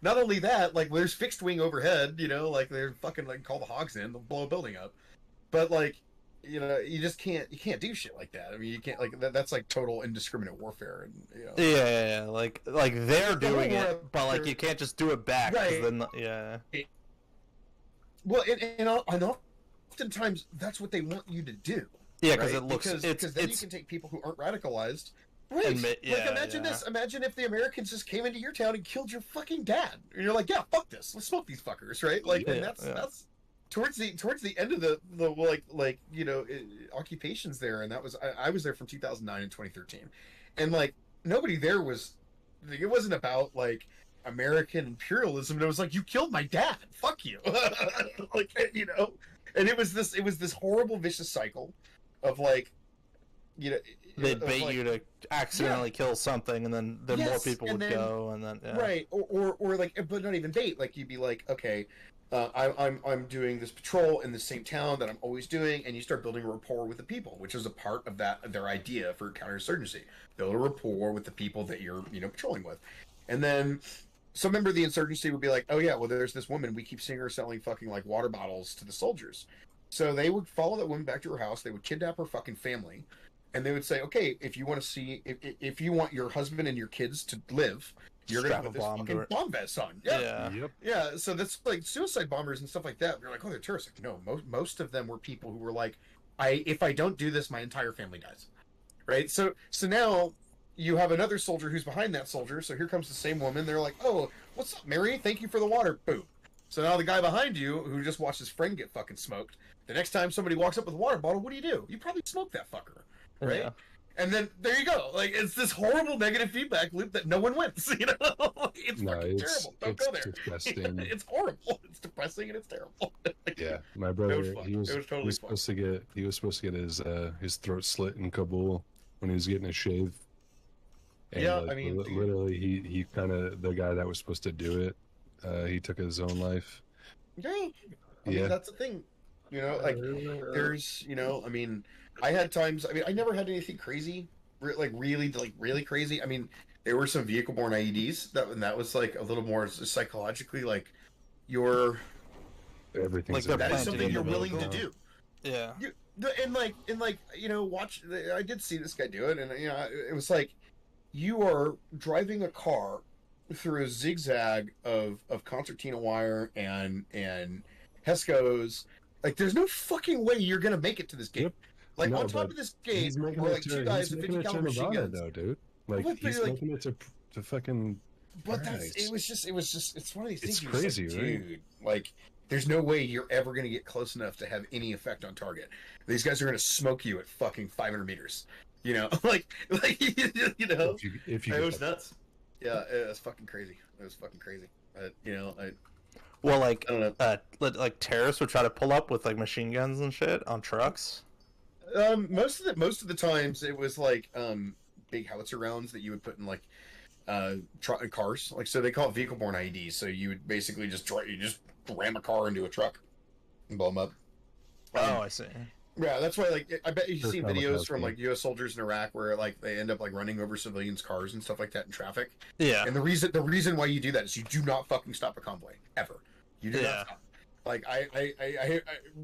Not only that, like, there's fixed wing overhead. Like they're fucking like call the hogs in, they'll blow a building up. But like, you just can't do shit like that. I mean, you can't like that's like total indiscriminate warfare, and yeah, like they're doing it, but like you can't just do it back, right? Then, Well, and oftentimes that's what they want you to do. Yeah, right? because then you can take people who aren't radicalized. Right. Imagine this. Imagine if the Americans just came into your town and killed your fucking dad. And you're like, yeah, fuck this. Let's smoke these fuckers, right? Like, and that's towards the end of the occupations there, and that was I was there from 2009 and 2013, and like nobody there was. It wasn't about like American imperialism. It was like, you killed my dad. Fuck you. Like, and it was this horrible vicious cycle of like, they'd bait you to accidentally kill something, and then more people would go, and then right, or like, but not even bait. Like, you'd be like, okay, I'm doing this patrol in the same town that I'm always doing, and you start building a rapport with the people, which is a part of their idea for counterinsurgency. Build a rapport with the people that you're patrolling with, and then some member of the insurgency would be like, oh yeah, well there's this woman, we keep seeing her selling fucking like water bottles to the soldiers. So they would follow that woman back to her house, they would kidnap her fucking family, and they would say, okay, if you want to see, if you want your husband and your kids to live, you're going to put this fucking bomb vest on. Yeah. So that's like suicide bombers and stuff like that. You're like, oh, they're terrorists. Like, no, most of them were people who were like, if I don't do this, my entire family dies. Right? So now you have another soldier who's behind that soldier. So here comes the same woman. They're like, oh, what's up, Mary? Thank you for the water. Boom. So now the guy behind you, who just watched his friend get fucking smoked, the next time somebody walks up with a water bottle, what do? You probably smoke that fucker. Right? Yeah. And then there you go. Like it's this horrible negative feedback loop that no one wins. You know, it's fucking terrible. Don't go there. Disgusting. It's horrible. It's depressing and it's terrible. Yeah, my brother. He was supposed to get his throat slit in Kabul when he was getting a shave. And, yeah, I mean, literally, he kind of the guy that was supposed to do it. He took his own life. Yeah, I mean, that's the thing. You know, like there's, you know, I mean, I had times. I mean, I never had anything crazy, really crazy. I mean, there were some vehicle-borne IEDs that was like a little more psychologically like your everything's like that is something you're willing to do. Yeah, and you know, watch. I did see this guy do it, and you know, it was like you are driving a car through a zigzag of concertina wire and Hescos. Like, there's no fucking way you're gonna make it to this game. Like, on top of this game, where like two guys with 50 caliber machine guns, though, dude. Like, he's making it to fucking. But it was just. It's one of these things. It's crazy, like, right? Dude, like, there's no way you're ever gonna get close enough to have any effect on target. These guys are gonna smoke you at fucking 500 meters. You know, like you know, if you it was nuts. Yeah, it was fucking crazy. It was fucking crazy. You know, well, like, I don't know. Like terrorists would try to pull up with like machine guns and shit on trucks. Most of the times it was like big howitzer rounds that you would put in like cars. Like, so they call it vehicle-borne IEDs. So you would basically just ram a car into a truck and blow them up. I see. Yeah, that's why. Like, I bet you've seen videos from like U.S. soldiers in Iraq where like they end up like running over civilians' cars and stuff like that in traffic. Yeah, and the reason why you do that is you do not fucking stop a convoy ever. You do not stop. Like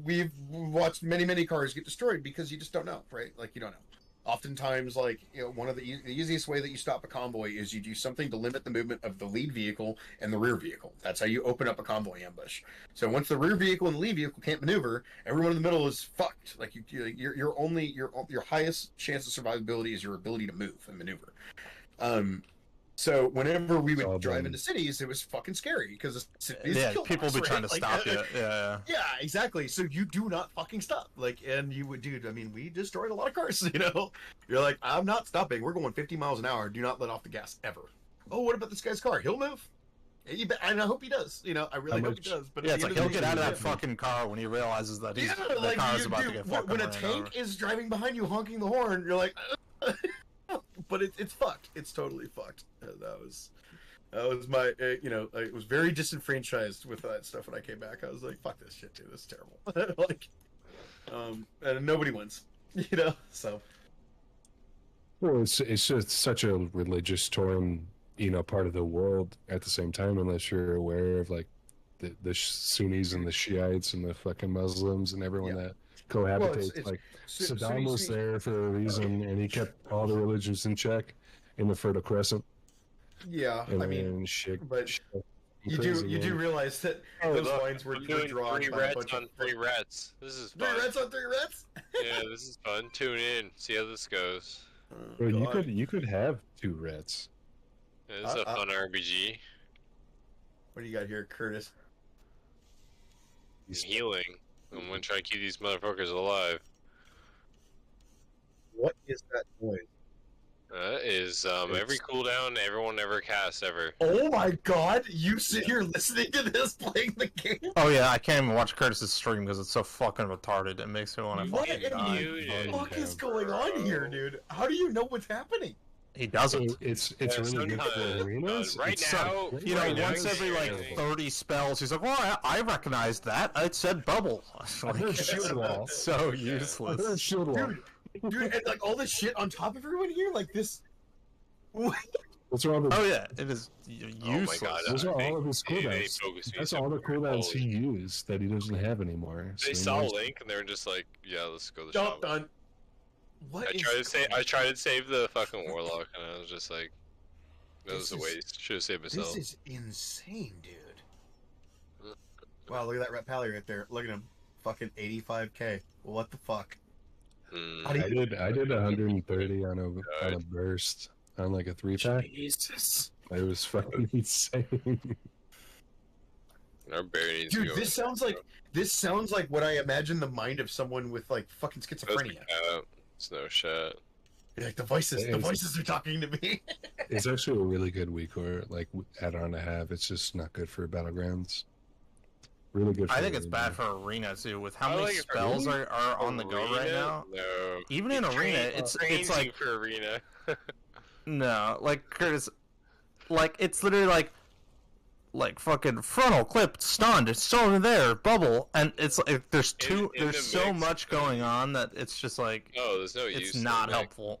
we've watched many cars get destroyed because you just don't know, right? Like, you don't know. Oftentimes, like, you know, one of the easiest way that you stop a convoy is you do something to limit the movement of the lead vehicle and the rear vehicle. That's how you open up a convoy ambush. So once the rear vehicle and the lead vehicle can't maneuver, everyone in the middle is fucked. Like, your highest chance of survivability is your ability to move and maneuver. So whenever we would drive into cities, it was fucking scary because people would be trying to stop you. Yeah, exactly. So you do not fucking stop. Like, and you would, dude. I mean, we destroyed a lot of cars. You know, you're like, I'm not stopping. We're going 50 miles an hour. Do not let off the gas ever. Oh, what about this guy's car? He'll move. And I hope he does. You know, I really hope he does. But yeah, it's like he'll get out of that fucking car when he realizes that the car's about to get fucking when a tank is driving behind you honking the horn, you're like. But it's fucked. It's totally fucked. That was my, you know, I was very disenfranchised with that stuff when I came back. I was like, fuck this shit, dude. This is terrible. Like, and nobody wins, you know. So, well, it's just such a religious torn, you know, part of the world at the same time. Unless you're aware of like the Sunnis and the Shiites and the fucking Muslims and everyone that cohabitates. Well, like Saddam was there for a reason, and he kept all the religions in check in the Fertile Crescent. Yeah, and I mean, but you do realize that those lines were drawn by a bunch of 3 rats. This is fun. 3 rats on 3 rats. Yeah, this is fun. Tune in, see how this goes. Well, you could have 2 rats. Yeah, this is a fun RPG. What do you got here, Curtis? He's healing. I'm gonna try to keep these motherfuckers alive. What is that noise? That is every cooldown everyone ever casts ever. Oh my god! You sit here listening to this playing the game? Oh yeah, I can't even watch Curtis's stream because it's so fucking retarded. It makes me want to fucking die. What the fuck is going on here, dude? How do you know what's happening? He doesn't. It's really good for arenas. Right now, you know, once every like 30 spells, he's like, "Well, I recognized that. It said bubble." Like, shield wall. So useless. Shield wall. Dude, and like all this shit on top of everyone here, like this. What's wrong with? Oh yeah, it is useless. Oh my god, those are all of his cooldowns. That's all the cooldowns he used that he doesn't have anymore. They saw Link and they were just like, "Yeah, let's go to the shop." Done. What I tried to save the fucking warlock, and I was just like, "That was a waste. Should have saved myself." This is insane, dude. Wow, look at that Rat Pally right there. Look at him, fucking 85k. What the fuck? I did 130 on a burst on like a 3-pack. Jesus, it was fucking insane. Our bear needs dude, to go this sounds like what I imagine the mind of someone with like fucking schizophrenia. It's no shit. Like the voices are talking to me. It's actually a really good week or like add-on to have. It's just not good for Battlegrounds. Really good. For I think it's bad for Arena too, with how many like spells are on the go right now. No, even in Arena, it's like for Arena. No, like Curtis, like it's literally like fucking frontal, clipped, stunned. It's still in there, bubble, and it's like there's so much going on that it's just like there's no use. It's not helpful.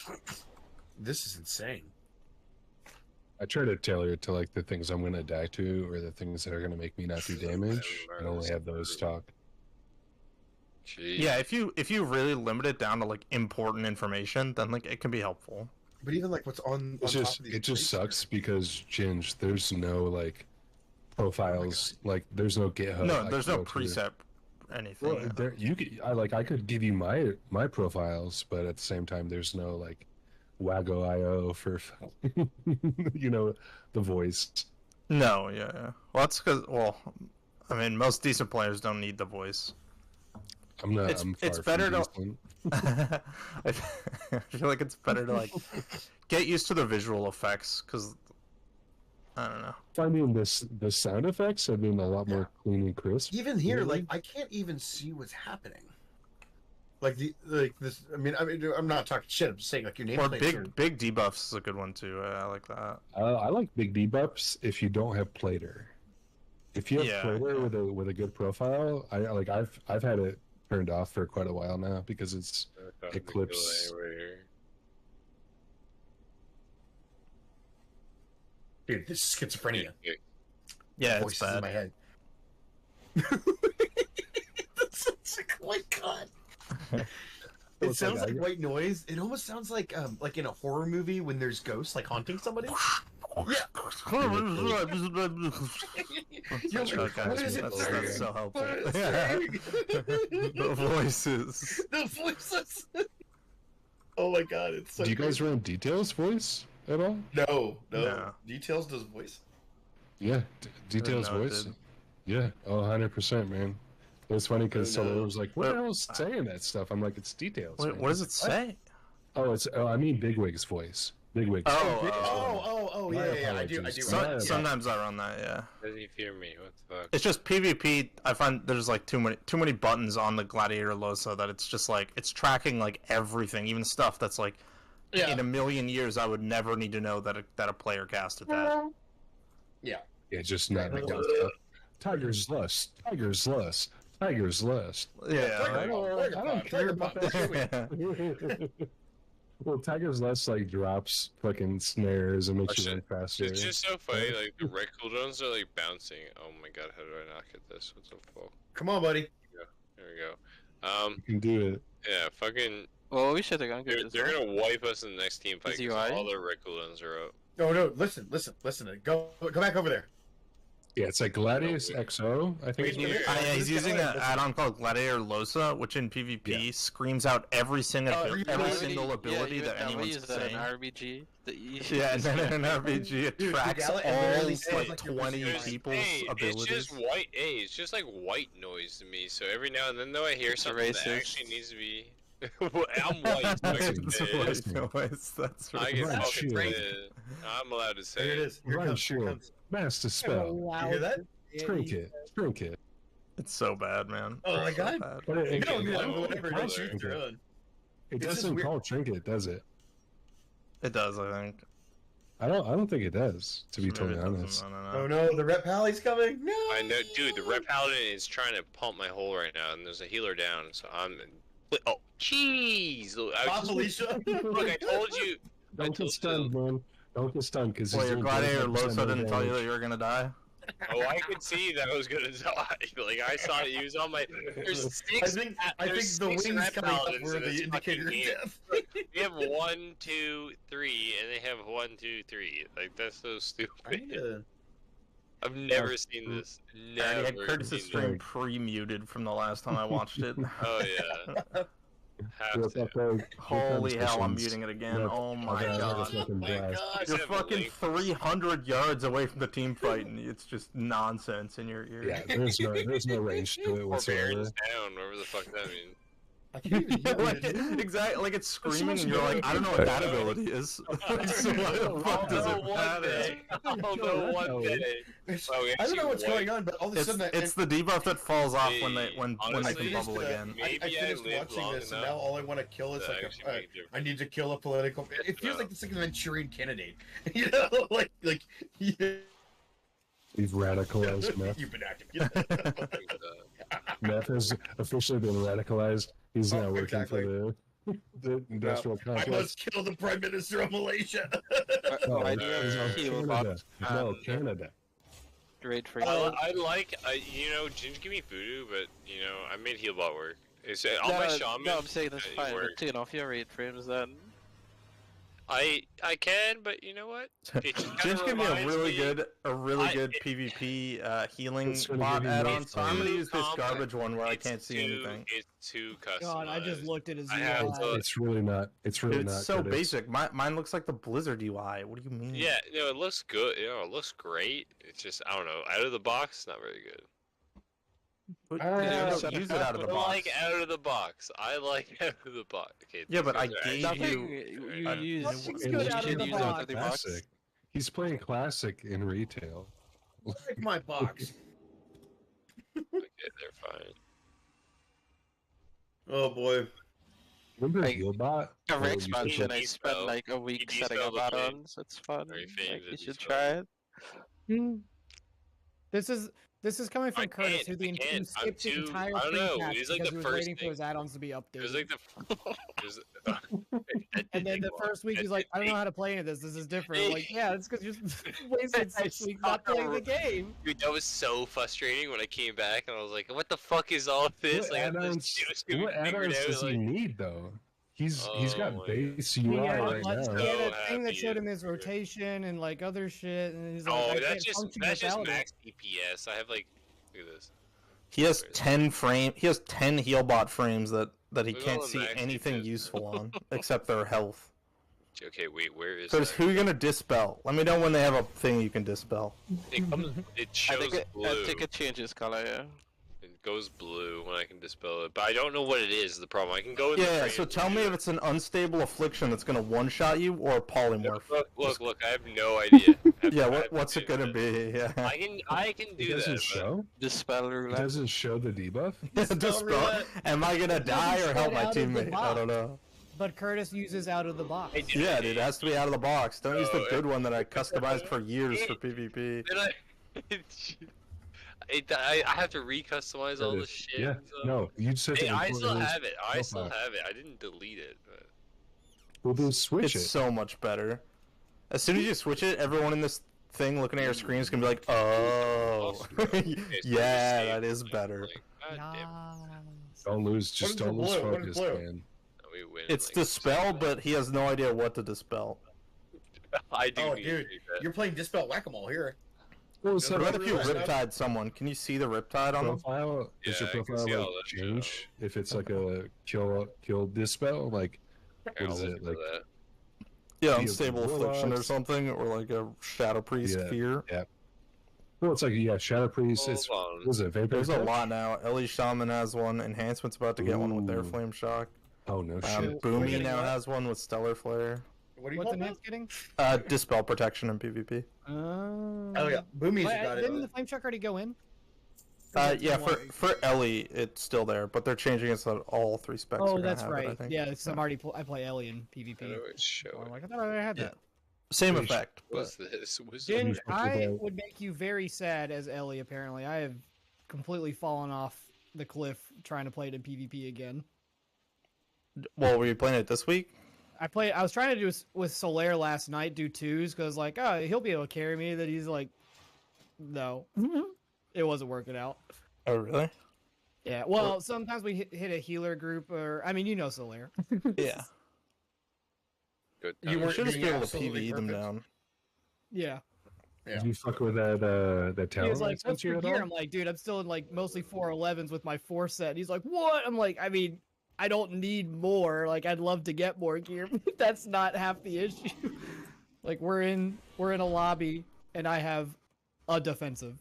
This is insane. I try to tailor it to like the things I'm going to die to or the things that are going to make me not do damage. I only have those talk. Jeez. Yeah, if you really limit it down to like important information, then like it can be helpful. But even like what's on it just sucks because Ginge, there's no like profiles, like there's no GitHub. No, there's no preset anything. Well, there I could give you my profiles, but at the same time, there's no like Waggo.io for the voice. No, yeah. Well, that's because I mean, most decent players don't need the voice. I'm not. It's better to. I feel like it's better to like get used to the visual effects because I don't know. Finding the sound effects have been a lot more clean and crisp. Even here, like I can't even see what's happening. Like this. I mean, I'm not talking shit. I'm just saying like your name. Or big debuffs is a good one too. I like that. I like big debuffs if you don't have Plater. If you have Plater with a good profile, I've had it turned off for quite a while now because it's Eclipse. Dude, this is schizophrenia. Yeah, it's bad. In my head. Oh my god. It sounds like white noise. It almost sounds like in a horror movie when there's ghosts like haunting somebody. Yeah. What is it? That's so helpful. The voices. The voices. Oh my god, it's so Do you guys run Details voice at all? No. Details does voice? Yeah, Details voice. Yeah, 100%, man. It was funny because someone was like, "What the hell is saying that stuff?" I'm like, "It's Details." Wait, what does it say? I mean Bigwig's voice. Bigwig's. Yeah. I do. Sometimes I run that. Yeah. Does he fear me? What the fuck? It's just PvP. I find there's like too many buttons on the Gladiator Losa that it's just like it's tracking like everything, even stuff that's like in a million years I would never need to know that a player casted that. Yeah. Yeah, just not like Tiger's Lust. Tiger's Lust. Tiger's Lust. Yeah. I don't care about that. Well, Tiger's Lust like drops fucking snares and makes you run faster. It's just so funny. Like the red cooldowns are like bouncing. Oh my god, how do I not get this? What's up, fuck? Come on, buddy. There we go. You can do it. Yeah, fucking. Well, we should have gone good. They're gonna wipe us in the next team fight because all their red cooldowns are up. No, listen. Go back over there. Yeah, it's like Gladius XO, I think. He's using an add-on called Gladiator Losa, which in PvP screams out every single ability that anyone's saying. RPG. And then in an RPG, it tracks all like 20 people's abilities. It's just like white noise to me. So every now and then, though, I hear something that actually needs to be. I'm white. It's white noise. That's right. I get fucking pissed. I'm allowed to say it. Is. Here comes. Master spell. You hear that? Trinket. It's so bad, man. Oh my god. It doesn't call Trinket, does it? It does, I think. I don't think it does, to be totally honest. Oh no, the Rep Pally's coming. No. I know, dude. The Rep Paladin is trying to pump my hole right now, and there's a healer down, so I'm. Oh, jeez! Look, I told you. Don't get stunned, man. Don't get stunned because. Well, your Gladiator Losa didn't tell you that you were gonna die. Oh, I could see that I was gonna die. Like I saw it. He was on my. There's six. I think the wings coming up were the indicator of death. We have 1, 2, 3, and they have 1, 2, 3. Like that's so stupid. I've never seen this. Never. I had Curtis's stream pre-muted from the last time I watched it. Oh yeah. Holy hell, I'm muting it again. Oh my god. You're fucking 300 yards away from the team fight and it's just nonsense in your ear. Yeah, there's no range to it whatsoever. Down, whatever the fuck that means. I can't even heal like, it. exactly, like it's screaming, and you're like, I don't know what that ability is. So why the fuck does it matter? I'll know one day. I don't know what's going on, but all of a sudden, It's the debuff that falls off when they can bubble again. I finished watching this, and now all I want to kill is like I need to kill a political. It feels like it's like a Manchurian candidate, you know, like yeah. We've radicalized Meth. You've been active. Meth has officially been radicalized. He's now working for the industrial complex. I must kill the Prime Minister of Malaysia. No, Canada. Great for I like, didn't give me voodoo, but, I made Healbot work. It's all my shaman. No, I'm saying that's fine. But turn off your raid frames then. I can, but you know what? Just give me a really good PvP healing bot add-on. So I'm gonna use this garbage one where I can't see anything. It's too customized. God, I just looked at his UI. It's really not. It's really not. It's so basic. Mine looks like the Blizzard UI. What do you mean? Yeah, it looks good. It looks great. It's just I don't know. Out of the box, not very good. Use it out of the box. I like out of the box. I like out of the box. Okay, yeah, but I gave you. It's good out of the box. Classic. He's playing classic in retail. Like my box. Okay, they're fine. Oh boy. Remember Healbot? Every expansion, I spent like a week setting up add-ons. It's fun. You should try it. This is coming from Curtis, who skipped the entire pre-patch because he was waiting for his addons to be updated. And then the first week he's like, I don't know how to play any of this. This is different. I'm like, yeah, it's because you wasted 6 weeks not playing the game. Dude, that was so frustrating when I came back and I was like, what the fuck is all this? What add-ons does he need though? He's got base UI right now. He had a thing that showed him his rotation and like other shit, and he's like, that's just max DPS. I have like, look at this. He has 10 Healbot frames that he can't see anything useful on except their health. Okay, wait, where is Curtis, who are you gonna dispel? Let me know when they have a thing you can dispel. It shows blue. I think it changes color, yeah. It goes blue when I can dispel it, but I don't know what it is. The problem. I can go. Yeah, so tell me if it's an unstable affliction that's gonna one-shot you or a polymorph. Look! I have no idea. What's it gonna be? Yeah. I can do that. Doesn't show. Dispel roulette. Doesn't show the debuff. Dispel. Am I gonna die or help my teammate? I don't know. But Curtis uses out of the box. Yeah, dude, it has to be out of the box. Don't use the good one that I customized for years for PvP. I have to re-customize all this shit. Yeah, no, you just have to. I still have it. I didn't delete it. But... Well, then switch it. It's so much better. As soon as you switch it, everyone in this thing looking at your screen is gonna be like, "Oh, yeah, that is better." Don't lose. Just don't lose focus, man. It's dispel, but he has no idea what to dispel. I do. Oh, dude, you're playing Dispel Whack-A-Mole here. Well, so what if you riptide someone? Can you see the riptide on profile? Does your profile like change if it's like a kill dispel? Like, what is it like? Yeah, unstable affliction or something, or like a Shadow Priest fear. Yeah. Well, it's like Shadow Priest. What is it? Vampire. There's a lot now. Ellie Shaman has one. Enhancement's about to get one with their Flame Shock. Oh no shit. Boomy now has one with Stellar Flare. What's Enhance getting? Dispel protection in PvP. Oh yeah, Boomy's got it. Didn't the Flame Shock already go in? Yeah, for Ellie, it's still there, but they're changing it so all 3 specs. Oh, that's right. I because I play Ellie in PvP. I'm like, I thought I already had that. Same effect. What's this? Jin, I would make you very sad as Ellie. Apparently, I have completely fallen off the cliff trying to play it in PvP again. Well, were you playing it this week? I was trying to do with Solaire last night, do 2s, because like, oh, he'll be able to carry me. That he's like, no, it wasn't working out. Oh, really? Yeah. Well, sometimes we hit a healer group, or I mean, Solaire. Yeah. Good. You should just be able to PvE them down. Yeah. Did you fuck with that talent? He was like, "What's your gear?" I'm like, "Dude, I'm still in like mostly 411s with my 4 set." And he's like, "What?" I'm like, "I mean, I don't need more. Like, I'd love to get more gear, but that's not half the issue." Like, we're in a lobby, and I have a defensive.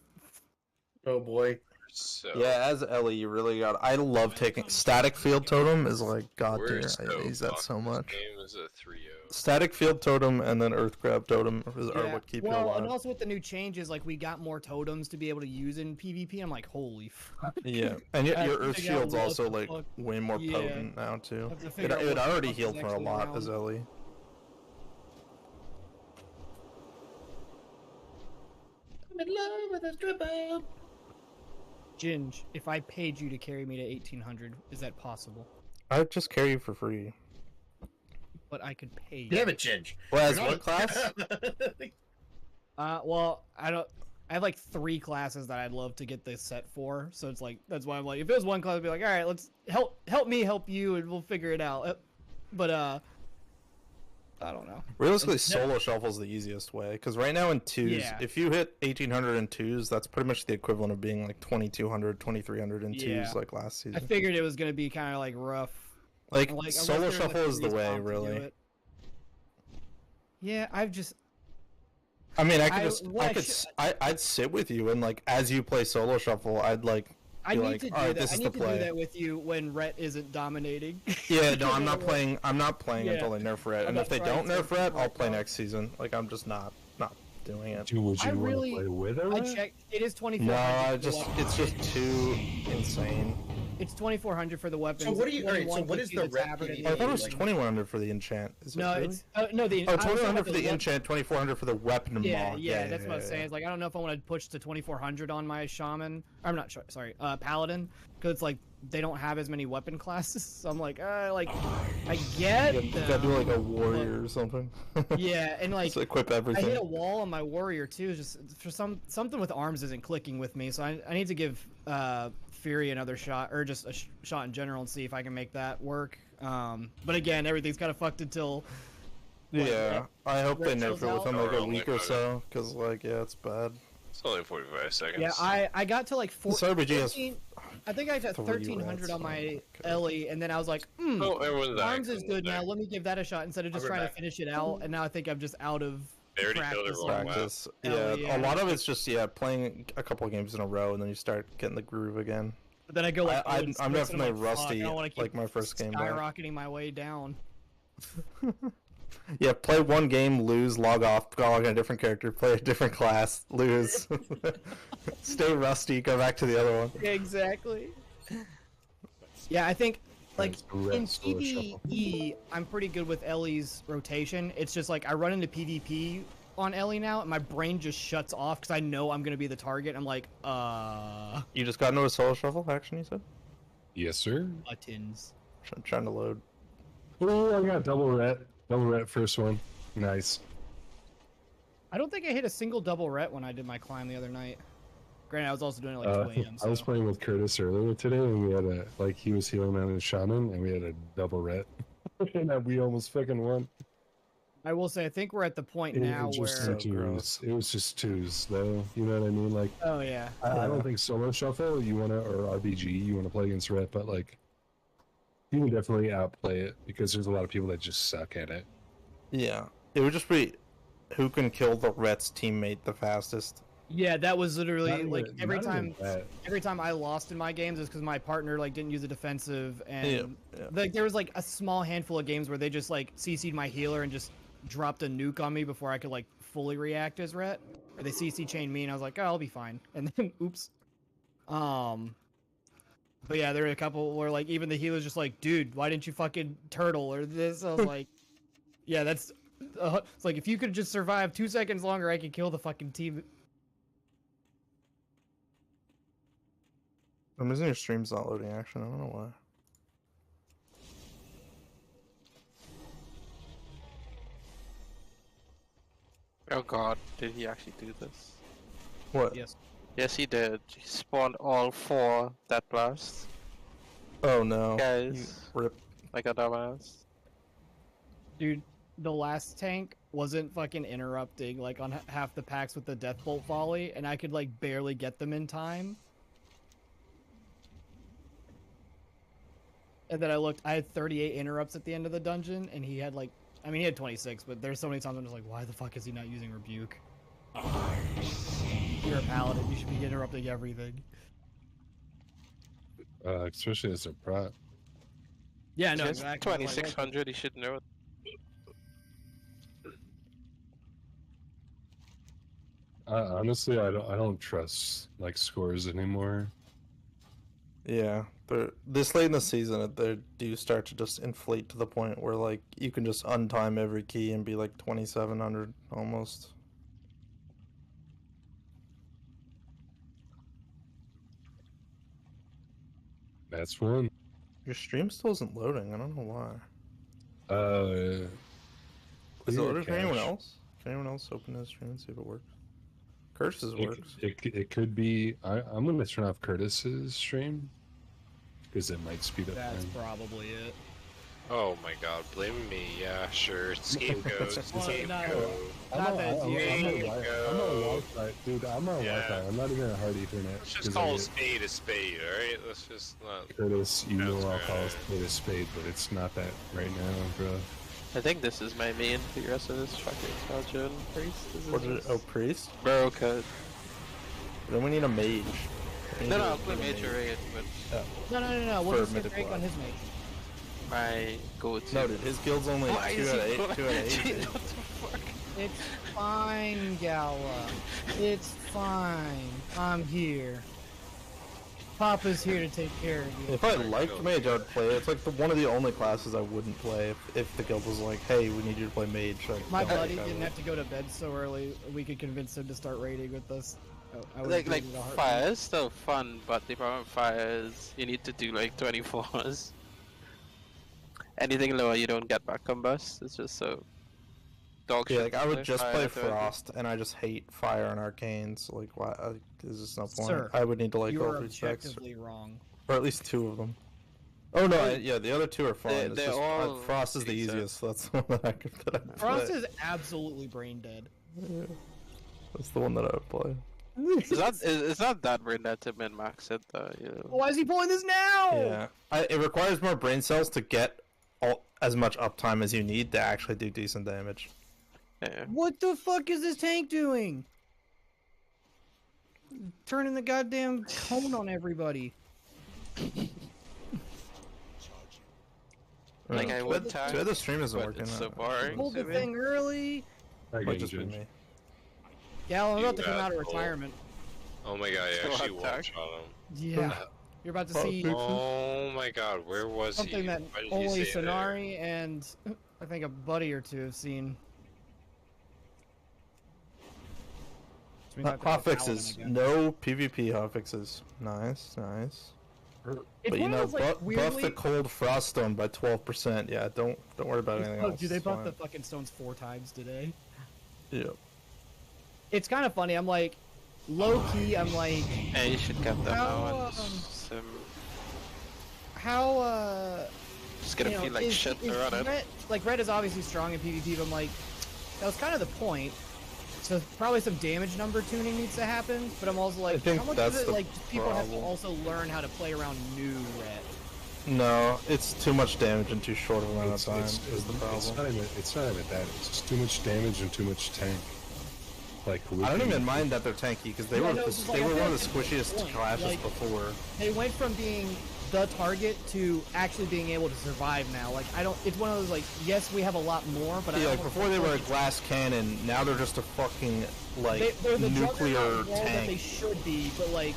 Oh boy. so. Yeah, as Ellie, you really got. I love taking static field totem. Is like god We're tier. so I use that so fucked. much. This game is a 3-0. Static field totem and then earth grab totem are Yeah. what keep you Well, alive. and also with the new changes, like we got more totems to be able to use in PvP. I'm like, holy fuck. Yeah, and yet I your have to earth figure out shield's what also the like fuck- way more Yeah. potent now too. Have to It, figure out it what the already fuck is healed for a actually lot around. as Ellie. I'm in love with a stripper. Ginge, if I paid you to carry me to 1800, is that possible? I'd just carry you for free. But I could pay you. Damn it, Ginge. Well, as You're what not- class? Well, I don't. I have like 3 classes that I'd love to get this set for, so it's like that's why I'm like, if it was one class, I'd be like, all right, let's help me help you, and we'll figure it out. But I don't know. Realistically, solo shuffle's the easiest way because right now in twos, Yeah. if you hit 1800 in twos, that's pretty much the equivalent of being like 2200, 2300 in twos like last season. I figured it was gonna be kind of like rough. Like unless solo there was, shuffle a is the way, respawn to do really. it. Yeah, I've just. I mean, I'd sit with you and like as you play solo shuffle, I'd like. I be need like, to do all right, that. this I is need the to do play. that with you when Rhett isn't dominating. Yeah, no, I'm not playing. I'm not playing Yeah. until they nerf Ret, I'm and not if they trying don't to nerf Ret, I'll work play out. next season. Like I'm just not doing it. Dude, would you I want really- to play with her? I checked. It is 2400. No, I for the just weapons. it's just too insane. It's 2400 for the weapons. So what do you- alright, so 21 what puts is you the to ret tabard PvP? and I thought it was like- 2100 for the enchant. Is it No, really? it's no the. Oh, I was talking 2100 about for the weapon- enchant, 2400 for the weapon Yeah, mod. yeah, that's what I was saying. It's like I don't know if I want to push to 2400 on my shaman. I'm not sure. Sorry, paladin, because it's like they don't have as many weapon classes. So I'm like, I get. You gotta do like a warrior or something. Yeah, and like Just equip I everything. hit a wall on my warrior too. Just for something with arms isn't clicking with me, so I need to give Fury another shot, or just a shot in general, and see if I can make that work. But again, everything's kind of fucked until. Yeah, I hope they Ret nerf it chills within out. like a Or week only or so, because like yeah, it's bad. It's only 45 seconds. Yeah, I got to like This RPG has 14. I think I got 3 1300 rats. on my Ellie, and then I was like, Oh, everyone's dying. arms is good now. Let me give that a shot instead of just I'll be trying back. to finish it out. And now I think I'm just out of They already killed practice. everyone. Wow. Practice. Hell Yeah, yeah. a lot of it's just playing a couple of games in a row, and then you start getting the groove again. But then I go like, I'm and definitely I'm like, fuck, rusty, I don't wanna keep like my first game back. skyrocketing my way down. Yeah, play one game, lose, log off, log in a different character, play a different class, lose, stay rusty, go back to the other one. Yeah, exactly. Yeah, I think like That's the in rest of the shuffle. PvE, I'm pretty good with Ellie's rotation. It's just like I run into PvP on Ellie now, and my brain just shuts off because I know I'm gonna be the target. I'm like, You just got into a solo shuffle action, you said? Yes, sir. buttons. I'm trying to load. Oh, I got double ret. Double ret first one. Nice. I don't think I hit a single double ret when I did my climb the other night. Granted, I was also doing it like 2 a.m. I was So. playing with Curtis earlier today, and we had he was healing on his shaman, and we had a double ret. And we almost fucking won. I will say, I think we're at the point now was just where. twos. It was just twos, though. You know what I mean? Like, Oh yeah. I don't think solo shuffle you want to, or RBG you want to play against ret, but like, you can definitely outplay it because there's a lot of people that just suck at it. Yeah, it would just be who can kill the Ret's teammate the fastest. Yeah, that was literally Not like even- every not even time. that. Every time I lost in my games is because my partner like didn't use a defensive, and Yeah. like there was like a small handful of games where they just like CC'd my healer and just dropped a nuke on me before I could like fully react as Ret. Or they CC chained me and I was like, oh, I'll be fine. And then oops. But yeah, there were a couple where like even the healer's just like, dude, why didn't you fucking turtle or this? I was like, yeah, that's. It's like if you could just survive 2 seconds longer, I could kill the fucking team. I'm missing your stream's not loading. Action. I don't know why. Oh god, did he actually do this? What? Yes. Yes, he did. He spawned all 4 Death Blasts. Oh no. Guys, You rip. like a dumbass. Dude, the last tank wasn't fucking interrupting like on half the packs with the death bolt volley, and I could like barely get them in time. And then I looked, I had 38 interrupts at the end of the dungeon, and he had like, I mean, he had 26, but there's so many times I'm just like, why the fuck is he not using rebuke? You're a paladin, you should be interrupting everything. Especially as a prop. Yeah, no, Just exactly. 2600, you should know. Honestly, I don't trust like scores anymore. Yeah, but this late in the season, they do start to just inflate to the point where like you can just untime every key and be like 2700 almost. That's one. Your stream still isn't loading. I don't know why. Is it loaded for anyone else? Can anyone else open his stream and see if it works? Curtis's works. It could be. I'm going to turn off Curtis's stream because it might speed up. That's probably it. Oh my god, blame me. Yeah, sure. Scapegoat. Scapegoat. I'm on Wi-Fi, dude. I'm on Wi-Fi. I'm not even a hard Ethernet. Let's just call a spade, alright? Let's just not... Curtis, you know I'll call a spade a spade, but it's not that right now, bro. I think this is my main for the rest of this fucking Belgian priest. What is it? Oh, priest? Bro code. Then we need a mage. No, I'll play mage raid, but... No. We'll just get Drake on his mage. My go-to. No, dude, his guild's only 2 out of 8. 2 out of 8. What the fuck? It's fine, Gala. It's fine. I'm here. Papa's here to take care of you. If I liked mage, I would play it. It's like one of the only classes I wouldn't play if the guild was like, hey, we need you to play mage. My buddy didn't have to go to bed so early. We could convince him to start raiding with us. Like fire is still fun, but the problem with fire is you need to do like 24s. Anything lower, you don't get back combust. It's just so dog shit. Yeah, like I would just play Frost, and I just hate Fire and Arcane. So like, why? There's just no point. Sir, I would need to like you all are 3 specs, objectively wrong. or at least 2 of them. Oh no, yeah, the other 2 are fine. They're all Frost is the easiest. So that's the one that I could play. Frost is absolutely brain dead. Yeah. That's the one that I would play. It's not that brain dead to min max it though. You know. Why is he pulling this now? Yeah, it requires more brain cells to get as much uptime as you need to actually do decent damage. Yeah. What the fuck is this tank doing? Turning the goddamn cone on everybody. Like I would tag, the stream isn't working. It's so boring. Pull the thing early. Might just be me. Yeah, I'm about to come out of retirement. Oh my god, I actually one-shot him. Yeah. You're about to see Oh my god, where was something he? that only Sonari and I think a buddy or 2 have seen. Hotfixes. No PvP hotfixes. Nice. It's but you know, like buff the cold froststone by 12%. Yeah, don't worry about anything else. Dude, they buffed the fucking stones 4 times today. Yeah. It's kind of funny. I'm like, low key. I'm like, yeah, you should get them now. Just gonna feel like shit to run it. Like red is obviously strong in PvP, but I'm like, that was kind of the point. So probably some damage number tuning needs to happen, but I'm also like, how much is it like people have to also learn how to play around new red? No, it's too much damage in too short of amount of time is the problem. It's not even that. It's just too much damage and too much tank. Like I don't even mind that they're tanky because they were one of the squishiest classes before. They went from being the target to actually being able to survive now. Like I don't. It's one of those like yes, we have a lot more, but like before they were a glass cannon. Now they're just a fucking like they're the nuclear tank. That they should be, but like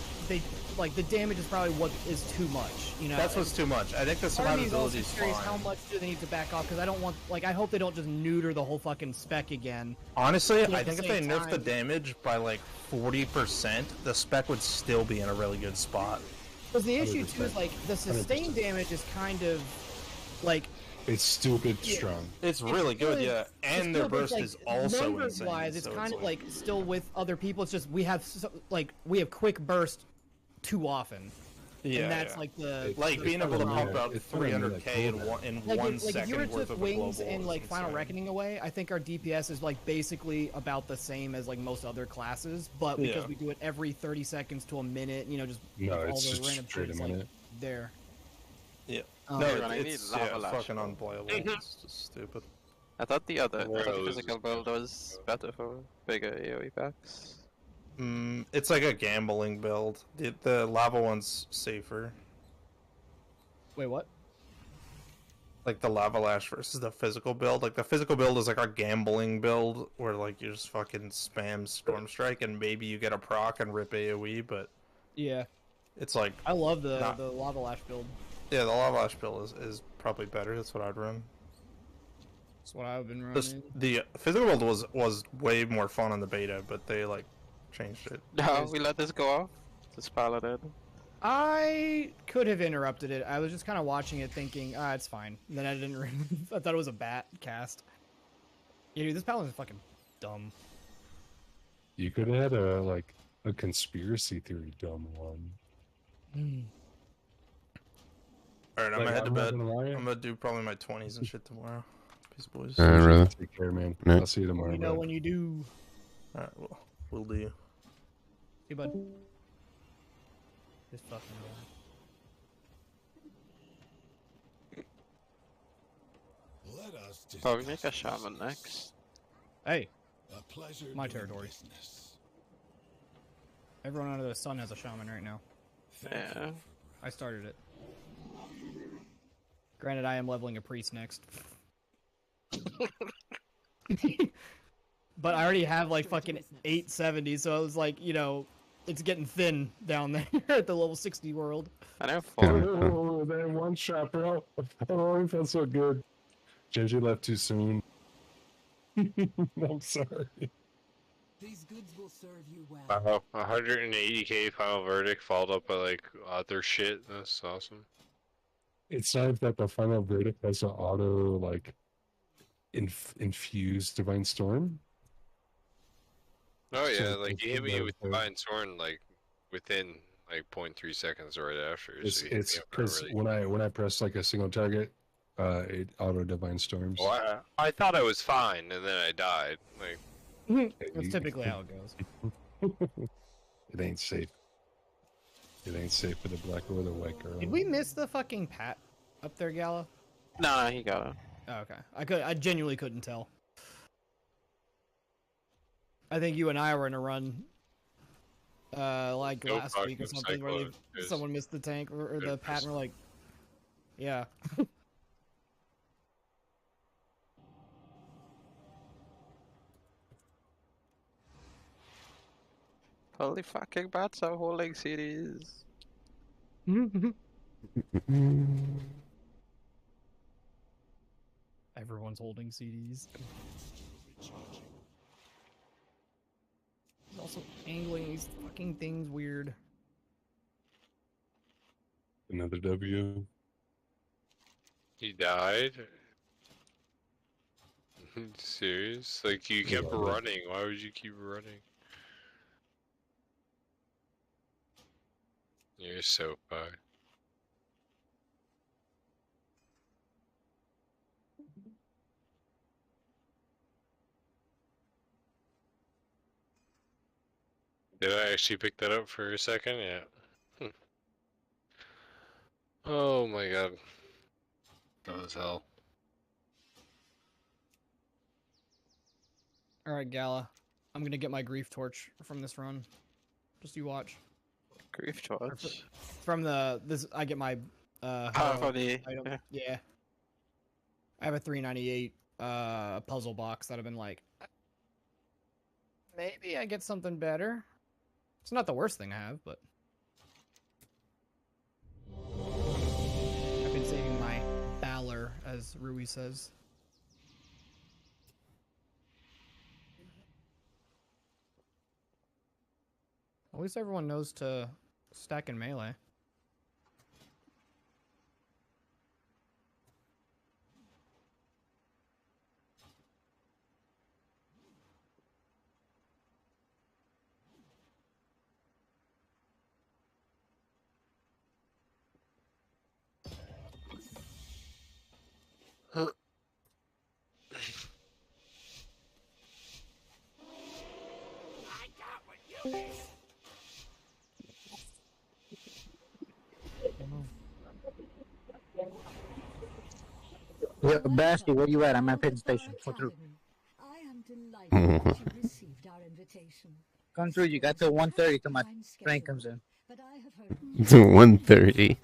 the damage is probably what is too much. You know, that's what's too much. I think the survivability is fine. How much do they need to back off? Because I don't want I hope they don't just neuter the whole fucking spec again. Honestly, I think if they nerf the damage by like 40%, the spec would still be in a really good spot. Because the issue too is like the sustained damage is kind of like it's stupid strong. It's really good, yeah. And their burst is also insane. Wise, it's kind of like still with other people. It's just we have quick burst too often. Yeah, and that's like the being able to pump out 300k in 1 second if you were to worth took of wings a global and like Final Reckoning away, I think our DPS is like basically about the same as like most other classes, but because we do it every 30 seconds to a minute, you know, just all those random things like there. Yeah. It's fucking unplayable. It's just stupid. I thought the physical build was better for bigger AoE packs. It's like a gambling build. The lava one's safer. Wait, what? Like the Lava Lash versus the physical build. Like the physical build is like a gambling build where like you just fucking spam Storm Strike and maybe you get a proc and rip AoE, but Yeah. it's like I love the Lava Lash build. yeah, the Lava Lash build is probably better. That's what I'd run. That's what I've been running. The physical build was way more fun in the beta, but they like changed it. No, we let this go off. Just pilot it. I could have interrupted it. I was just kind of watching it thinking, it's fine. And then I didn't I thought it was a bat cast. Yeah, dude, this paladin is fucking dumb. You could have had a conspiracy theory dumb one. Alright, I'm Like, gonna head to I'm not bed. gonna lie. I'm gonna do probably my 20s and shit tomorrow. Peace, boys. Really? Take care, man. Yeah. I'll see you tomorrow. You know bud. when you do. Alright, well, we'll do. Hey, bud. This fucking guy. Let us Probably make a shaman next. Hey, a pleasure my doing territory. business. Everyone under the sun has a shaman right now. Yeah. I started it. Granted, I am leveling a priest next. But I already have like fucking 870, so I was like, you know, it's getting thin down there at the level 60 world. I know. Oh, that one shot, bro. Oh, it felt so good. Genji left too soon. I'm sorry. These goods will serve you well. Wow, 180k final verdict followed up by like other shit. That's awesome. It's nice that the final verdict has an auto like infused divine storm. Oh yeah, So like it's you hit me about with the- Divine Sword like within like 0.3 seconds right after. It's so you hit it's me up because really- when I press like a single target, it auto divine storms. Well, I thought I was fine, and then I died. Like That's typically how it goes. It ain't safe. It ain't safe for the black or the white girl. Did we miss the fucking Pat up there, Gala? Nah, he got it. Oh, okay. I genuinely couldn't tell. I think you and I were in a run, like No last week or fucking something, where cyclone is someone missed the tank or the Pat, and we're like, yeah. Holy fucking bats are holding CDs. Everyone's holding CDs. He's also angling these fucking things weird. Another W. he died. Serious? Like you kept Yeah. running. Why would you keep running? You're so fucked. Did I actually pick that up for a second? Yeah. Oh my god. That was hell. Alright, Gala. I'm gonna get my grief torch from this run. Just you watch. Grief torch. From this I get my from the item. Yeah. I have a 398 puzzle box that I've been like, maybe I get something better. It's not the worst thing I have, but I've been saving my Valor, as Rui says. At least everyone knows to stack in melee. Yeah, Basti, where you at? I'm at Penn Station. Come through. I am delighted that you received our invitation. Come through. You got till 1:30 till my train comes in. But I have heard 1:30.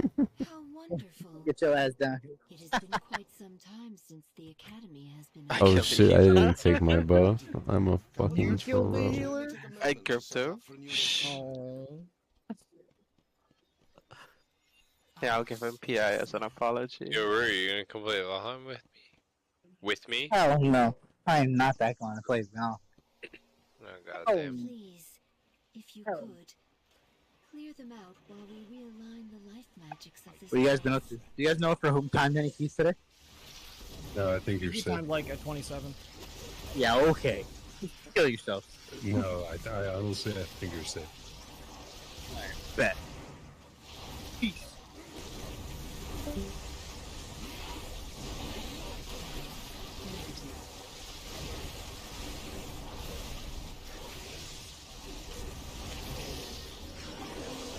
how wonderful Get your ass down here. It has been quite some time since the academy has been. Oh shit! I didn't take my buff. I'm a fucking You killed the troll. healer? I crypto. Oh. Yeah, I'll give him PI as an apology. Yo, Rory, you gonna come play Valheim with me? With me? Hell no. I am not that going to play now. Oh, goddamn. Please, if you could, clear them out while we realign the life magics of this. What you guys been up to? Do you guys know for whom time any keys today? No, I think you're You safe. timed like at 27. Yeah, okay. Kill yourself. No, I honestly, I think you're safe. Alright, bet. Peace.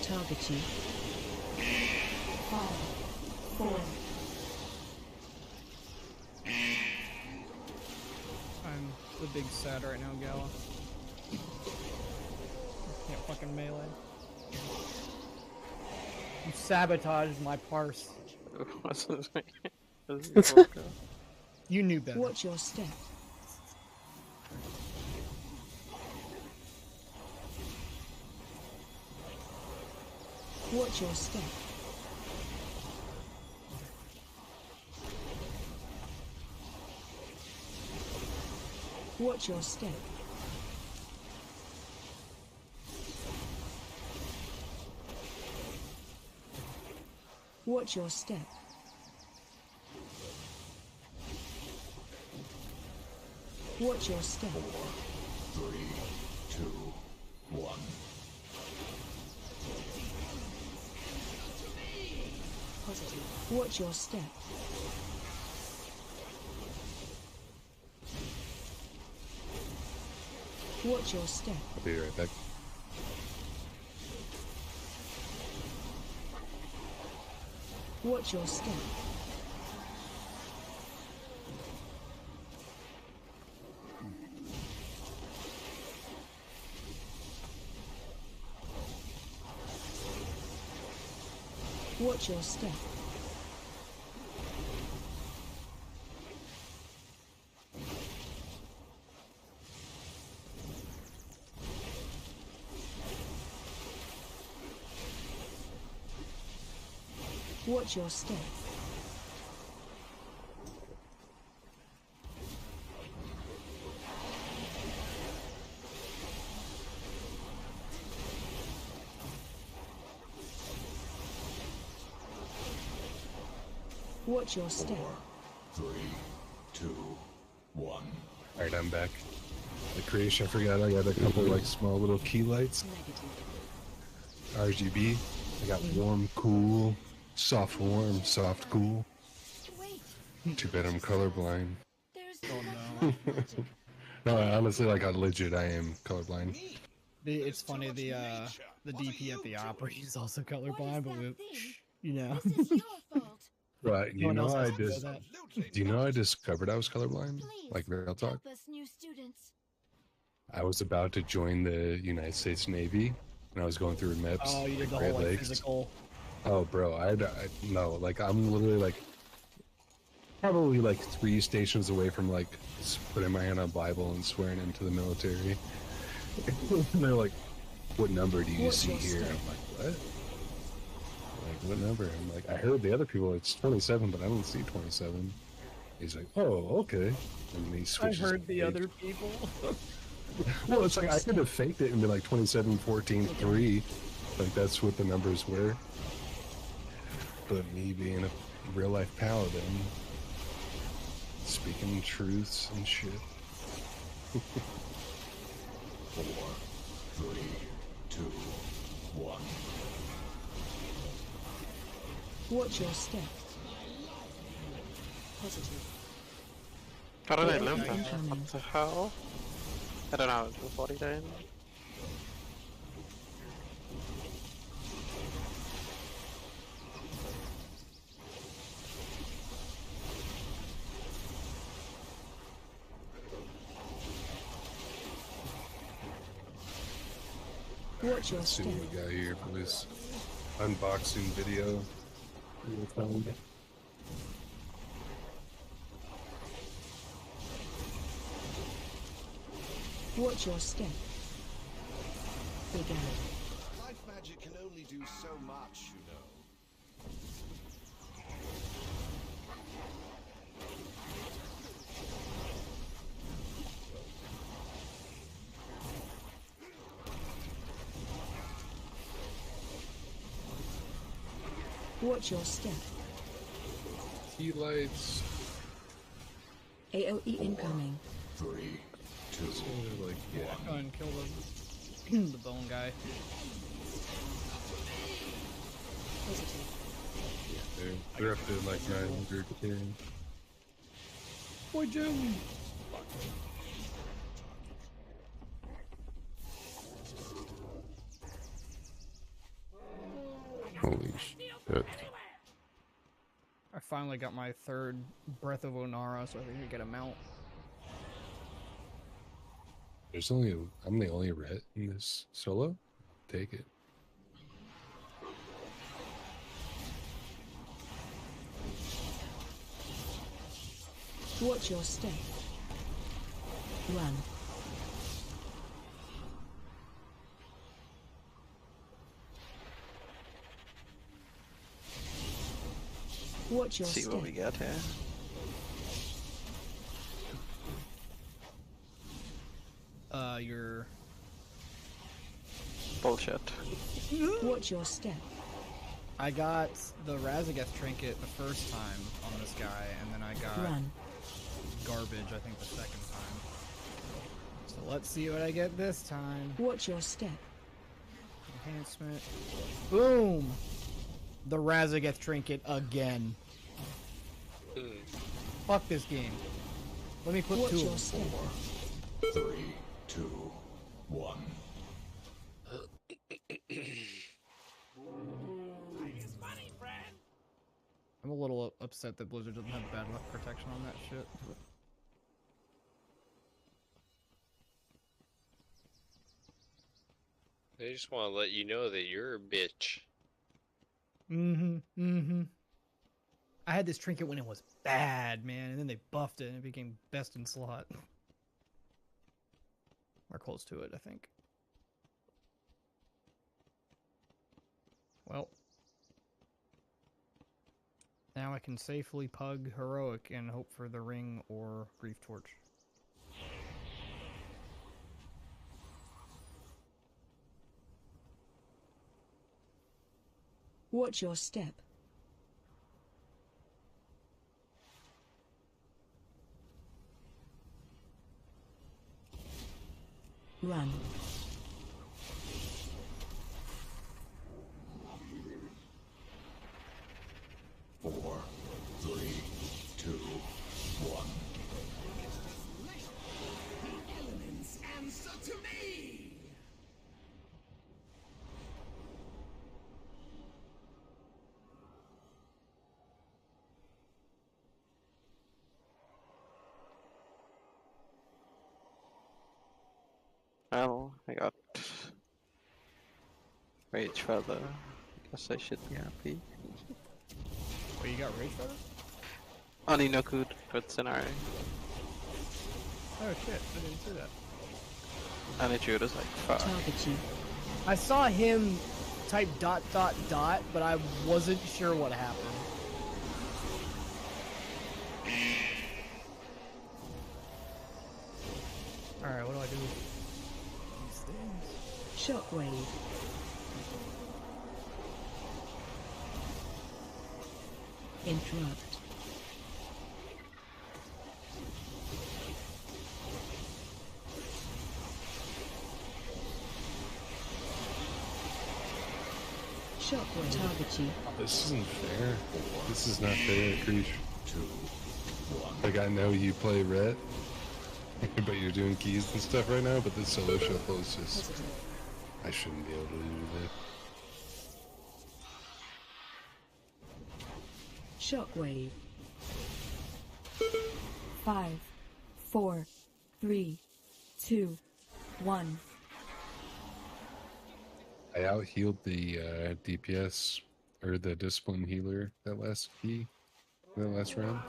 Target you. 5, 4. I'm the big sad right now, Gala. Can't fucking melee. You sabotaged my parse. What's his name? You knew better. Watch your step. Watch your step. Watch your step. Watch your step. Watch your step. 3, 2, 1. Positive. Watch your step. Watch your step. I'll be right back. Watch your step. Watch your step. Watch your step. Watch your step. 3, 2, 1. Alright, I'm back. The creation, I forgot I got a couple like small little key lights. RGB. I got warm, cool, soft, warm, soft, cool. Too bad I'm colorblind. Oh no. No, honestly, like, legit, I am colorblind. It's funny, the DP at the opera, he's also colorblind, but you know. Right, No one else has to know that. do you know I discovered I was colorblind? Like, real talk? I was about to join the United States Navy, and I was going through MEPS. Oh, you did the Great whole like, Lakes. physical. Oh, bro, I no, like, I'm literally like probably like 3 stations away from like putting my hand on a Bible and swearing into the military. And they're like, "What number do you see here?" I'm like, "What? Like, what number?" I'm like, "I heard the other people. It's 27, but I don't see 27." He's like, "Oh, okay." And he I switches. heard the other people. Well, it's like I could have faked it and be like 27, 14, 3. Like, that's what the numbers were. But me being a real life paladin, speaking truths and shit. 4, 3, 2, 1. Watch your step. Positive. How did I live that? What the hell? I don't know how to do 49. Watch your Let's see step. what we got here for this unboxing video. Watch your step. Began. Life magic can only do so much, you know. Watch your step. Key lights. AOE incoming. 3, 2, like, yeah. Go and kill the bone guy. Positive. They're up to like 900k. Boy, Jim. Holy shit. I finally got my third Breath of Onara, so I think I get a mount. I'm the only ret in this solo. Take it. Watch your step. Run. Watch your See step. what we get here. Your bullshit. Watch your step. I got the Razageth trinket the first time on this guy, and then I got Run. garbage, I think, the second time. So let's see what I get this time. Watch your step. Enhancement. Boom! The Razageth trinket again. Fuck this game. Let me put Watch two your of step. them. 3, 2, 1. I'm a little upset that Blizzard doesn't have bad luck protection on that shit. They just want to let you know that you're a bitch. I had this trinket when it was bad, man, and then they buffed it and it became best in slot. We're close to it, I think. Well. Now I can safely pug Heroic and hope for the Ring or Grief Torch. Watch your step. Run. Four, 3, 2, 1. Elements answer to me! Well, I got Rage Feather. Guess I should be happy. Oh, you got Rage Feather? Only no good for scenario. Oh shit, I didn't see that. And it was like fuck. Target you. I saw him type ... but I wasn't sure what happened. Alright, what do I do? Shockwave. Interrupt. Shockwave. Target you. This isn't fair. This is not fair, Krish. Like, I know you play Ret, but you're doing keys and stuff right now, but this solo shuffle is just... I shouldn't be able to do that. Shockwave. 5, 4, 3, 2, 1. I out-healed the DPS, or the Discipline Healer, that last key, that last round.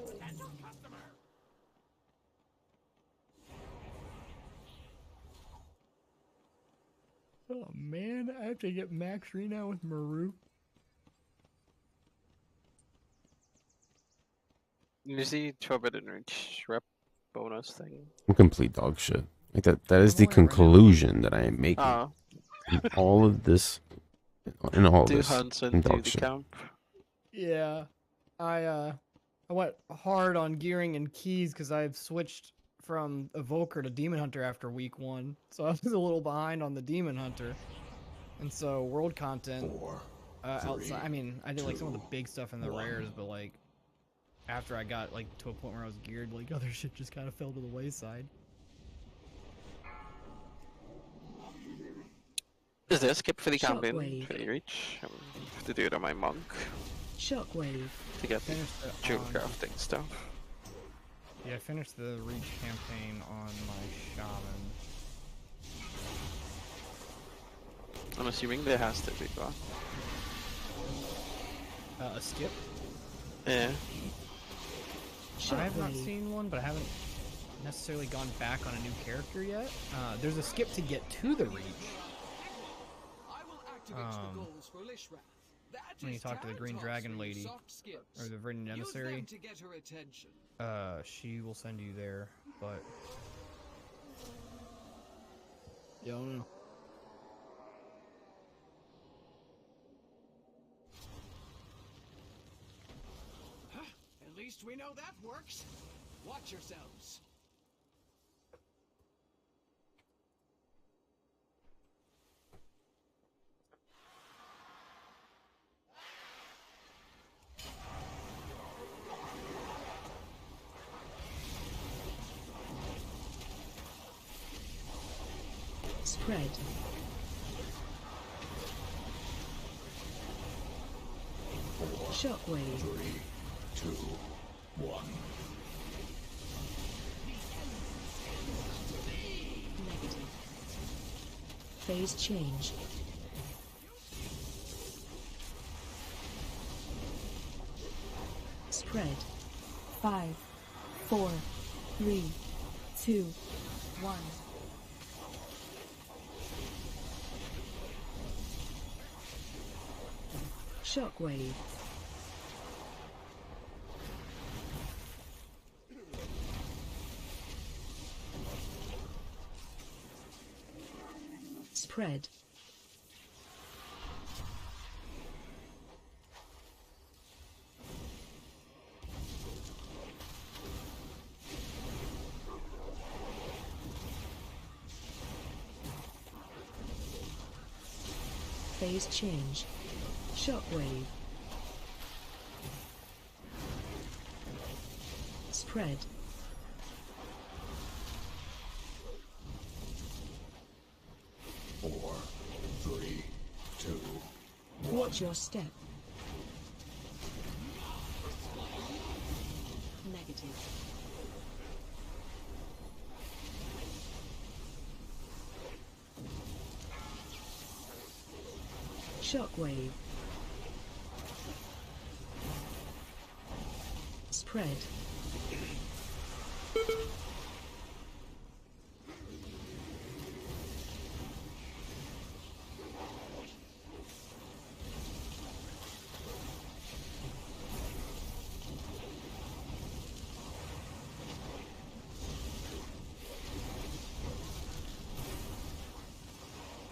Oh man, I have to get max renown with Maru. You see Forbidden Reach rep bonus thing. I'm complete dog shit. Like that is the conclusion that I am making. Oh. In all of this. In all Do this. hunts and in do dog the shit. camp. Yeah, I went hard on gearing and keys because I've switched from Evoker to Demon Hunter after week 1, so I was a little behind on the Demon Hunter, and so world content. Outside, I mean, I did like some of the big stuff in the rares, but like after I got like to a point where I was geared, like other shit just kind of fell to the wayside. Is there a skip for the campaign Shockwave. for the reach? I have to do it on my monk Shockwave. to get the jewel crafting stuff. Yeah, I finished the Reach campaign on my Shaman. I'm assuming there has to be one. A skip? Yeah. I have not seen one, but I haven't necessarily gone back on a new character yet. There's a skip to get to the Reach. When you talk to the Green Dragon lady, or the Verdant Emissary, she will send you there, but... Yeah, I don't know. At least we know that works. Watch yourselves. Spread. Shockwave. 3, 2, 1. Negative. Phase change. Spread. 5, 4, 3, 2, 1. Shockwave. Spread. Phase change. Shockwave. Spread. Four, 3, 2. Watch your step. Negative. Shockwave. Spread.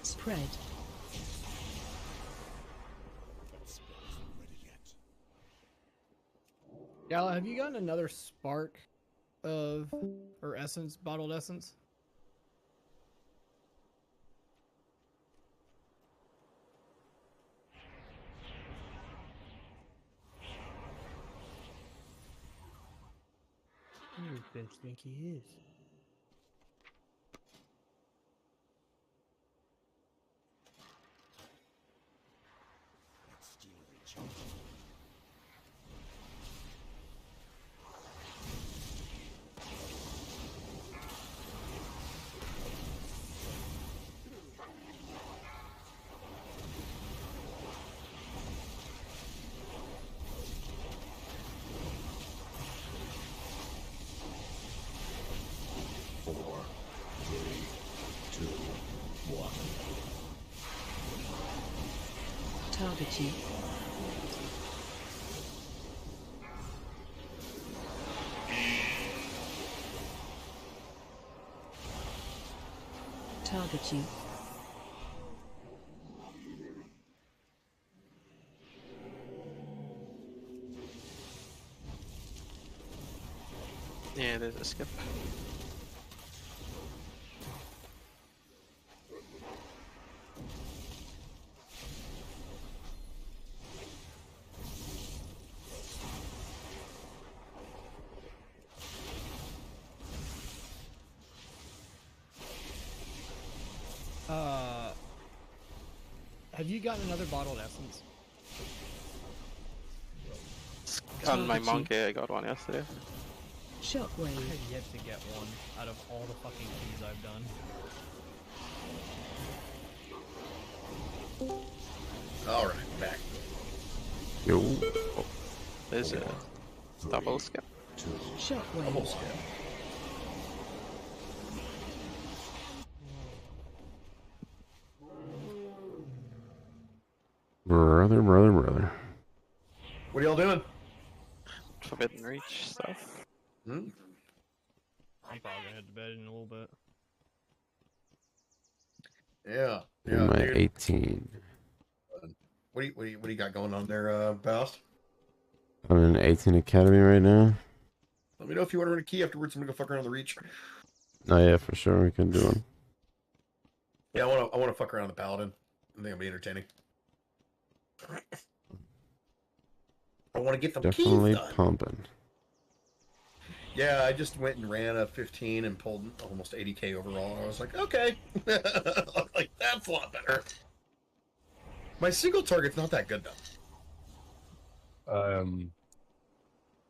Spread. Gal, have you gotten another spark of, or essence, bottled essence? Who does bitch think he is? Target you. Target you. Yeah, there's a skip. Have you gotten another bottled essence? On my monkey, I got one yesterday. Shockwave. I have yet to get one out of all the fucking keys I've done. Alright, back. Yo. Oh, there's a double skip. Shockwave. Double skip. Brother. What are y'all doing? Forbidden Reach stuff. I'm probably gonna head to bed in a little bit. Yeah. In my dude. 18. What do you got going on there, Baust? I'm in 18 Academy right now. Let me know if you want to run a key afterwards. I'm gonna go fuck around the Reach. Oh yeah, for sure we can do one. Yeah, I wanna fuck around the Paladin. I think it'll be entertaining. I want to get the Definitely keys done. pumping. Yeah, I just went and ran a 15 and pulled almost 80k overall. I was like, okay, like that's a lot better. My single target's not that good though.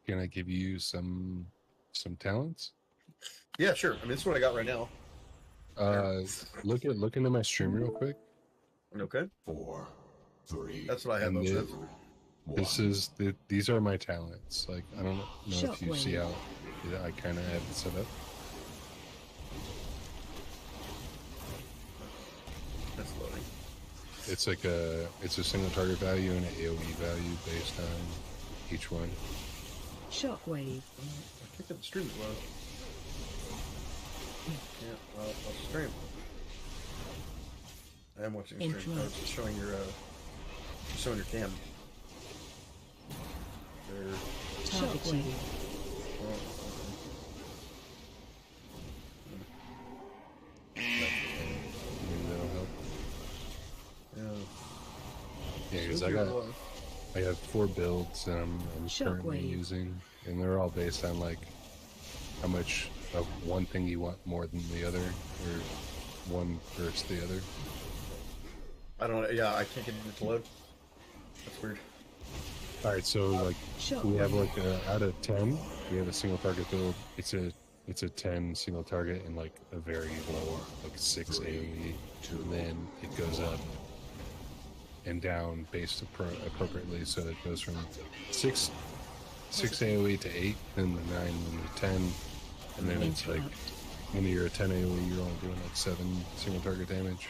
Can I give you some talents? Yeah, sure. I mean, this is what I got right now. Look into my stream real quick. Okay. 4, 3. That's what I have. These are my talents. Like I don't know if you see how I kind of have it set up. That's loading. It's like it's a single target value and an AOE value based on each one. Shockwave. I kicked up the stream as well. Yeah, well, I'll stream. I am watching the stream. It's just showing your cam. Shockwave. That'll help. Yeah, because I have 4 builds that I'm currently using, and they're all based on like how much of one thing you want more than the other, or one versus the other. I don't know. Yeah, I can't get it to load. That's weird. All right, so like we have like out of 10, we have a single target build. It's a 10 single target and like a very low like 6 AOE, and then it goes up and down based appropriately. So it goes from 6 AOE to 8, then the 9, then the 10, and then it's like when you're a 10 AOE, you're only doing like 7 single target damage.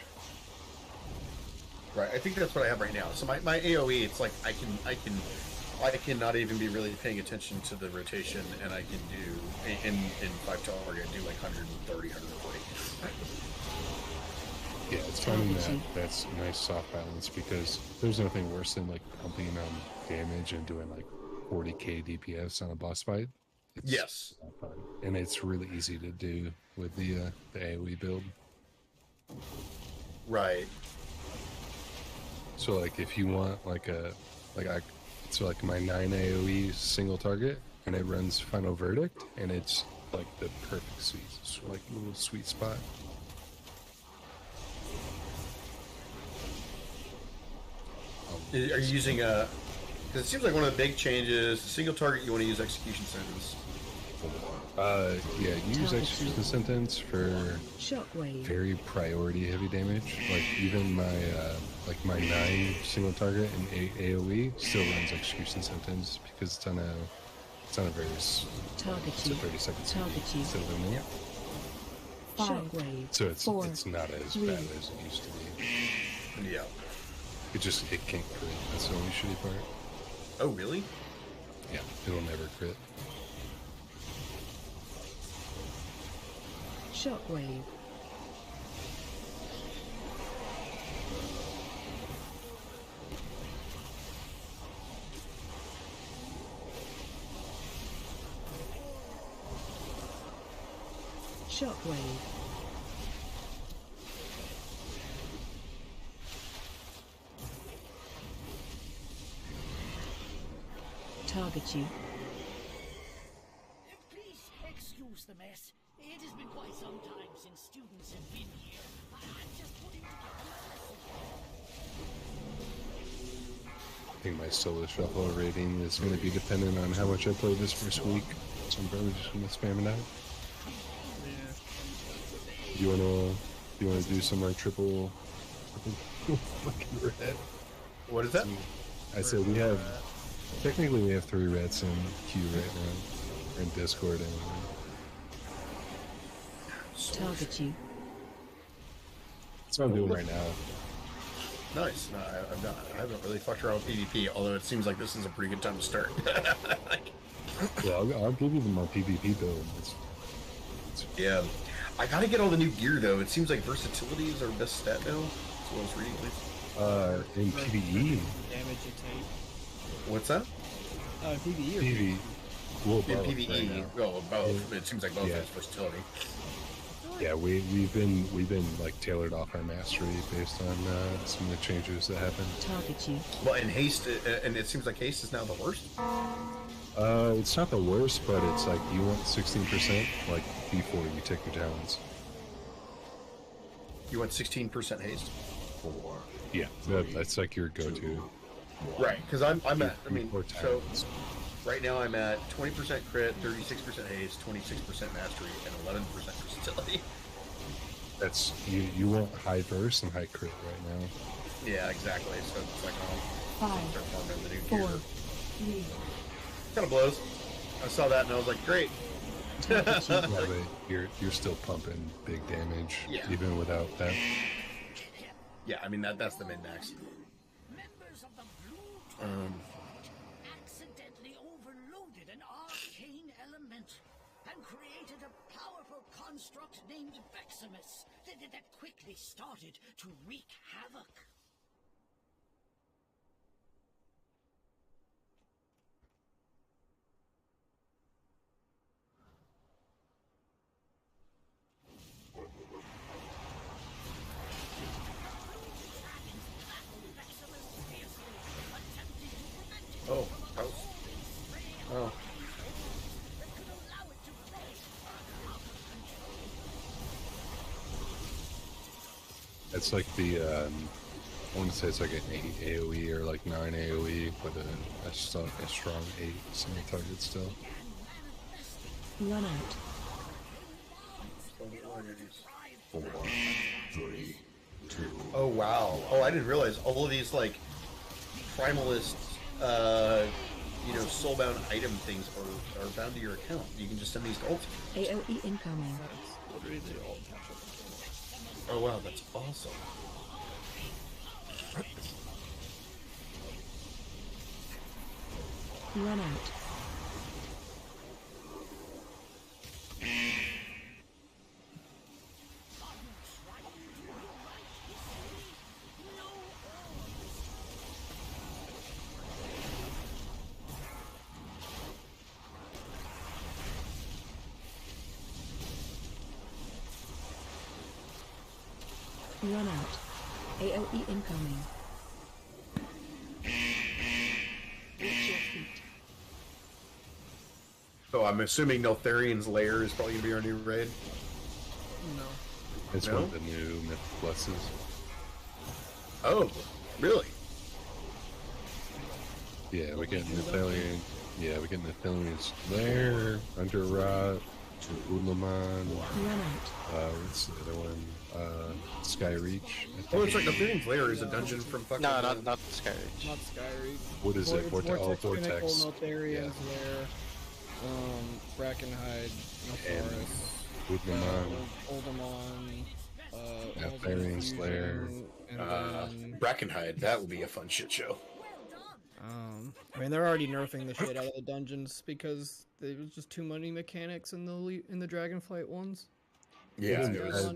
Right, I think that's what I have right now. So my AOE, it's like I can not even be really paying attention to the rotation, and I can do in 5 target do like 130, 140. Yeah, it's finding that's a nice soft balance, because there's nothing worse than like pumping on damage and doing like 40k DPS on a boss fight. Yes, not fun. And it's really easy to do with the AOE build. Right. So like if you want so like my 9 AOE single target, and it runs Final Verdict, and it's like the perfect little sweet spot. Are you using because it seems like one of the big changes, single target, you want to use execution sentence. Yeah, you use execution sentence for Shockwave. very priority heavy damage. Like even my 9 single target and AOE still runs execution sentence, because it's on a very it's a 30-second instead of a minute. Shockwave. So it's not as bad as it used to be. Yeah. It can't crit. That's the only shitty part. Oh, really? Yeah, it'll never crit. Shockwave. Shockwave. Target you. Please excuse the mess. It has been quite some time since students have been here. I'm just putting together I think my solo shuffle rating is going to be dependent on how much I play this first week. So I'm probably just going to spam it out. Do you wanna do some like triple fucking red? What is that? I said we have technically we have 3 reds in queue right now. We're in Discord anyway. Target you. That's what I'm doing right now. Nice. No, I'm not. I haven't really fucked around with PvP, although it seems like this is a pretty good time to start. Yeah, I'll give you my PvP build. Yeah. I gotta get all the new gear, though. It seems like versatility is our best stat now. That's what I was reading, at least. In PvE. Damage you take. What's that? PvE or PvE. Well, In both PvE. right now. Well, both. It seems like both Yeah. has versatility. Yeah, we've been like tailored off our mastery based on some of the changes that happened. Target you. Well, and haste, and it seems like haste is now the worst. It's not the worst, but it's like you want 16% like before you take your talents. You want 16% haste. Yeah, that's like your go-to. Right, because I'm at. I mean, Before so talents. right now I'm at 20% crit, 36% haste, 26% mastery, and 11% versatility. That's you want high verse and high crit right now. Yeah, exactly. So it's like Five, start farming the new 4, gear. 3. Kind of blows. I saw that and I was like, great. Yeah, but you're still pumping big damage even without that. Yeah, I mean that's the min max. Members of the Blue accidentally overloaded an arcane element and created a powerful construct named Veximus that quickly started to wreak havoc. Oh. It's like the I want to say it's like an 8 AoE or like 9 AoE, but a strong 8 single target still. Run out. 4, 3, 2. Oh wow! Oh, I didn't realize all of these like primalist, soulbound item things are bound to your account. You can just send these to ult. AOE incoming. Oh wow, that's awesome. Run out. Run out. AOE incoming. Watch your feet. So I'm assuming Neltharian's Lair is probably gonna be our new raid. No. It's No? one of the new Myth Pluses. Oh, really? Yeah, we get Nethalian. Yeah, we get Nethalian's Lair, Under Rot, Ulaman. What's the other one? Skyreach. Oh, it's like Neltharian's Lair is a dungeon from fucking. No, not Skyreach. Not Skyreach. What is it? Vortex Vortex. Pinnacle, Neltharian's Yeah. Lair, Brackenhide, Nepharis, Ulaman. Oldemon, Neltharian's Lair, Brackenhide. That would be a fun shit show. I mean, they're already nerfing the shit out of the dungeons because there was just too many mechanics in the Dragonflight ones. Yeah, there was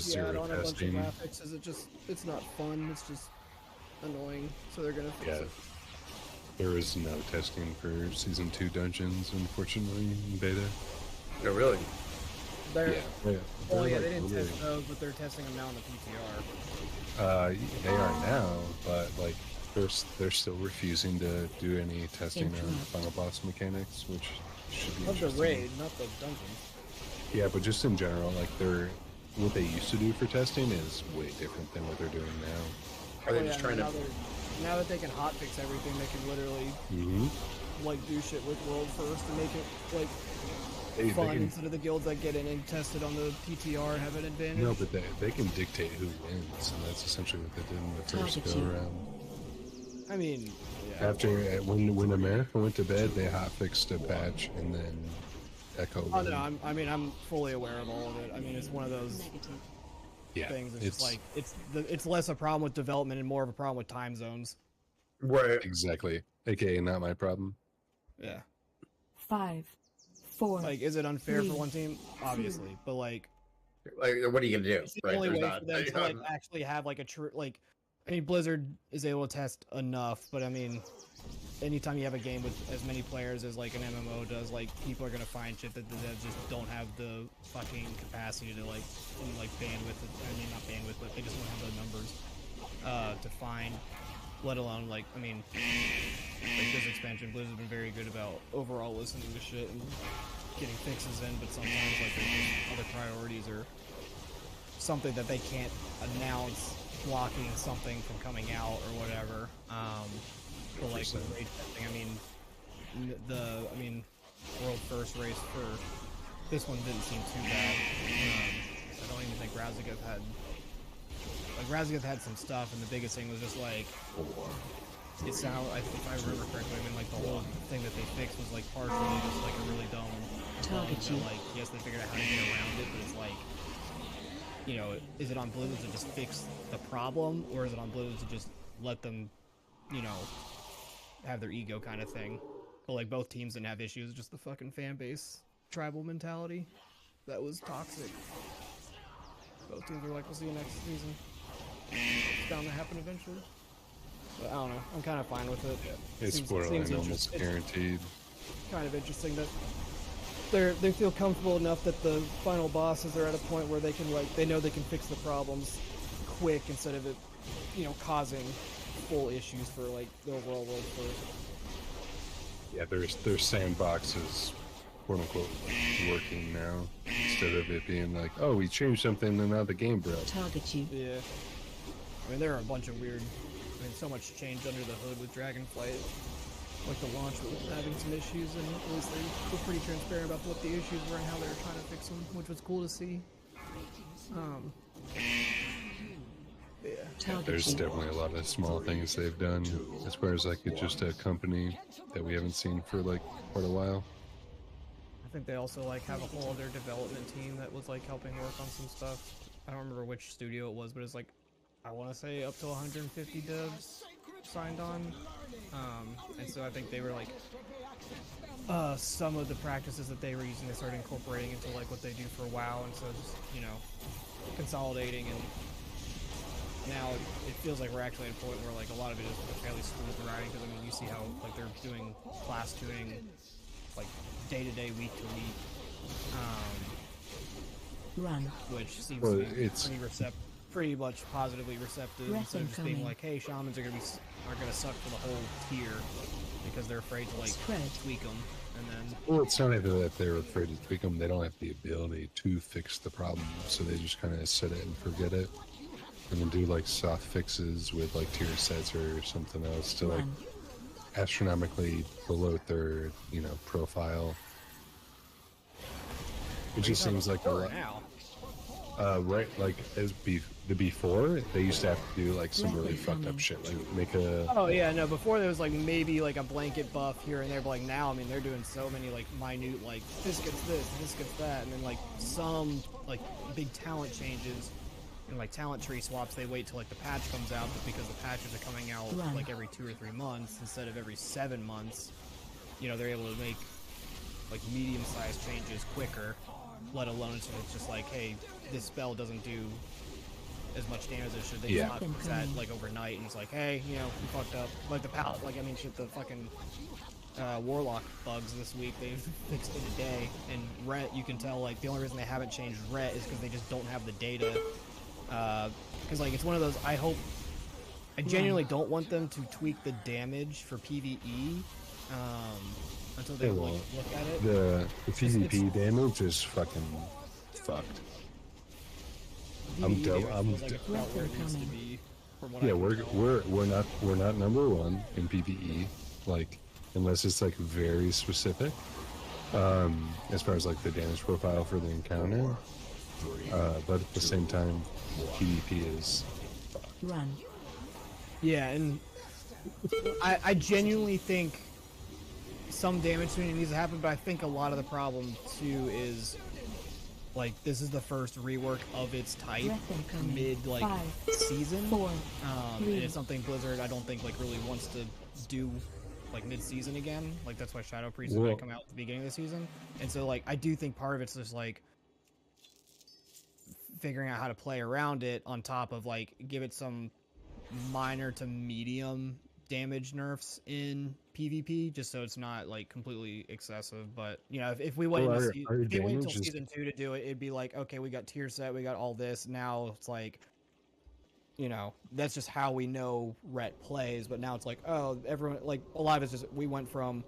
zero testing. Graphics, it's not fun. It's just annoying. So they're gonna fix it. There was no testing for season 2 dungeons, unfortunately, in beta. Oh, really? They didn't test those, but they're testing them now in the PTR. They are now, but like they're still refusing to do any testing on final boss mechanics, which should be of the raid, not the dungeons. Yeah, but just in general, like what they used to do for testing is way different than what they're doing now. Are they just trying to? Now that they can hotfix everything, they can literally like do shit with World First and make it like fun instead of the guilds that get in and test it on the PTR and have an advantage. No, but they can dictate who wins, and that's essentially what they did in the first go around. I mean, after when America went to bed, they hotfixed a patch, and then Echo. Oh no, I'm fully aware of all of it. I mean, it's one of those things. It's just like it's less a problem with development and more of a problem with time zones. Right. Exactly. AKA not my problem. Yeah. 5, 4. Like, is it unfair for one team? Obviously, but like, what are you gonna do? It's the only way for them to like actually have like a true like. I mean, Blizzard is able to test enough, but I mean, anytime you have a game with as many players as like an MMO does, like people are gonna find shit that just don't have the fucking capacity to like bandwidth. I mean, not bandwidth, but they just don't have the numbers to find. Let alone like, I mean, like this expansion, Blizzard's been very good about overall listening to shit and getting fixes in, but sometimes like there's just other priorities or something that they can't announce, blocking something from coming out or whatever. But like with raid testing, I mean, world first race for this one didn't seem too bad. I don't even think Razageth had some stuff, and the biggest thing was just like it sounded. If I remember correctly, I mean like the whole thing that they fixed was like partially just like a really dumb target you. Like yes, they figured out how to get around it, but it's like, you know, is it on Blizzard to just fix the problem, or is it on Blizzard to just let them, you know, have their ego kind of thing? But like both teams didn't have issues, just the fucking fan base tribal mentality that was toxic. Both teams were like, we'll see you next season. It's bound to happen eventually. But I don't know, I'm kind of fine with it. It's borderline almost guaranteed. Kind of interesting that they feel comfortable enough that the final bosses are at a point where they can they know they can fix the problems quick instead of it, you know, causing full issues for like the overall world first. Yeah, their sandbox is quote unquote working now instead of it being like, oh, we changed something and now the game broke. Target you. Yeah. I mean, there are a bunch of weird. I mean, so much change under the hood with Dragonflight. Like the launch was having some issues, and at least they were pretty transparent about what the issues were and how they were trying to fix them, which was cool to see. Yeah, there's definitely a lot of small things they've done as far as like it's just a company that we haven't seen for like quite a while. I think they also like have a whole other development team that was like helping work on some stuff. I don't remember which studio it was, but it's like, I want to say up to 150 devs signed on. And so I think they were like, some of the practices that they were using, they started incorporating into like what they do for WoW, and so just, you know, consolidating, and now it feels like we're actually at a point where like a lot of it is fairly smooth riding, because I mean you see how like they're doing class tuning like day to day, week to week, which seems to be pretty much positively receptive, instead of just being like, hey, shamans are gonna suck for the whole tier because they're afraid to like tweak them, and then well, it's not even that they're afraid to tweak them, they don't have the ability to fix the problem, so they just kind of set it and forget it, and then do like soft fixes with like tier sets or something else to like astronomically below their, you know, profile. It just seems like a lot. Right, like before, they used to have to do like some really fucked up shit, like make a. Oh yeah, no. Before there was like maybe like a blanket buff here and there, but like now, I mean, they're doing so many like minute, like this gets this, this gets that, and then like some like big talent changes in like talent tree swaps, they wait till like the patch comes out, but because the patches are coming out like every 2 or 3 months instead of every 7 months, you know, they're able to make like medium-sized changes quicker, let alone so it's just like, hey, this spell doesn't do as much damage as it should. They just not fix that like overnight, and it's like, hey, you know, we fucked up. Like the palette, like I mean, shit, the fucking warlock bugs this week they've fixed in a day, and Ret, you can tell like the only reason they haven't changed Ret is because they just don't have the data. Because like it's one of those. I genuinely don't want them to tweak the damage for PvE. Until they like, look at it. The PvP damage is fucking fucked. I'm yeah, we're not number one in PvE, like unless it's like very specific. As far as like the damage profile for the encounter, but at the same time, PvP is fucked. Yeah, and I genuinely think some damage tuning needs to happen, but I think a lot of the problem too is like this is the first rework of its type mid like season, and it's something Blizzard I don't think like really wants to do like mid season again. Like that's why Shadow Priest is going to come out at the beginning of the season, and so like I do think part of it's just like figuring out how to play around it on top of like give it some minor to medium damage nerfs in PvP, just so it's not like completely excessive. But you know, if we wait until season 2 to do it, it'd be like, okay, we got tier set, we got all this. Now it's like, you know, that's just how we know Ret plays. But now it's like, oh, everyone like a lot of it's just we went from,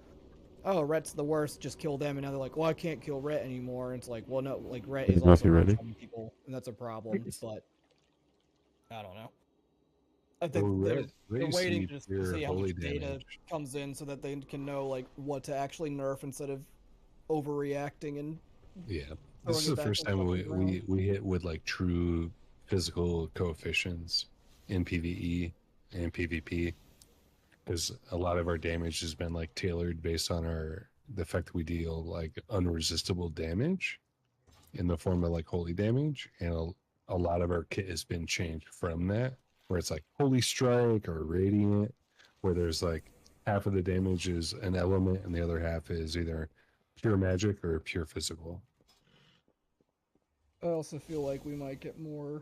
oh, Ret's the worst, just kill them, and now they're like, well, I can't kill Ret anymore. And it's like, well, no, like Ret is also killing people, and that's a problem. But I don't know. I think they're waiting just to see how much data comes in so that they can know like what to actually nerf instead of overreacting and this is the first time we hit with like true physical coefficients in PvE and PvP, because a lot of our damage has been like tailored based on the fact that we deal like unresistible damage in the form of like holy damage, and a lot of our kit has been changed from that, where it's like Holy Strike or Radiant, where there's like half of the damage is an element and the other half is either pure magic or pure physical. I also feel like we might get more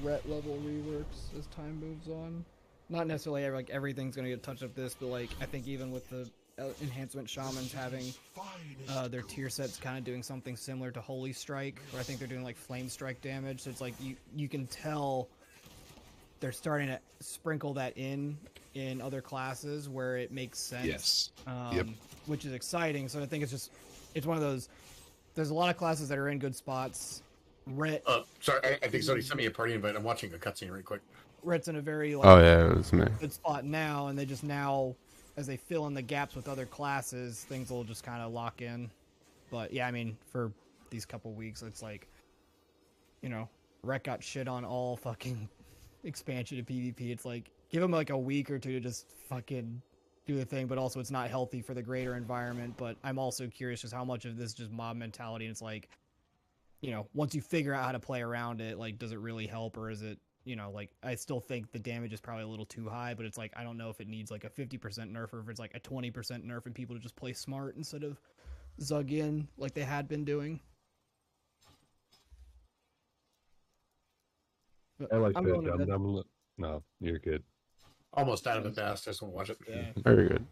Ret level reworks as time moves on. Not necessarily like everything's going to get touched up this, but like I think even with the enhancement shamans having their tier sets kind of doing something similar to Holy Strike, where I think they're doing like flame strike damage, so it's like you can tell they're starting to sprinkle that in other classes where it makes sense. Which is exciting. So I think it's one of those, there's a lot of classes that are in good spots. Sorry, I think somebody sent me a party invite. I'm watching a cutscene right quick. Ret's in a very like it was me. good spot now, and they just now, as they fill in the gaps with other classes, things will just kind of lock in. But yeah, I mean, for these couple weeks, it's like, you know, Ret got shit on all fucking expansion to PvP. It's like, give them like a week or two to just fucking do the thing, but also it's not healthy for the greater environment. But I'm also curious just how much of this is just mob mentality, and it's like, you know, once you figure out how to play around it, like, does it really help, or is it, you know, like, I still think the damage is probably a little too high, but it's like, I don't know if it needs like a 50% nerf or if it's like a 20% nerf and people to just play smart instead of zug in like they had been doing. I like the dumb look. No, you're good. Almost out of it fast. I just want to watch it. Yeah. Very good.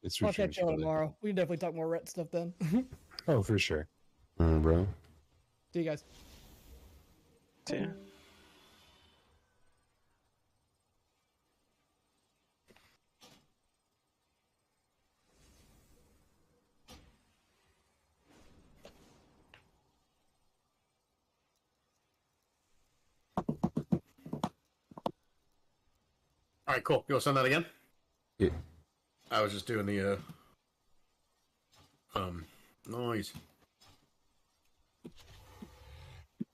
It's I'll catch you tomorrow. We can definitely talk more Ret stuff then. Oh, for sure. Bro. See you guys. See ya. All right, cool. You want to send that again? Yeah. I was just doing the noise.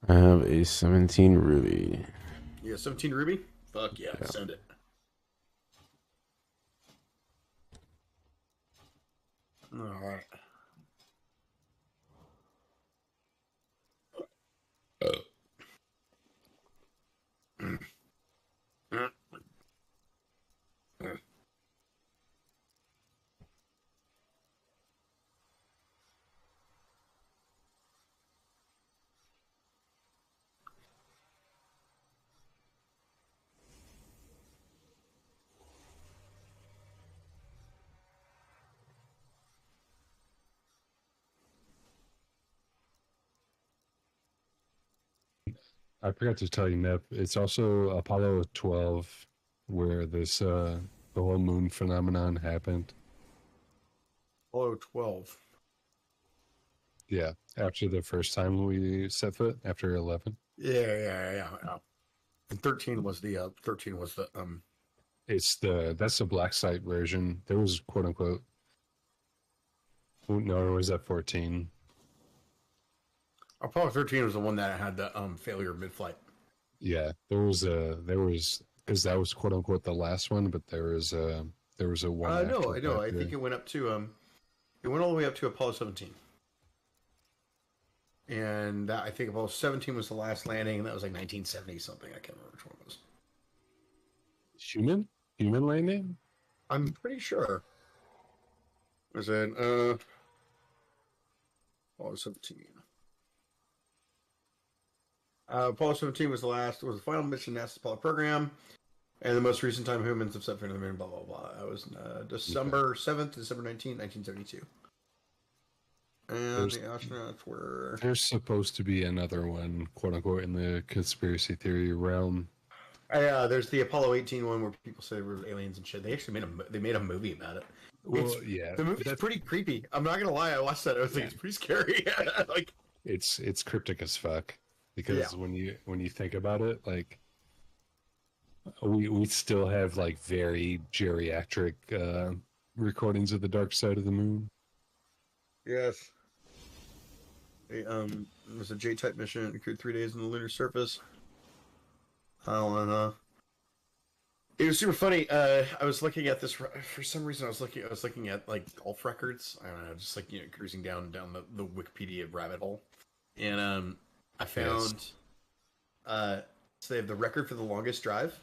I have a 17 ruby. Yeah, 17 ruby? Fuck yeah, send it. Alright. I forgot to tell you, Nep. It's also Apollo 12, where this the whole moon phenomenon happened. Apollo 12. Yeah, after the first time we set foot, after 11. Yeah. And 13 was the That's the black site version. There was quote unquote. No, it was at 14. Apollo 13 was the one that had the failure mid-flight. Yeah, there was because that was quote unquote the last one, but there was a one. I know. I think it went up to it went all the way up to Apollo 17. And I think Apollo 17 was the last landing, and that was like 1970 something. I can't remember which one it was. Human landing? I'm pretty sure. Was it Apollo 17? Apollo 17 was the final mission of NASA's Apollo program, and the most recent time humans have set foot on the moon. Blah blah blah. That was December 7th to December 19th, 1972. And the astronauts were... There's supposed to be another one, quote unquote, in the conspiracy theory realm. There's the Apollo 18 one where people say there were aliens and shit. They actually made a movie about it. Well, yeah, the movie's pretty creepy. I'm not gonna lie. I watched that. I was like, it's pretty scary. Like, it's cryptic as fuck because when you think about it, like we still have like very geriatric recordings of the dark side of the moon. Yes. It was a J-type mission. It occurred 3 days on the lunar surface. It was super funny. I was looking at this for some reason. I was looking at like golf records. I don't know, just like cruising down the Wikipedia rabbit hole, and I found so they have the record for the longest drive,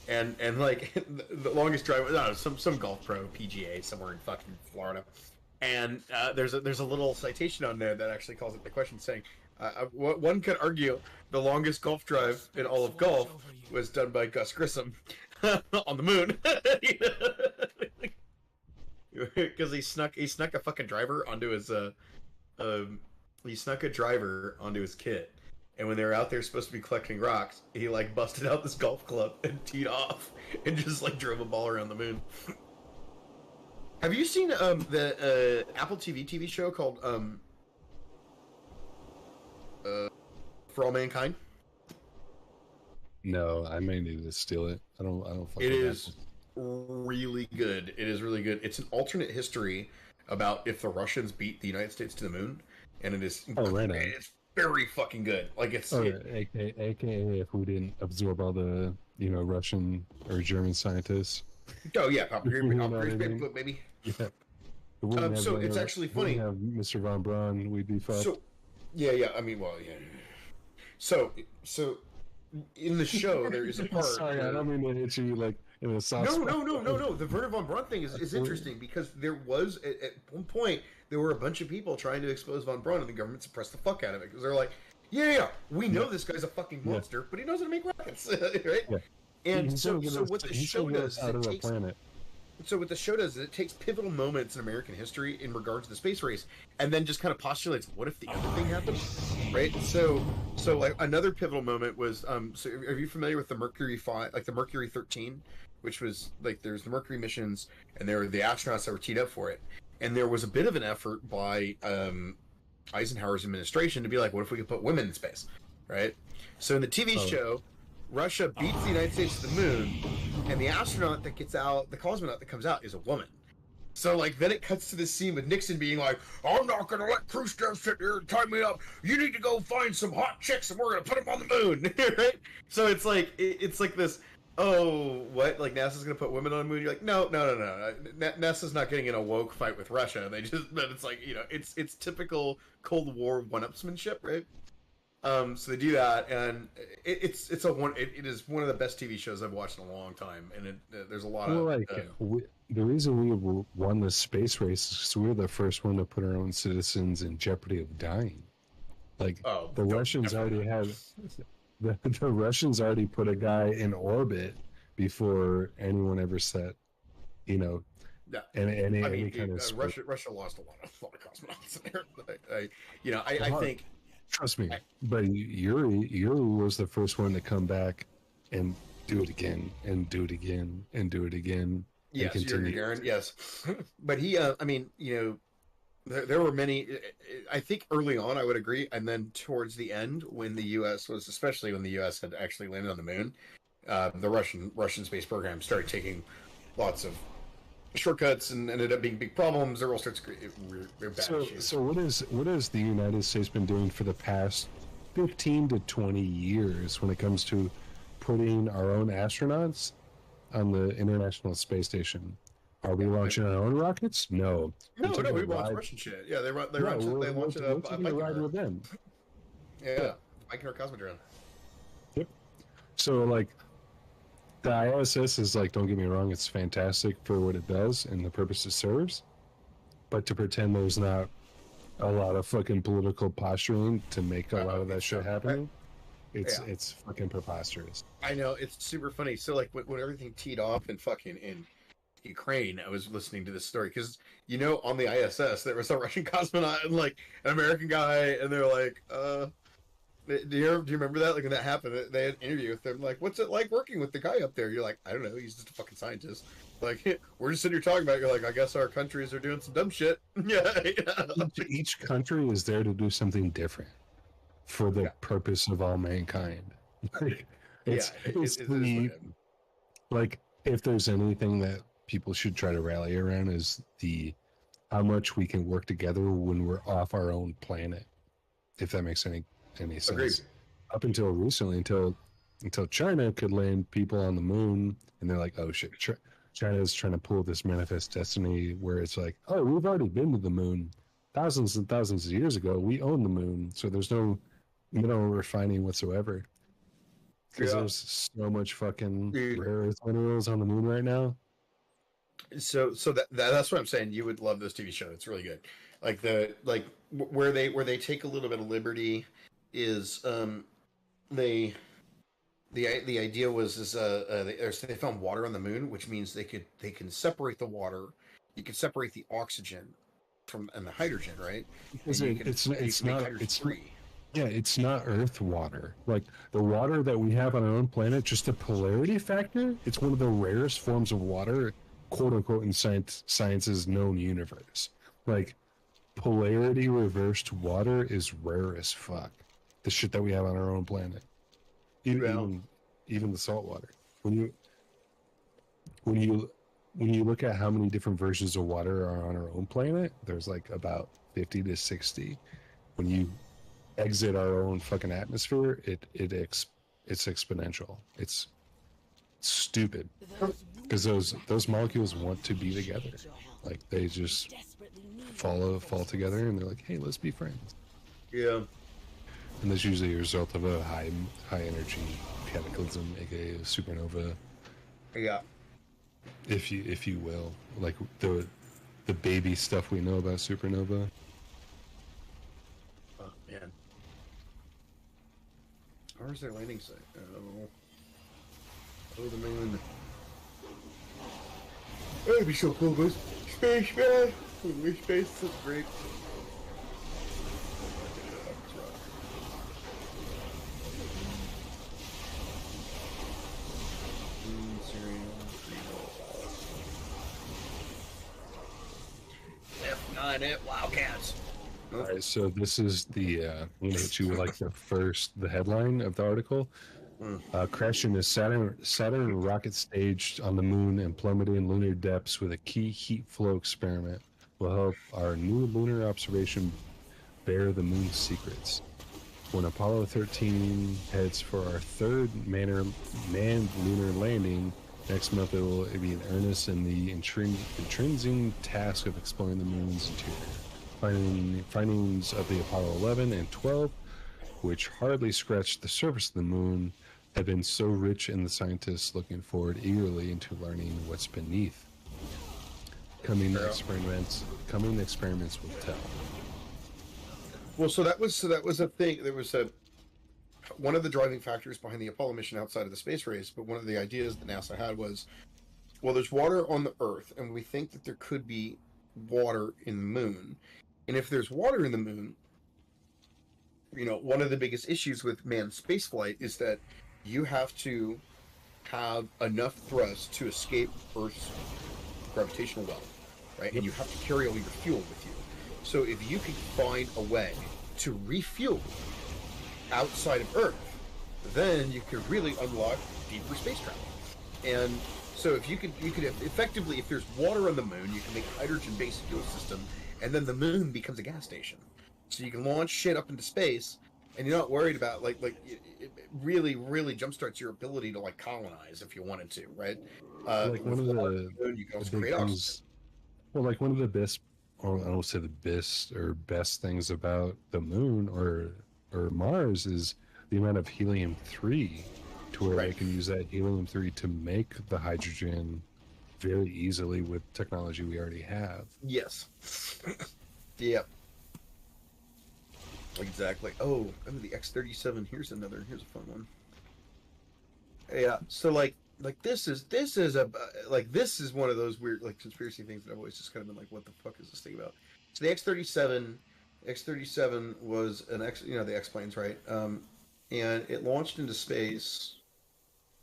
and like the longest drive. No, some golf pro PGA somewhere in fucking Florida. And there's a little citation on there that actually calls it the question, saying, one could argue the longest golf drive in all of golf was done by Gus Grissom on the moon, because he snuck a fucking driver onto his kit, and when they were out there supposed to be collecting rocks, he like busted out this golf club and teed off and just like drove a ball around the moon. Have you seen the Apple TV show called For All Mankind? No, I may need to steal it. I don't. It is really good. It is really good. It's an alternate history about if the Russians beat the United States to the moon, and it is. Oh, right on. It's very fucking good. Like it's. AKA if we didn't absorb all the Russian or German scientists. Oh yeah, paperclip, baby. Yeah. So it's actually funny. Have Mr. Von Braun, we'd be fucked. So, yeah. I mean, well, yeah. So in the show, there is a part. Sorry, I don't mean to hit you like in a soft spot. No. The Werner von Braun thing is interesting because there was at one point there were a bunch of people trying to expose von Braun, and the government suppressed the fuck out of it because they're like, yeah, we know this guy's a fucking monster, but he knows how to make rockets, right? Yeah. And so what the show does is it takes pivotal moments in American history in regard to the space race, and then just kind of postulates what if the other thing happened, right? So like another pivotal moment was so are you familiar with the Mercury 5, like the Mercury 13, which was like there's the Mercury missions and there were the astronauts that were teed up for it, and there was a bit of an effort by Eisenhower's administration to be like, what if we could put women in space, right? So in the TV show, Russia beats the United States to the moon, and the astronaut that gets out, the cosmonaut that comes out, is a woman. So, like, then it cuts to this scene with Nixon being like, I'm not going to let Khrushchev sit here and tie me up. You need to go find some hot chicks, and we're going to put them on the moon, right? So it's like this, oh, what? Like, NASA's going to put women on the moon? You're like, no. NASA's not getting in a woke fight with Russia. But it's like, it's typical Cold War one-upsmanship, right? So they do that, and it is one of the best TV shows I've watched in a long time, and there's a lot of the reason we won the space race is because we were the first one to put our own citizens in jeopardy of dying. Like the Russians already had the Russians already put a guy in orbit before anyone ever set, Yeah. Any kind of Russia lost a lot of cosmonauts in there. I think. Trust me. But Yuri was the first one to come back and do it again and do it again and do it again. Yes, Yuri Gagarin, yes. But he, I mean, there were many. I think early on, I would agree, and then towards the end, when the U.S. was, especially when the U.S. had actually landed on the moon, the Russian space program started taking lots of shortcuts and ended up being big problems. There all sorts of bad issues. So what has the United States been doing for the past 15 to 20 years when it comes to putting our own astronauts on the International Space Station? Are we launching our own rockets? No. No, we launched Russian shit. Yeah, they launched it up. We're gonna ride with them. Yeah, Baikonur Cosmodrome. Yep. So like, the ISS is like, don't get me wrong, it's fantastic for what it does and the purpose it serves. But to pretend there's not a lot of fucking political posturing to make a lot of that shit happening, it's fucking preposterous. I know, it's super funny. So like when everything teed off in Ukraine, I was listening to this story because on the ISS there was a Russian cosmonaut and like an American guy, and they're like, do you remember that? Like when that happened, they had an interview with them. Like, what's it like working with the guy up there? You're like, I don't know. He's just a fucking scientist. Like, we're just sitting here talking about it. You're like, I guess our countries are doing some dumb shit. Each country is there to do something different for the purpose of all mankind. Like, like if there's anything that people should try to rally around is how much we can work together when we're off our own planet. If that makes any sense. Agreed. Up until recently, until China could land people on the moon, and they're like, oh shit, China's trying to pull this manifest destiny where it's like, oh, we've already been to the moon thousands and thousands of years ago. We own the moon, so there's no mineral refining whatsoever. Because there's so much fucking rare earth minerals on the moon right now. So that's what I'm saying. You would love this TV show. It's really good. Like where they take a little bit of liberty is the idea was they found water on the moon, which means they can separate the water. You can separate the oxygen and the hydrogen, right? Because it's not Earth water. Like the water that we have on our own planet, just the polarity factor. It's one of the rarest forms of water, quote unquote, in science's known universe. Like polarity reversed water is rare as fuck. The shit that we have on our own planet, even the salt water. When you look at how many different versions of water are on our own planet, there's like about 50 to 60. When you exit our own fucking atmosphere, it's exponential. It's stupid because those molecules want to be together. Like they just fall together, and they're like, hey, let's be friends. Yeah. And that's usually a result of a high energy cataclysm, aka a supernova. Yeah. If you will, like the baby stuff we know about supernova. Oh man. Where's their landing site? Oh, the moon. That'd be so cool, guys. Space, man. Space is great. F9 Wildcats. All right, so this is the the headline of the article. Crashing a Saturn rocket stage on the moon and plummeting lunar depths with a key heat flow experiment will help our new lunar observation bear the moon's secrets. When Apollo 13 heads for our third manned lunar landing next month, it will be in earnest in the intriguing task of exploring the moon's interior. Findings of the Apollo 11 and 12, which hardly scratched the surface of the moon, have been so rich in the scientists looking forward eagerly into learning what's beneath. Coming experiments will tell. Well, so that was a thing. There was one of the driving factors behind the Apollo mission outside of the space race, but one of the ideas that NASA had was, well, there's water on the Earth, and we think that there could be water in the moon. And if there's water in the moon, one of the biggest issues with manned spaceflight is that you have to have enough thrust to escape Earth's gravitational well, right? And you have to carry all your fuel with you. So if you can find a way to refuel outside of Earth, then you could really unlock deeper space travel. And so if you could effectively, if there's water on the moon, you can make a hydrogen-based fuel system, and then the moon becomes a gas station. So you can launch shit up into space, and you're not worried about it really jumpstarts your ability to colonize if you wanted to, right? One of the you can also big create things. Well, one of the best, or I don't say the best things about the moon or Mars is the amount of helium-3, to where they can use that helium-3 to make the hydrogen very easily with technology we already have. Yes. Yep. Exactly. Oh, the X-37. Here's a fun one. Yeah. So this is one of those weird conspiracy things that I've always just kind of been like, what the fuck is this thing about? So the X-37 was an the X-planes, right? And it launched into space.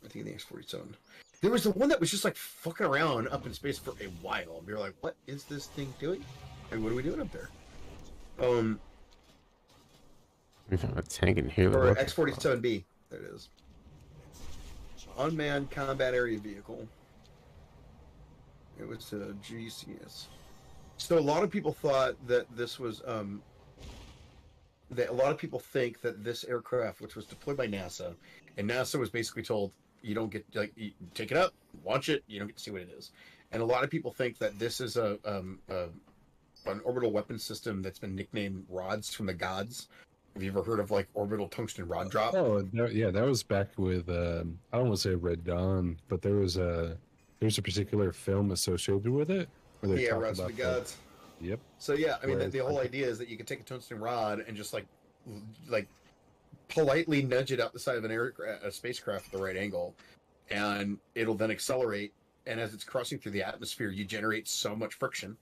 I think in the X-47. There was the one that was just fucking around up in space for a while. And we were like, what is this thing doing? And what are we doing up there? We found a tank in here. Or X-47B. There it is. Unmanned combat area vehicle. It was a GCS. So a lot of people thought that this was that a lot of people think that this aircraft, which was deployed by NASA, and NASA was basically told, you don't get you take it up, launch it, you don't get to see what it is. And a lot of people think that this is an orbital weapon system that's been nicknamed rods from the gods. Have you ever heard of orbital tungsten rod drop? Oh, that was back with I don't want to say Red Dawn, but there's a particular film associated with it where they talk rods from about the gods. Yep. So yeah, I mean the whole idea is that you can take a tungsten rod and just politely nudge it out the side of a spacecraft at the right angle, and it'll then accelerate. And as it's crossing through the atmosphere, you generate so much friction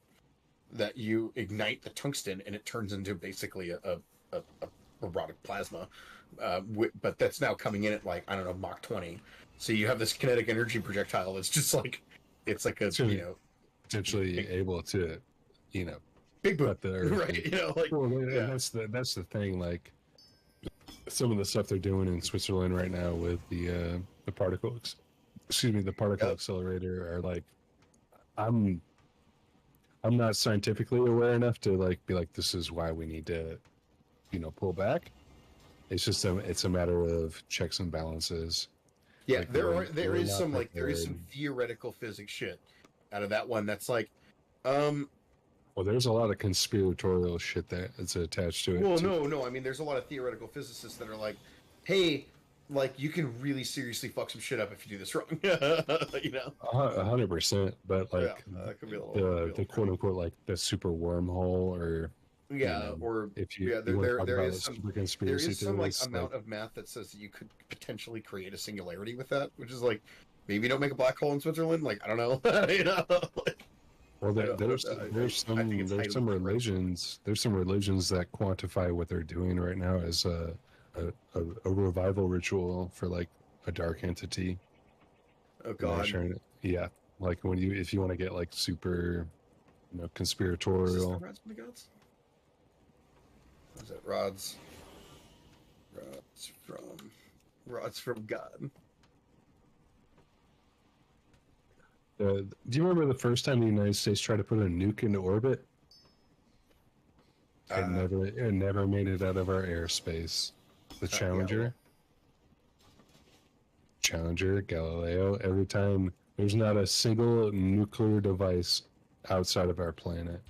that you ignite the tungsten, and it turns into basically a robotic plasma. But that's now coming in at Mach 20. So you have this kinetic energy projectile that's just it's like a potentially able to big boom, cut the Earth. Right? And that's the thing. Some of the stuff they're doing in Switzerland right now with the particle accelerator are I'm not scientifically aware enough to be this is why we need to pull back. It's just it's a matter of checks and balances. Yeah, there is some theoretical physics shit out of that one that's well, there's a lot of conspiratorial shit that's attached to it. Well, no. I mean, there's a lot of theoretical physicists that are like, hey, you can really seriously fuck some shit up if you do this wrong. 100%. But that could be a little the quote unquote the super wormhole or or if you there is some theories, amount of math that says that you could potentially create a singularity with that, which is maybe don't make a black hole in Switzerland. I don't know. Well, there's some religions that quantify what they're doing right now as a revival ritual for a dark entity. Oh God! Yeah, if you want to get super, conspiratorial. Rods from the gods? What is it? Rods from God. Do you remember the first time the United States tried to put a nuke into orbit? It never made it out of our airspace. The Challenger, Galileo. Every time, there's not a single nuclear device outside of our planet.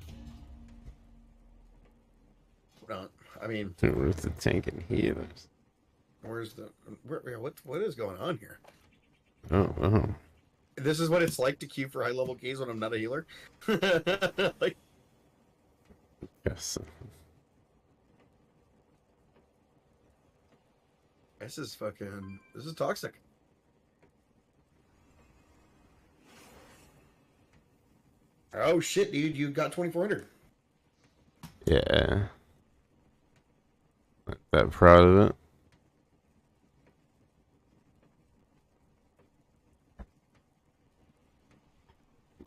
I mean, where's the tank in here? What is going on here? Oh. This is what it's like to queue for high level keys when I'm not a healer. Yes. This is toxic. Oh shit, dude! You got 2400. Yeah. that proud of it.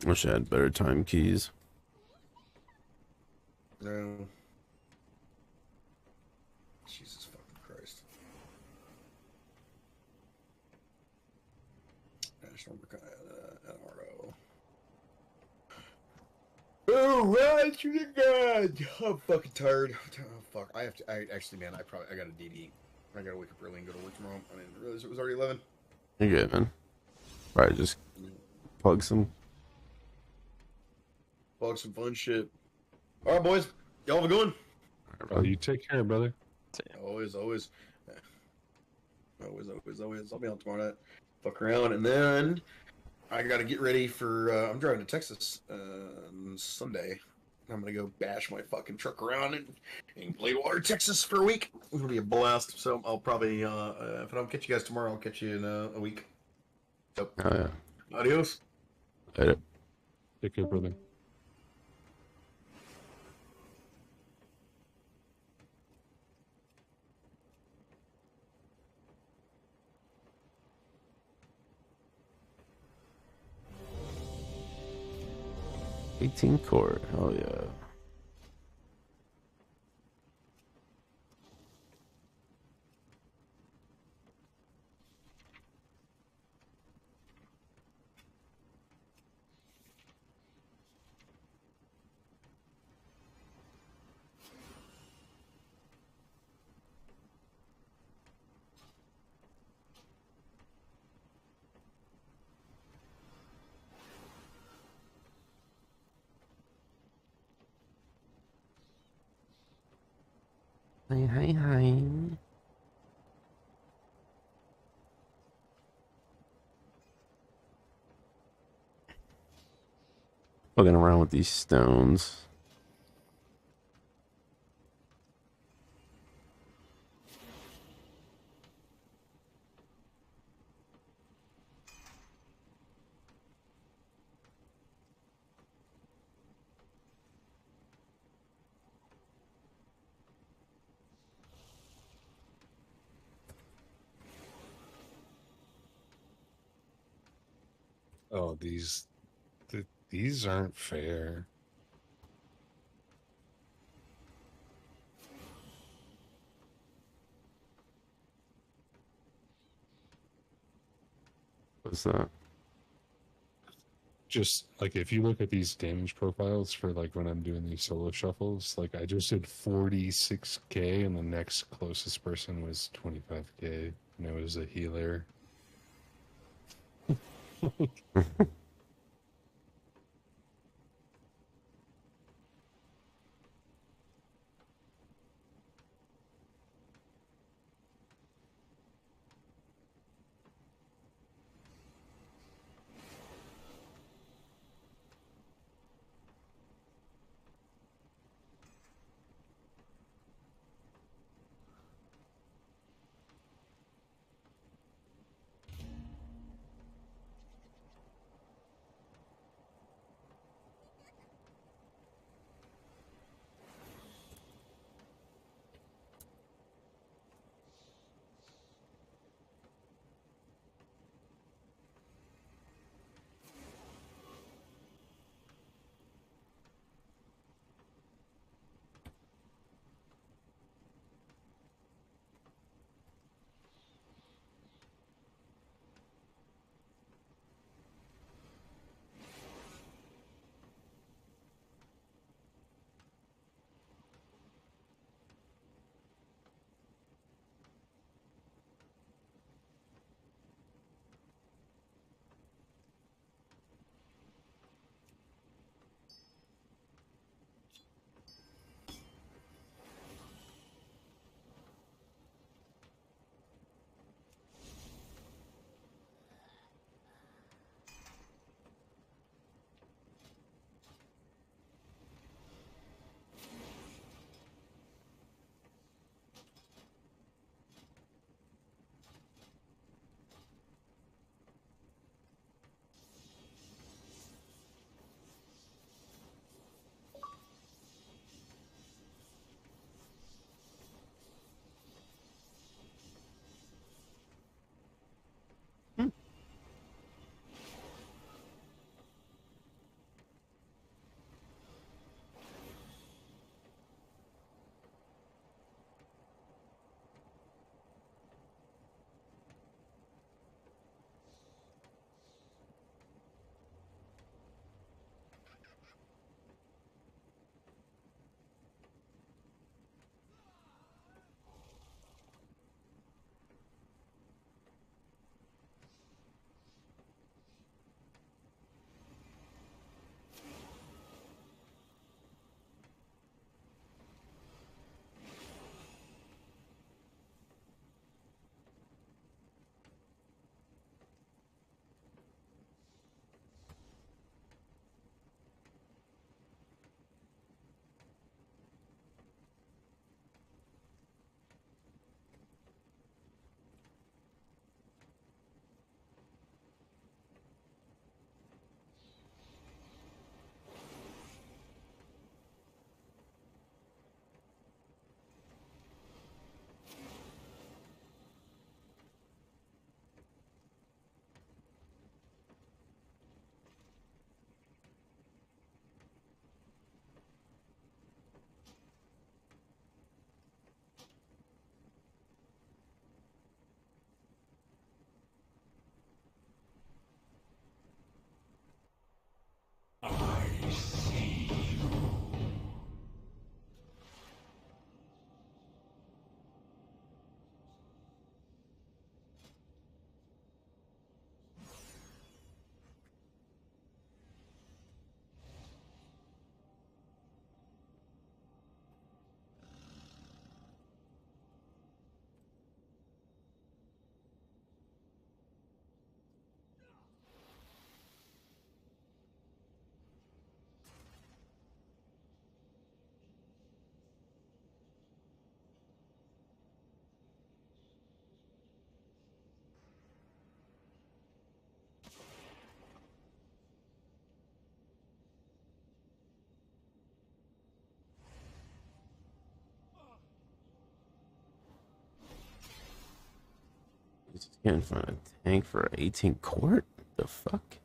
Wish I had better time keys. No. Jesus fucking Christ. National NRO. Oh, right to the god. I'm fucking tired. Oh, fuck. I actually, man, I got a DD. I gotta wake up early and go to work tomorrow. I didn't realize it was already 11. You're good, man. Probably just plug some. Plug some fun shit. All right, boys. Y'all have a good one. Oh, you take care, brother. Always. Always. I'll be on tomorrow night. Fuck around. And then I got to get ready for, I'm driving to Texas Sunday. I'm going to go bash my fucking truck around in Bladewater, Texas for a week. It'll be a blast. So I'll probably, if I don't catch you guys tomorrow, I'll catch you in a week. So, Oh, yeah. Adios. Later. Take care, brother. $18 core. Oh yeah. Hi. Fucking around with these stones. Oh, these aren't fair. What's that? Just like if you look at these damage profiles for like when I'm doing these solo shuffles, like I just did 46k and the next closest person was 25k and it was a healer. Can't find a tank for 18 court? The fuck?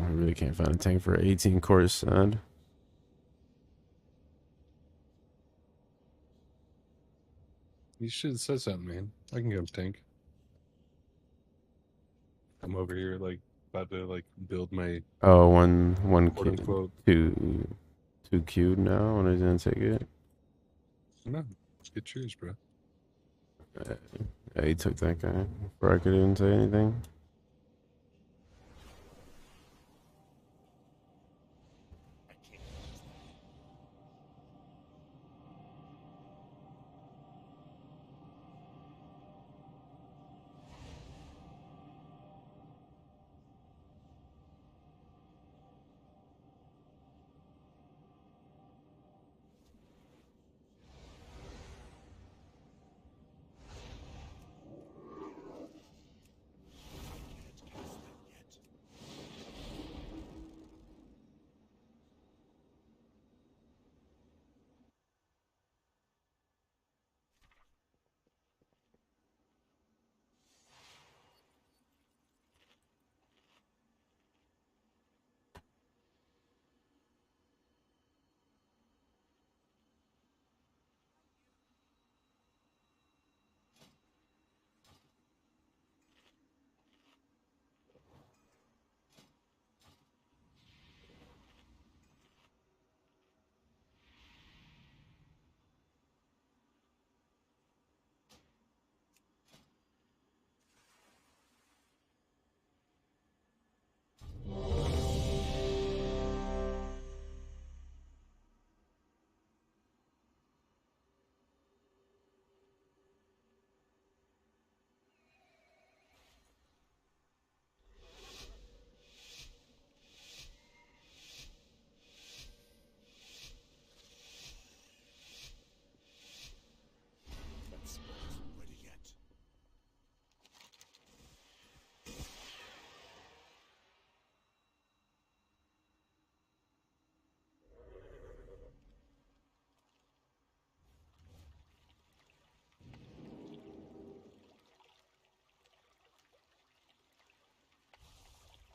I really can't find a tank for 18 course side. You should have said something, man. I can go tank. I'm over here like about to like build my one quote unquote. two queued now when I didn't take it. No, get yours, bro. Yeah, he took that guy before I could even say anything.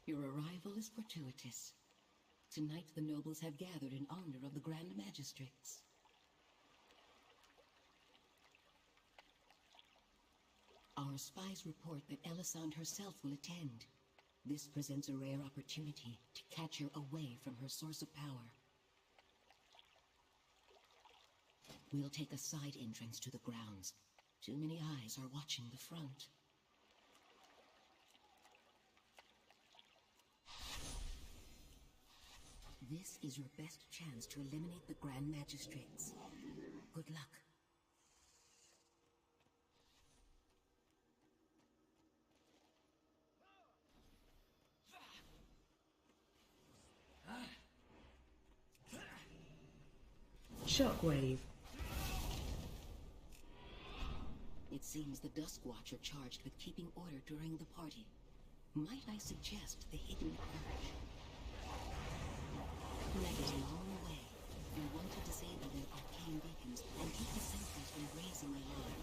Your arrival is fortuitous. Tonight the nobles have gathered in honor of the Grand Magistrates. Our spies report that Elisande herself will attend. This presents a rare opportunity to catch her away from her source of power. We'll take a side entrance to the grounds. Too many eyes are watching the front. This is your best chance to eliminate the Grand Magistrates. Good luck. Shockwave. It seems the Dusk Watch are charged with keeping order during the party. Might I suggest the Hidden Purge? Negative on the way. We want to disable their arcane beacons and keep the sentries from raising alarm.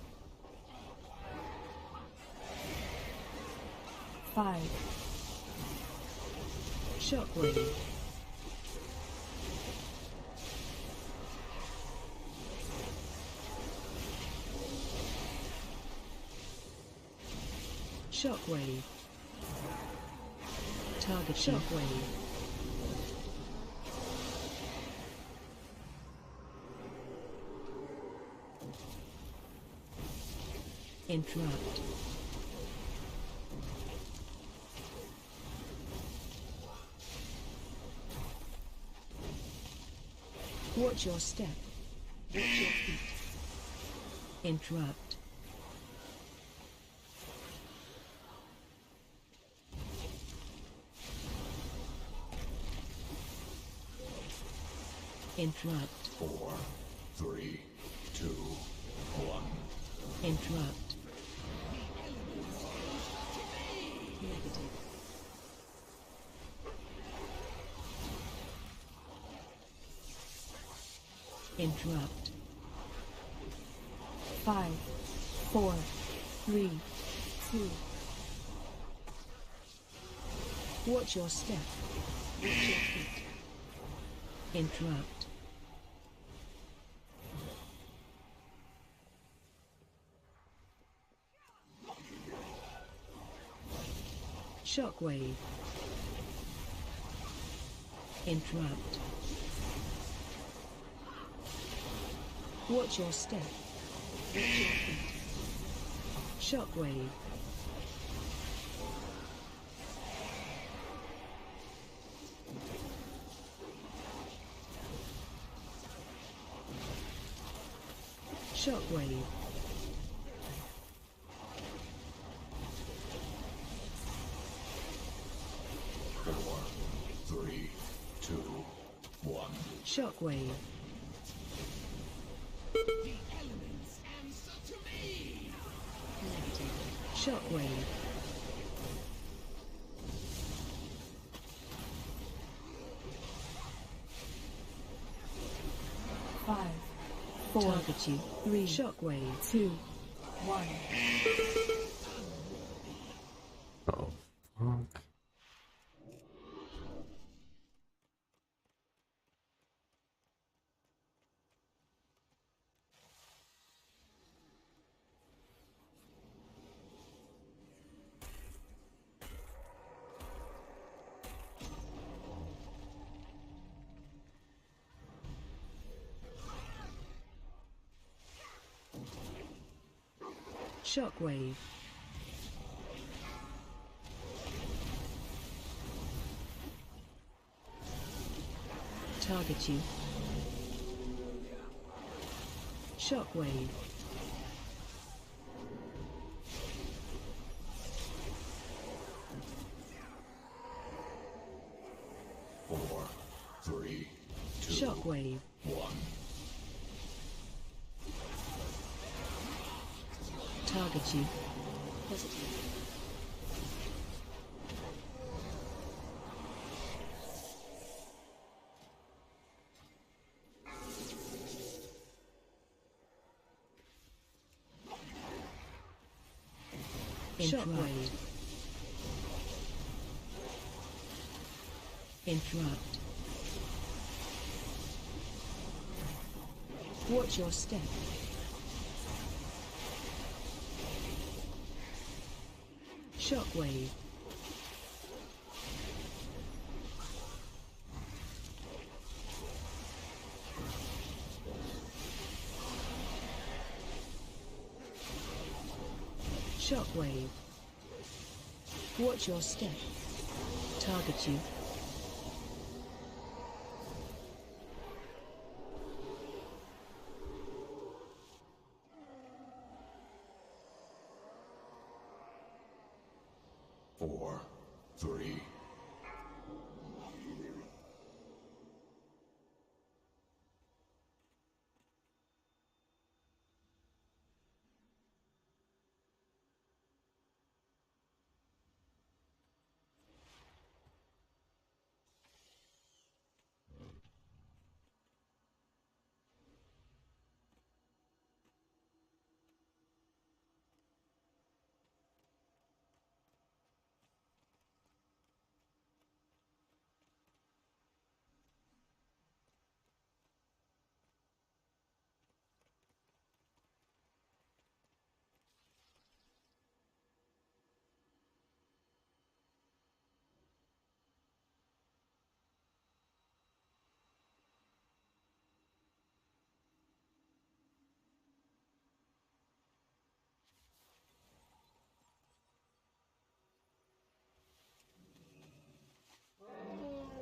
5. Shockwave. Shockwave. Target shockwave. Interrupt. Watch your step. Watch your feet. Interrupt. Interrupt. 4, 3, 2, 1. Interrupt. Negative. Interrupt. 5, 4, 3, 2. Watch your step. Watch your feet. Interrupt. Shockwave. Interrupt. Watch your step. Watch your feet. Shockwave. Shockwave. Four, three, two, one. Shockwave. The elements answer to me! Negative. Shockwave. Five, four, Target you. 3, Shockwave. 2, 1. Oh, fuck. Shockwave. Target you. Shockwave. Four, three, two, Shockwave. one. Target you. Positive. Shockwave. Interrupt. Watch your step. Shockwave. Shockwave. Watch your step. Target you. Four, three.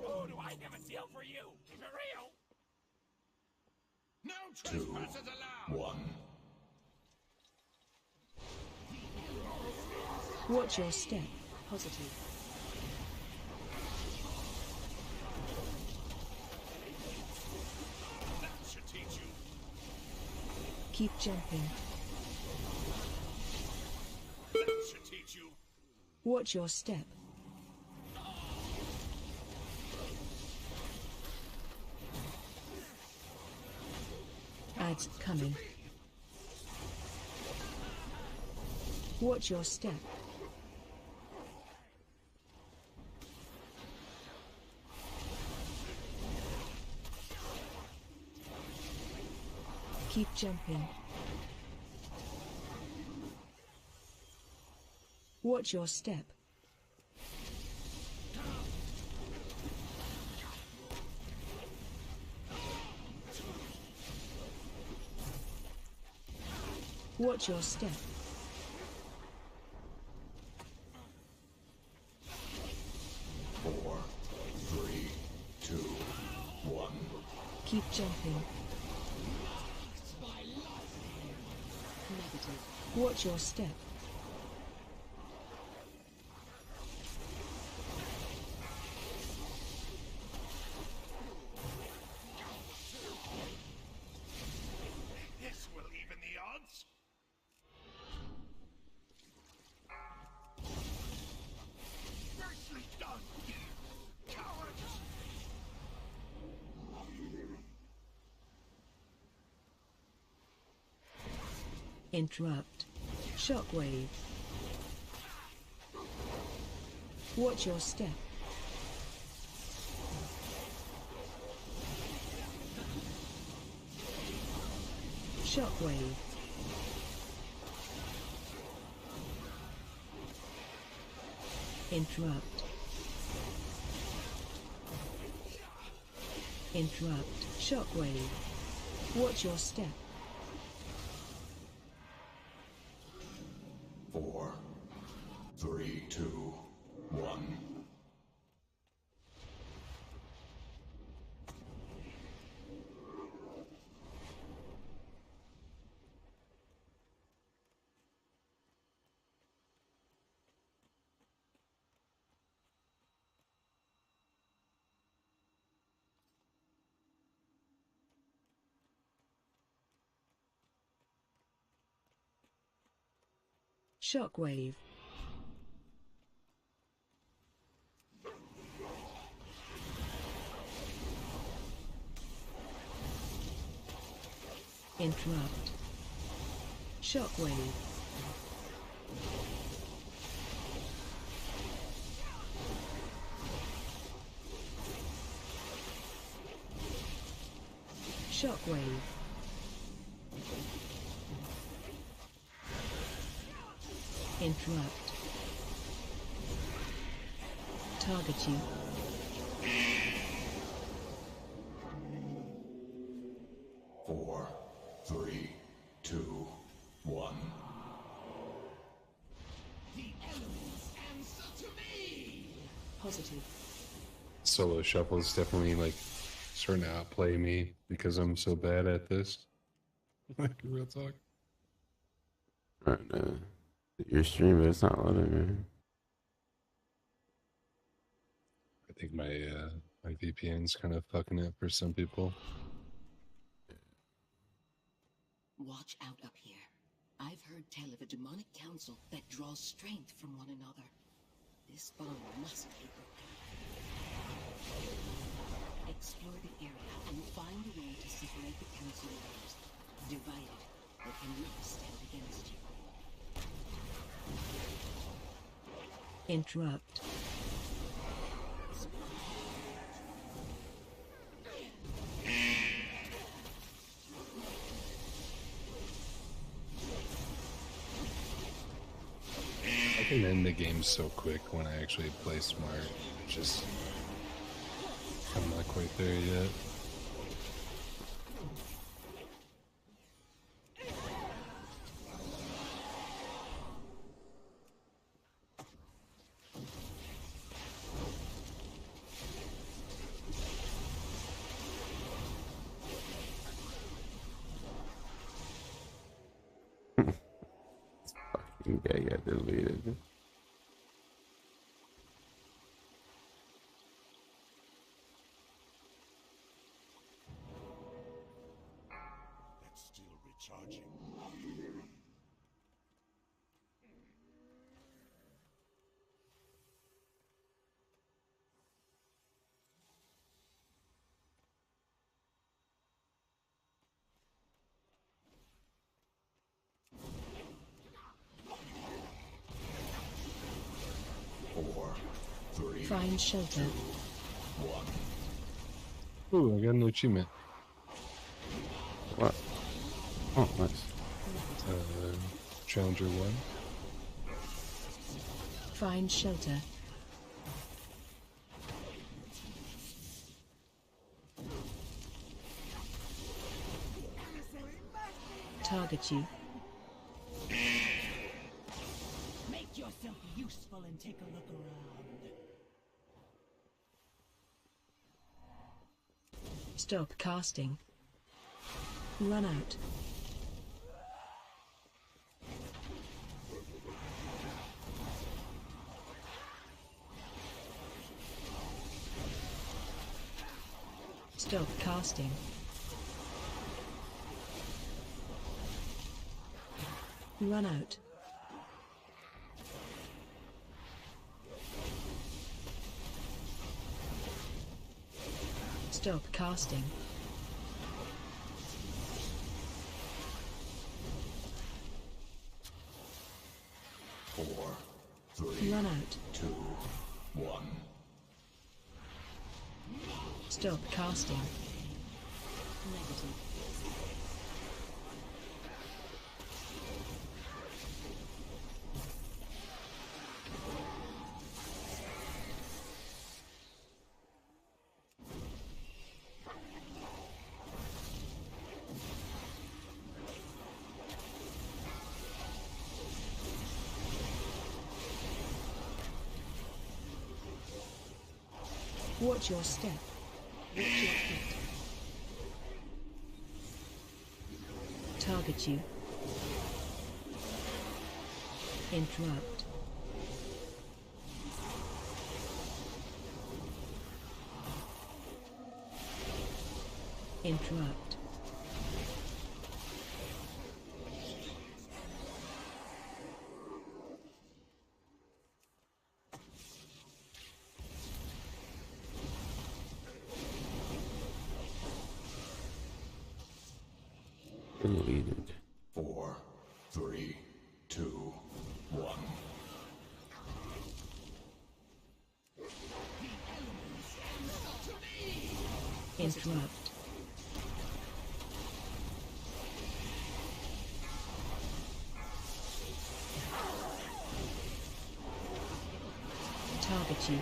Oh, do I never feel for you? Keep it real! No Two, trespassers allowed! one. Watch your step. Positive. That should teach you. Keep jumping. That should teach you. Watch your step. Ads coming. Watch your step. Keep jumping. Watch your step. Watch your step. Four, three, two, one. Keep jumping. Negative. Watch your step. This will even the odds. Nicely done, cowards! Interrupt. Shockwave. Watch your step. Shockwave. Interrupt. Interrupt. Shockwave. Watch your step. Four, three, two, one. Shockwave. Interrupt. Shockwave. Shockwave. Interrupt. Target you. Four, three, two, one. The elements answer to me! Positive. Solo shuffle is definitely like starting to outplay me because I'm so bad at this. Like real talk. Right, your stream, but it's not letting me. I think my my VPN's kind of fucking it for some people. Watch out up here. I've heard tell of a demonic council that draws strength from one another. This bond must be broken. Explore the area and find a way to separate the council members. Divided, they cannot stand against you. Interrupt. I can end the game so quick when I actually play smart. It's just I'm not quite there yet. Fucking guy got deleted. That's still recharging. Four, three, Find shelter. Ooh, I got an achievement. What? Oh, nice. Challenger 1. Find shelter. Target you. Make yourself useful and take a look around. Stop casting. Run out. Stop casting. Run out. Stop casting. Four, three, Run out. 2, 1. Stop casting. Negative. Watch your step. Watch your feet. Target you. Interrupt. Interrupt. Deleted. 4, 3, 2, 1. Interrupt. Target you.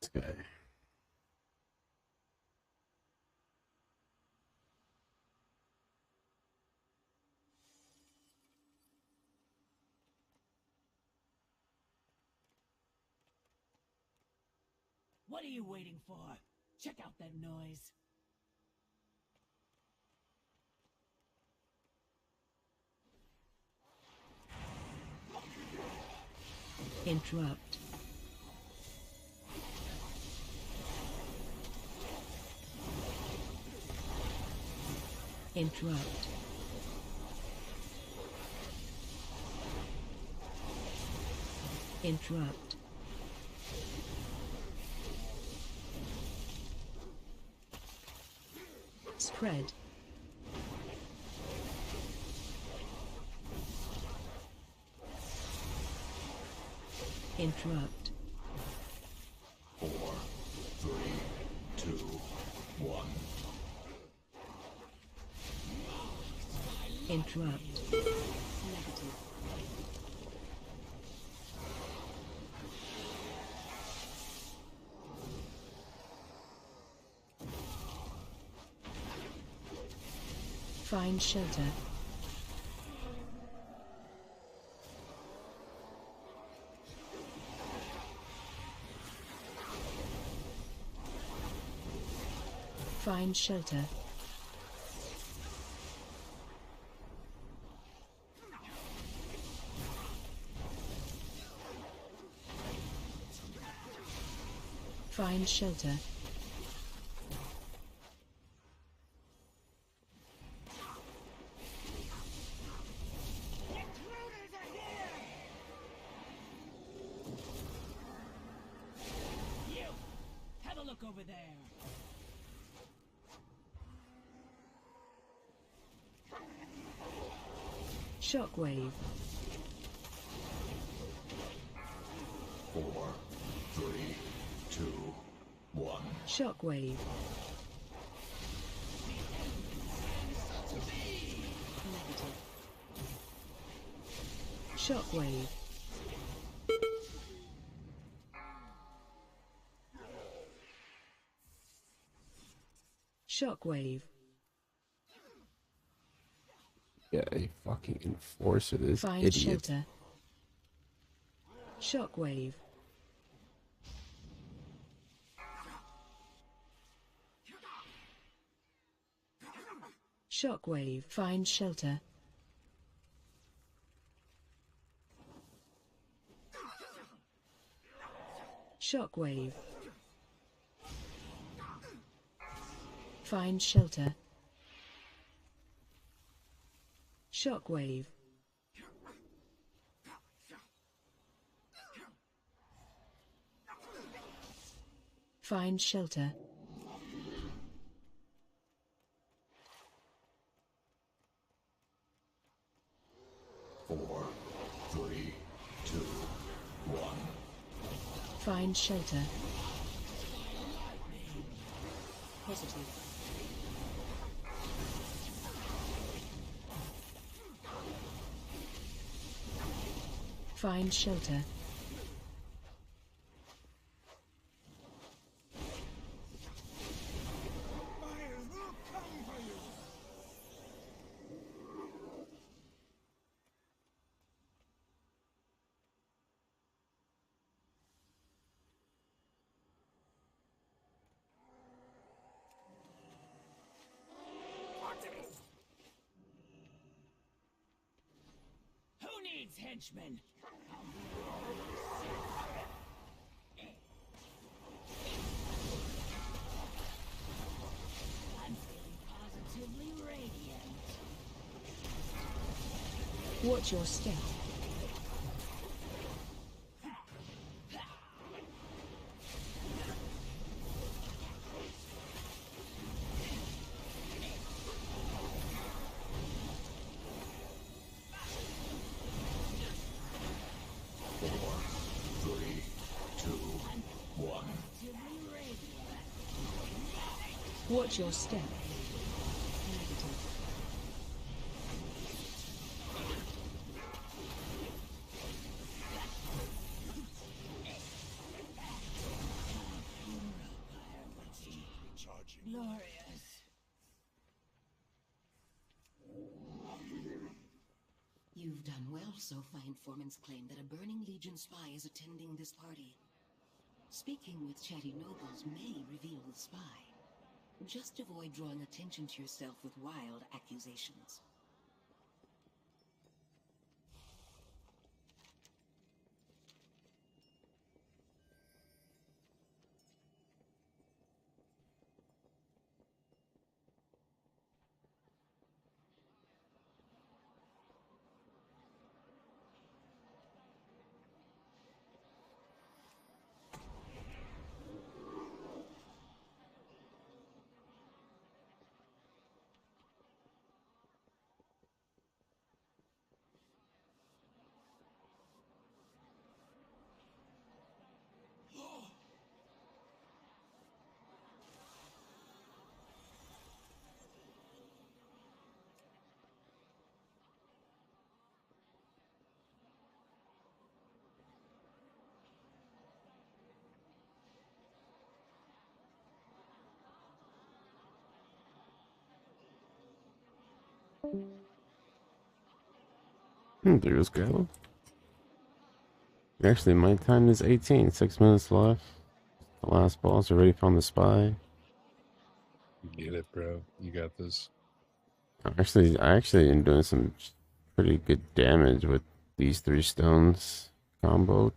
This guy. What are you waiting for? Check out that noise. Interrupt. Interrupt. Interrupt. Spread. Interrupt. 4, 3, 2, 1. Interrupt. Negative. Find shelter. Find shelter. Find shelter. You! Have a look over there. Shockwave. 4, 3, 2, 1. Shockwave. Negative. Shockwave. Shockwave. Yeah, a fucking enforcer, this Find idiot. shelter. Shockwave. Shockwave. Find shelter. Shockwave. Find shelter. Shockwave. Find shelter. Four, three, two, one. Find shelter. Positive. Find shelter. Who needs henchmen? I'm feeling positively radiant. Watch your step. Watch your step. Negative. Glorious. You've done well so far. Informants claim that a Burning Legion spy is attending this party. Speaking with chatty nobles may reveal the spy. Just avoid drawing attention to yourself with wild accusations. There's go. Actually, my time is 18. 6 minutes left. The last boss already found the spy. Get it, bro. You got this. I actually am doing some pretty good damage with these 3 stones comboed.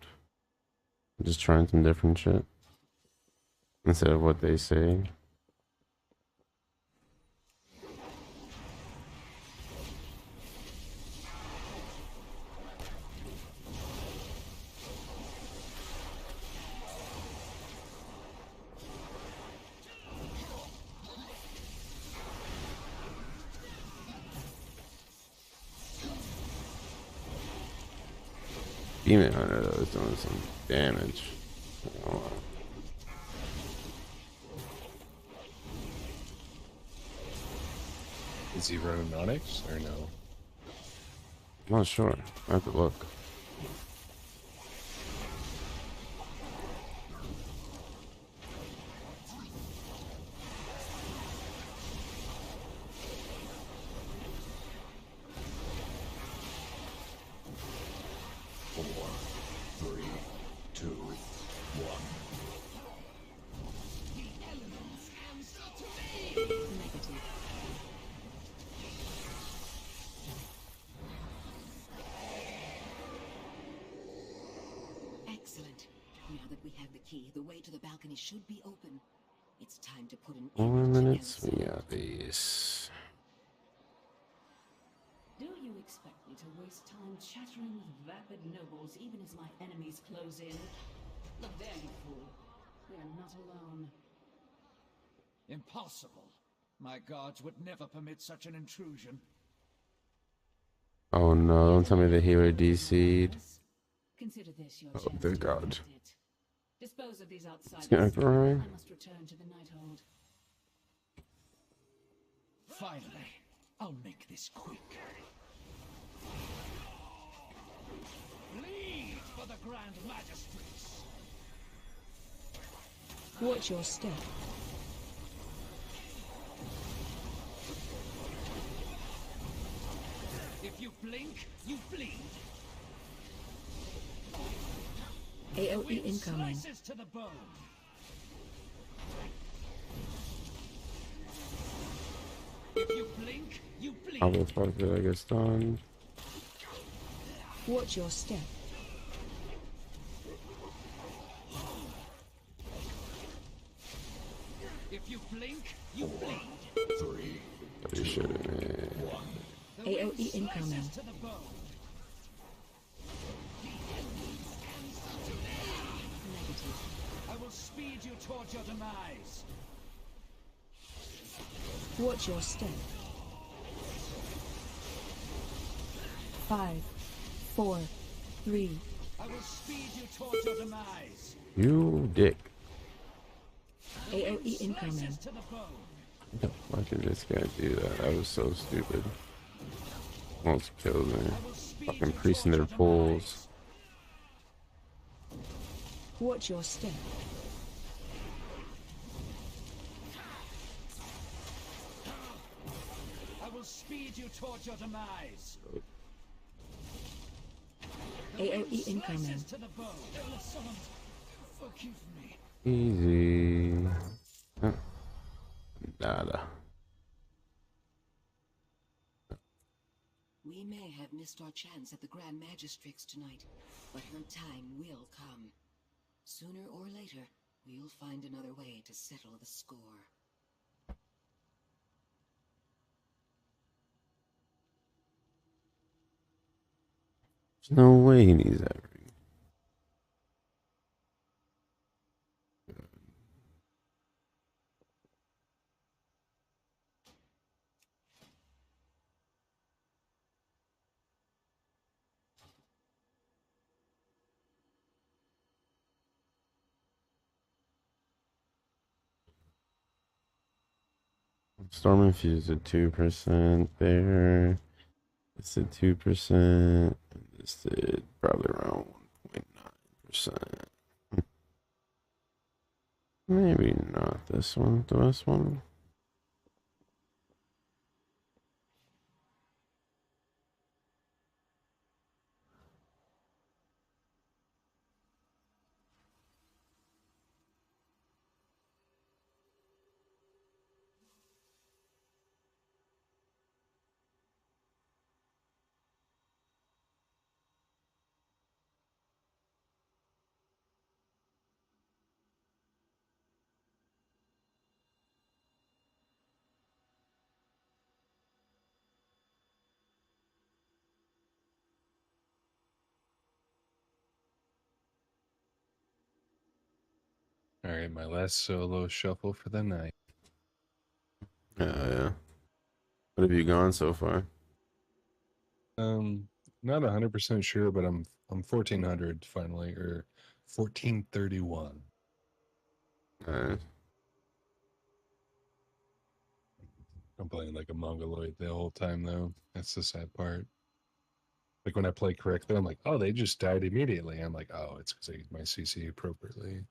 Just trying some different shit instead of what they say. Demon Hunter though is doing some damage. Oh. Is he running Onyx or no? I'm not sure. I have to look. Excellent. Now that we have the key, the way to the balcony should be open. It's time to put an 4 end to minutes. Ellis. We got these. Do you expect me to waste time chattering with vapid nobles even as my enemies close in? Look there, you fool. We are not alone. Impossible. My guards would never permit such an intrusion. Oh no, don't tell me the healer DC'd. Consider this your Oh, chance dear to God. prevent it. Dispose of these outsiders. gonna cry. I must return to the Nighthold. Finally, I'll make this quick. Bleed for the Grand Magistrates. Watch your step. If you blink, you bleed. AOE incoming. Slices to the bone. If you blink, you bleed. How the fuck did I get stunned? Watch your step. If you blink, you bleed. 3, Are you shitting me? AOE incoming. Slices to the bone. I will speed you towards your demise. Watch your step. 5, 4, 3. I will speed you towards your demise. You dick. AOE incoming. Slices to the bone. What the fuck did this guy do that? That was so stupid. Almost killed me. Fucking priest in their pools. Watch your step. I will speed you towards your demise. AOE incoming. Slices to the bone. Forgive me. Easy. Huh. Nada. We may have missed our chance at the Grand Magistrix tonight, but her time will come. Sooner or later, we'll find another way to settle the score. There's no way he needs that ring. Storm infused at 2% there. This did 2%. This did probably around 1.9%. Maybe not this one, this one. All right, my last solo shuffle for the night. Yeah. What have you gone so far? Not 100% sure, but I'm I'm 1400 finally, or 1431. I'm playing like a mongoloid the whole time though. That's the sad part. Like when I play correctly, I'm like, oh, they just died immediately. I'm like, oh, it's because I used my CC appropriately.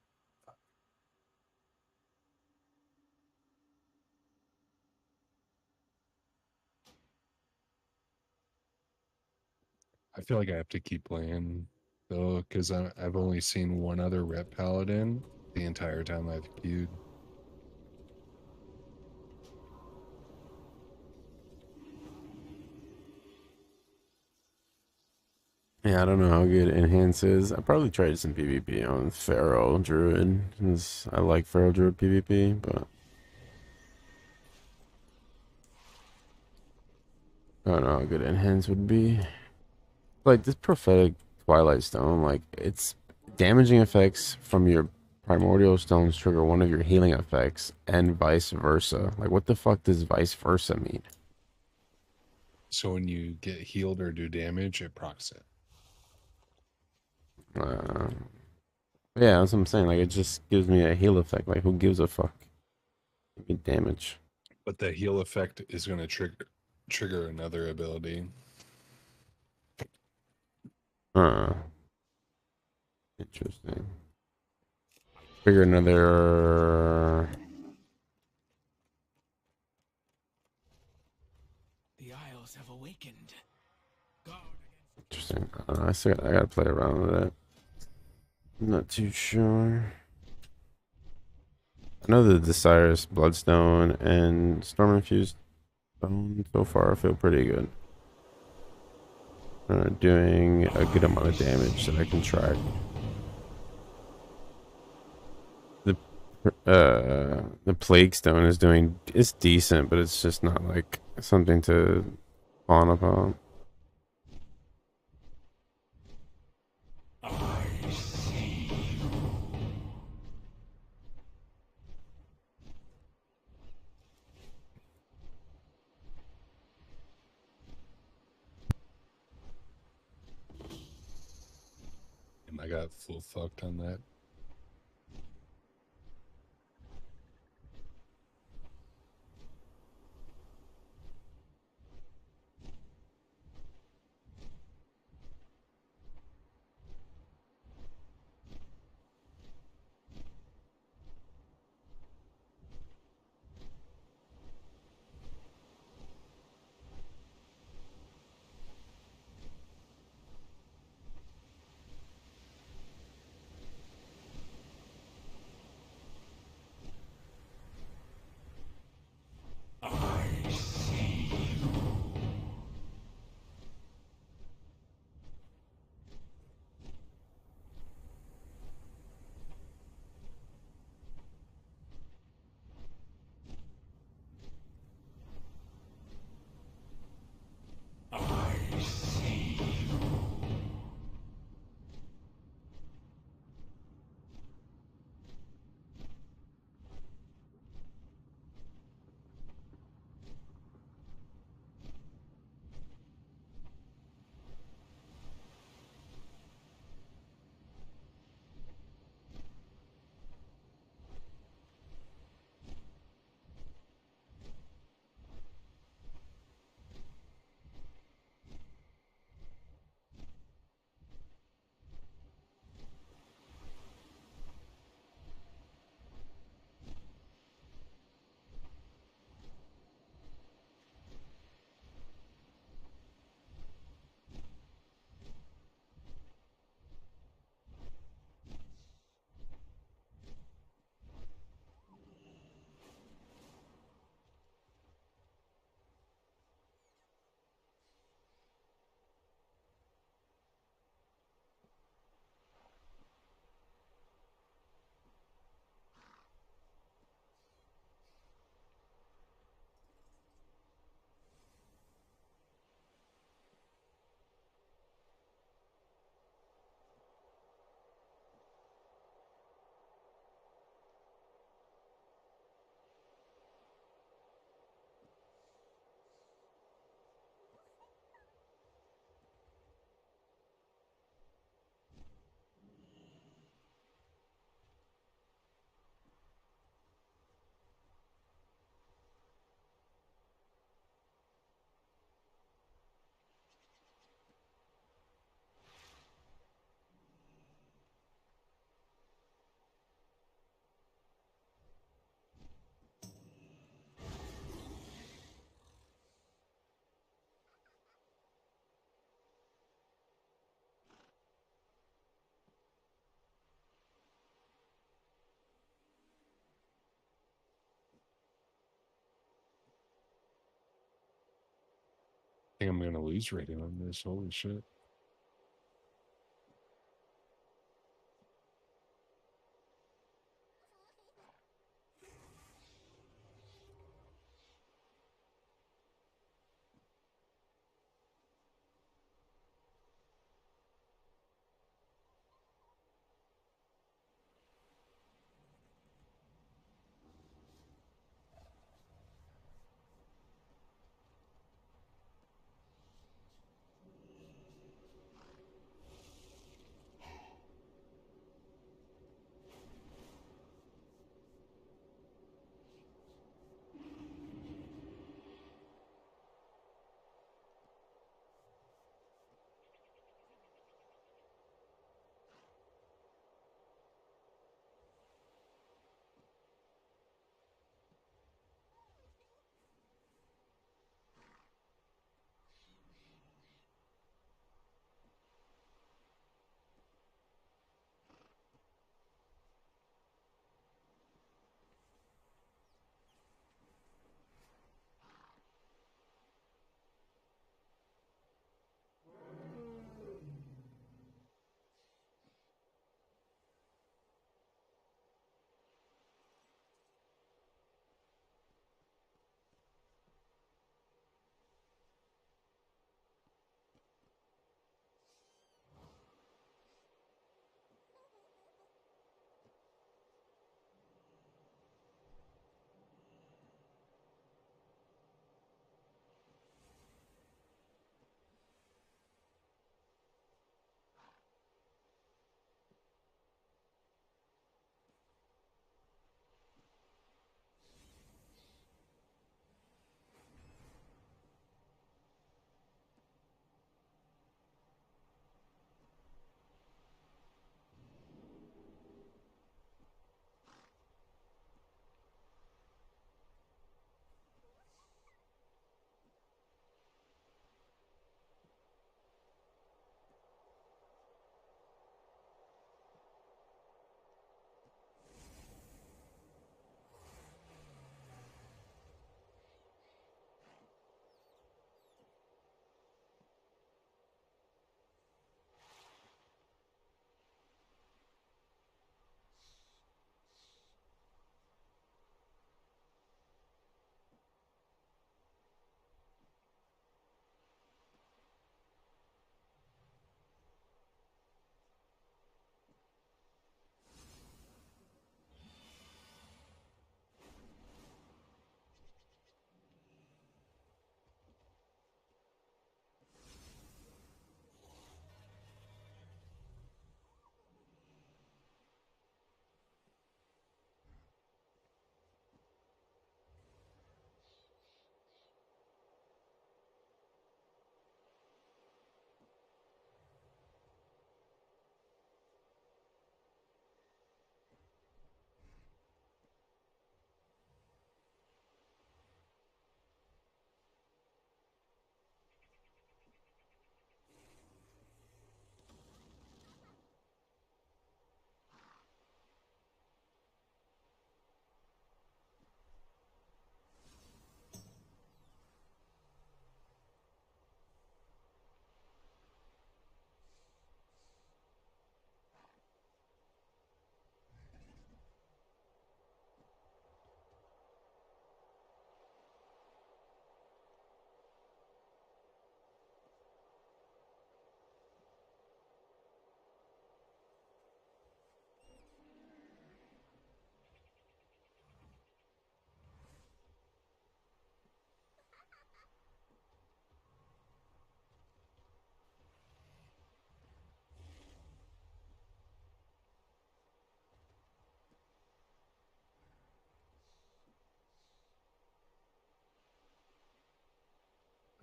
I feel like I have to keep playing though, because I've only seen one other rep paladin the entire time I've queued. Yeah, I don't know how good Enhance is. I probably tried some PvP on Pharaoh Druid, because I like Pharaoh Druid PvP, but I don't know how good Enhance would be. Like this prophetic Twilight Stone, like it's damaging effects from your primordial stones trigger one of your healing effects, and vice versa. Like, what the fuck does vice versa mean? So when you get healed or do damage, it procs it. Yeah, that's what I'm saying. Like, it just gives me a heal effect. Like, who gives a fuck? Give me damage. But the heal effect is going to trigger another ability. Interesting. Trigger another. The Isles have awakened. Interesting. I gotta play around with that. I'm not too sure. I know the Desirous Bloodstone and Storm Infused Stone so far feel pretty good. Doing a good amount of damage that I can track. The Plague Stone it's decent, but it's just not like something to fawn upon. And I got full fucked on that. think I'm gonna lose rating on this. Holy shit.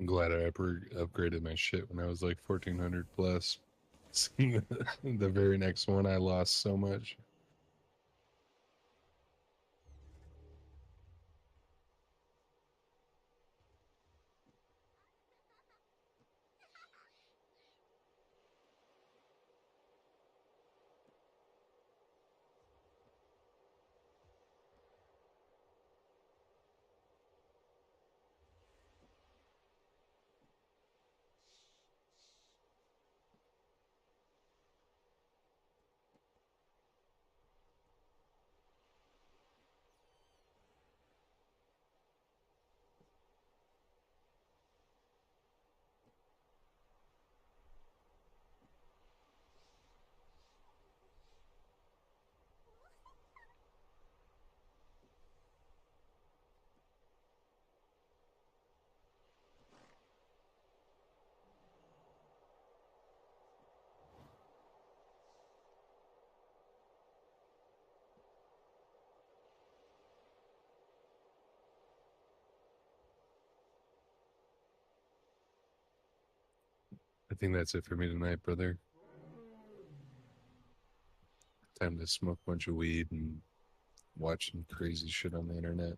I'm glad I upgraded my shit when I was like 1400 plus. The very next one, I lost so much. I think that's it for me tonight, brother. Time to smoke a bunch of weed and watch some crazy shit on the internet.